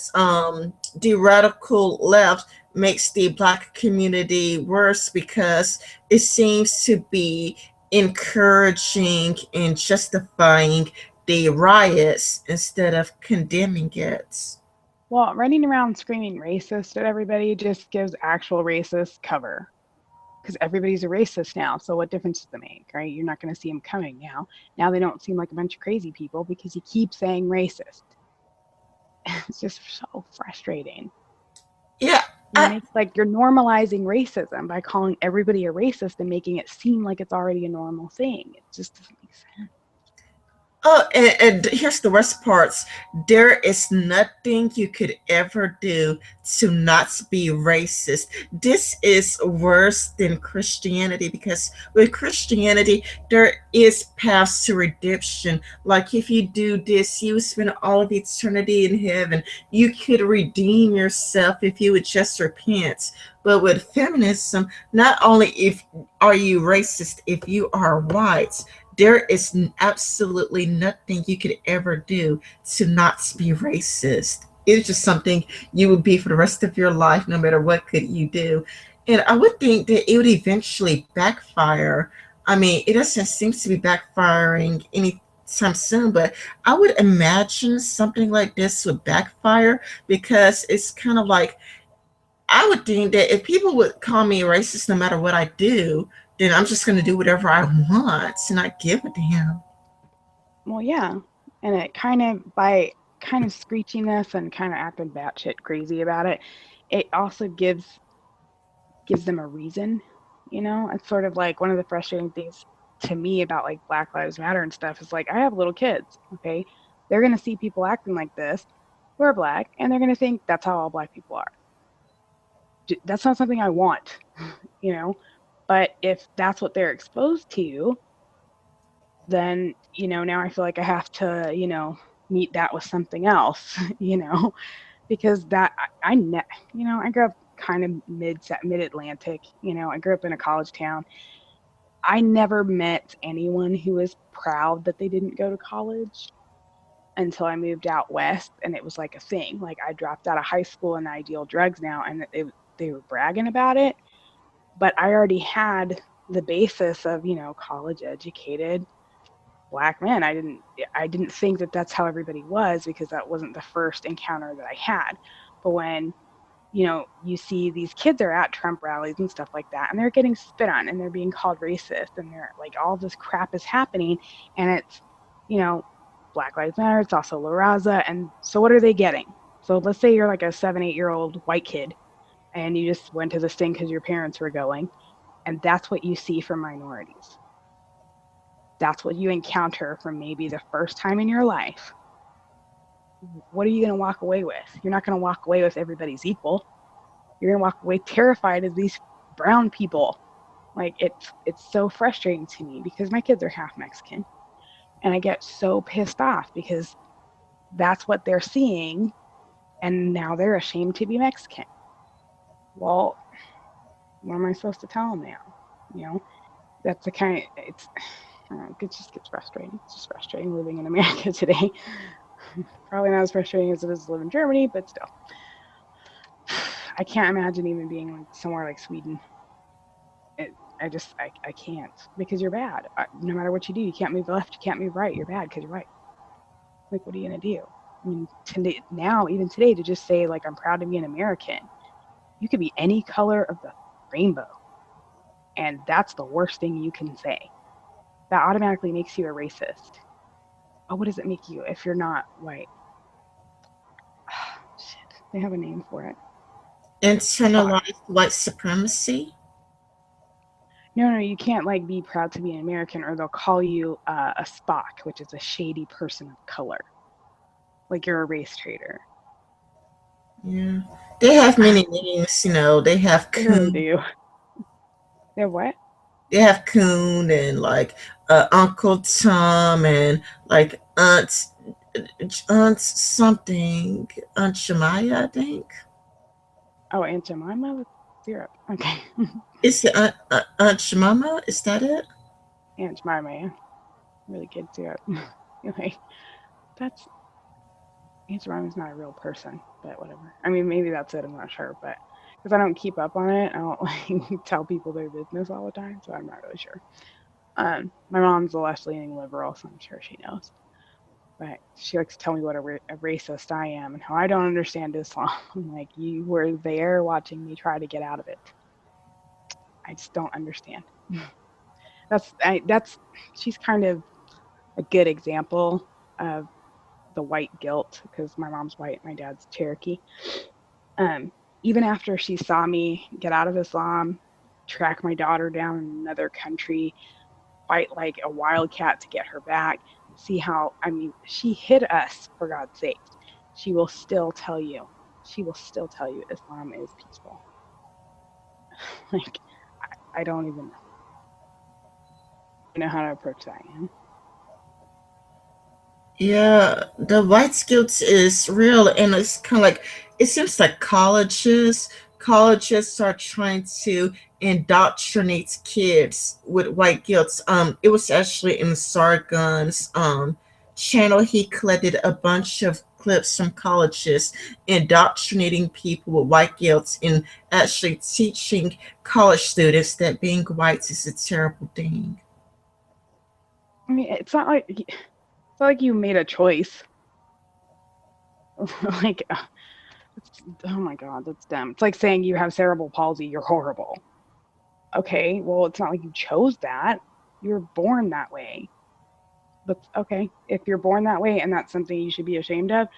the radical left makes the black community worse because it seems to be encouraging and justifying the riots instead of condemning it. Well, running around screaming racist at everybody just gives actual racists cover because everybody's a racist now. So what difference does it make, right? You're not going to see them coming now. Now they don't seem like a bunch of crazy people because you keep saying racist. It's just so frustrating. Yeah, You make like you're normalizing racism by calling everybody a racist and making it seem like it's already a normal thing. It just doesn't make sense. oh, and here's the worst parts. There is nothing you could ever do to not be racist. This is worse than Christianity because with Christianity, there is paths to redemption. Like if you do this, you spend all of eternity in heaven. You could redeem yourself if you would just repent. But with feminism, not only if are you racist if you are white, there is absolutely nothing you could ever do to not be racist. It's just something you would be for the rest of your life, no matter what could you do. And I would think that it would eventually backfire. I mean, it doesn't seem to be backfiring anytime soon, but I would imagine something like this would backfire because it's kind of like I would think that if people would call me racist no matter what I do, then I'm just going to do whatever I want and not give a damn. Well, yeah, and it kind of by kind of screeching this and kind of acting batshit crazy about it, it also gives them a reason. You know, it's sort of like one of the frustrating things to me about like Black Lives Matter and stuff is like I have little kids. Okay, they're gonna see people acting like this who are black, and they're gonna think that's how all black people are. That's not something I want, you know. But if that's what they're exposed to, then now I feel like I have to meet that with something else, because that I grew up kind of mid Atlantic. I grew up in a college town. I never met anyone who was proud that they didn't go to college until I moved out west, and it was like a thing. Like I dropped out of high school and I deal drugs now, and they were bragging about it, but I already had the basis of college educated black man. I didn't think that that's how everybody was because that wasn't the first encounter that I had. But when you see these kids are at Trump rallies and stuff like that, and they're getting spit on and they're being called racist and they're like all this crap is happening, and it's you know Black Lives Matter. It's also La Raza, and so what are they getting? So let's say you're like a 7, 8 year old white kid and you just went to this thing because your parents were going, and that's what you see from minorities. That's what you encounter from maybe the first time in your life. What are you going to walk away with? You're not going to walk away with everybody's equal. You're going to walk away terrified of these brown people. Like it's so frustrating to me because my kids are half Mexican, and I get so pissed off because that's what they're seeing, and now they're ashamed to be Mexican. Well, what am I supposed to tell them now? You know, that's the kind of it just gets frustrating. It's just frustrating living in America today. Probably not as frustrating as it is to live in Germany, but still. I can't imagine even being like somewhere like Sweden. I can't because you're bad. No matter what you do, you can't move left, you can't move right. You're bad because you're white. Like, what are you gonna do? I mean, now even today to just say like I'm proud to be an American, you could be any color of the rainbow, and that's the worst thing you can say. That automatically makes you a racist. Oh, what does it make you if you're not white? Shit, they have a name for it. Fuck. Internalized white supremacy. No, no, you can't like be proud to be an American, or they'll call you a Spock, which is a shady person of color, like you're a race traitor. Yeah. They have many names, They have They really coon. do. They're what? They have coon and like Uncle Tom and like Aunt something. Aunt Shemaya, I think. Oh, Aunt Jemima with syrup. Okay, Is it Aunt Shemama? Is that it? Aunt Jemima, yeah. Really good syrup. Anyway, that's Aunt Jemima's not a real person, but whatever. I mean, maybe that's it. I'm not sure, but because I don't keep up on it, I don't like tell people their business all the time, so I'm not really sure. My mom's a left-leaning liberal, so I'm sure she knows. But she likes to tell me what a racist I am and how I don't understand Islam. I'm like, you were there watching me try to get out of it. I just don't understand. That's she's kind of a good example of the white guilt because my mom's white, my dad's Cherokee. Um, Even after she saw me get out of Islam, track my daughter down in another country, fight like a wildcat to get her back, see how, I mean, she hid us for God's sakes. She will still tell you, she will still tell you Islam is peaceful. Like, I don't even know how to approach that, you know? Yeah, the white guilt is real, and it's kind of like it seems like colleges are trying to indoctrinate kids with white guilt. It was actually in Sargon's channel. He collected a bunch of clips from colleges indoctrinating people with white guilt and actually teaching college students that being white is a terrible thing. I mean, it's not like you made a choice. Like, oh my God, that's dumb. It's like saying you have cerebral palsy, you're horrible. Okay, well, it's not like you chose that. You were born that way. But okay, if you're born that way and that's something you should be ashamed of,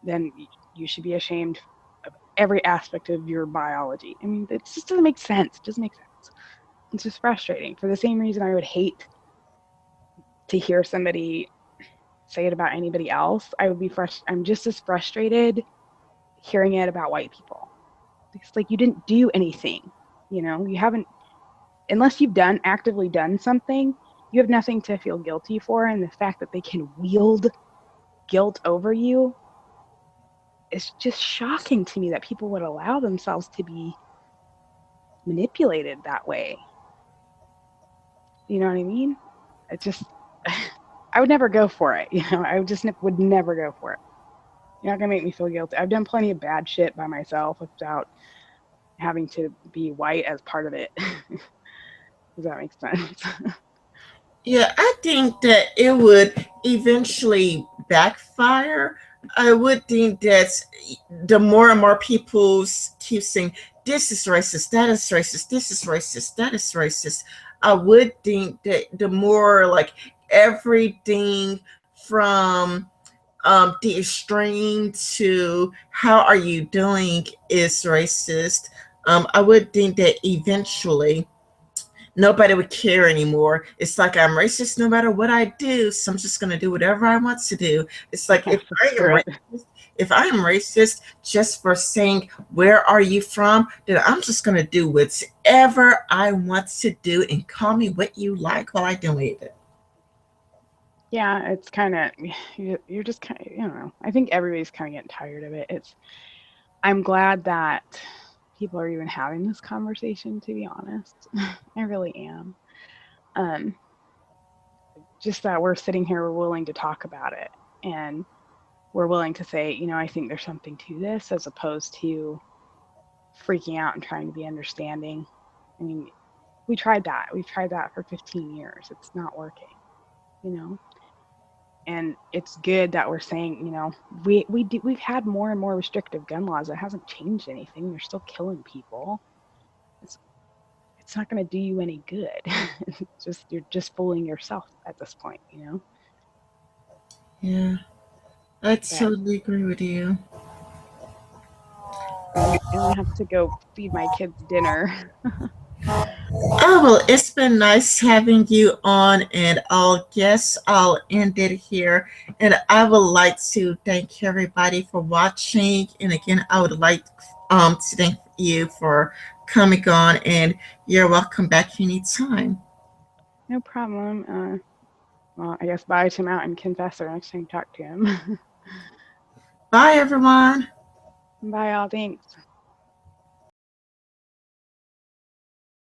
then you should be ashamed of every aspect of your biology. I mean, it just doesn't make sense. It doesn't make sense. It's just frustrating. For the same reason I would hate to hear somebody say it about anybody else, I would be I'm just as frustrated hearing it about white people. It's like you didn't do anything. You know, you haven't, unless you've actively done something, you have nothing to feel guilty for. And the fact that they can wield guilt over you is just shocking to me that people would allow themselves to be manipulated that way. You know what I mean? It just, I would never go for it. You know, I just would never go for it. You're not going to make me feel guilty. I've done plenty of bad shit by myself without having to be white as part of it. Does that make sense? Yeah, I think that it would eventually backfire. I would think that the more and more people keep saying, this is racist, that is racist, this is racist, that is racist, I would think that the more like everything from the extreme to how are you doing is racist, I would think that eventually nobody would care anymore. It's like I'm racist no matter what I do, so I'm just gonna do whatever I want to do. It's like Yeah, screw it. if I am racist just for saying where are you from, then I'm just gonna do whatever I want to do and call me what you like while I doing it. Yeah, it's kind of, you're just kind of, you know, I think everybody's kind of getting tired of it. I'm glad that people are even having this conversation, to be honest. I really am. Um, just that we're sitting here, we're willing to talk about it. And we're willing to say, you know, I think there's something to this as opposed to freaking out and trying to be understanding. I mean, we tried that. We've tried that for 15 years. It's not working, you know? And it's good that we're saying, you know, we've had more and more restrictive gun laws. It hasn't changed anything. You're still killing people. It's it's not going to do you any good. It's just you're just fooling yourself at this point, you know. Yeah, I But totally agree with you. and I have to go feed my kids dinner. Oh, well, it's been nice having you on, and I'll guess I'll end it here. And I would like to thank everybody for watching. And again, I would like to thank you for coming on, and you're welcome back anytime. No problem. Well, I guess bye to Mountain Confessor next time you talk to him. Bye, everyone. Bye, all. Thanks.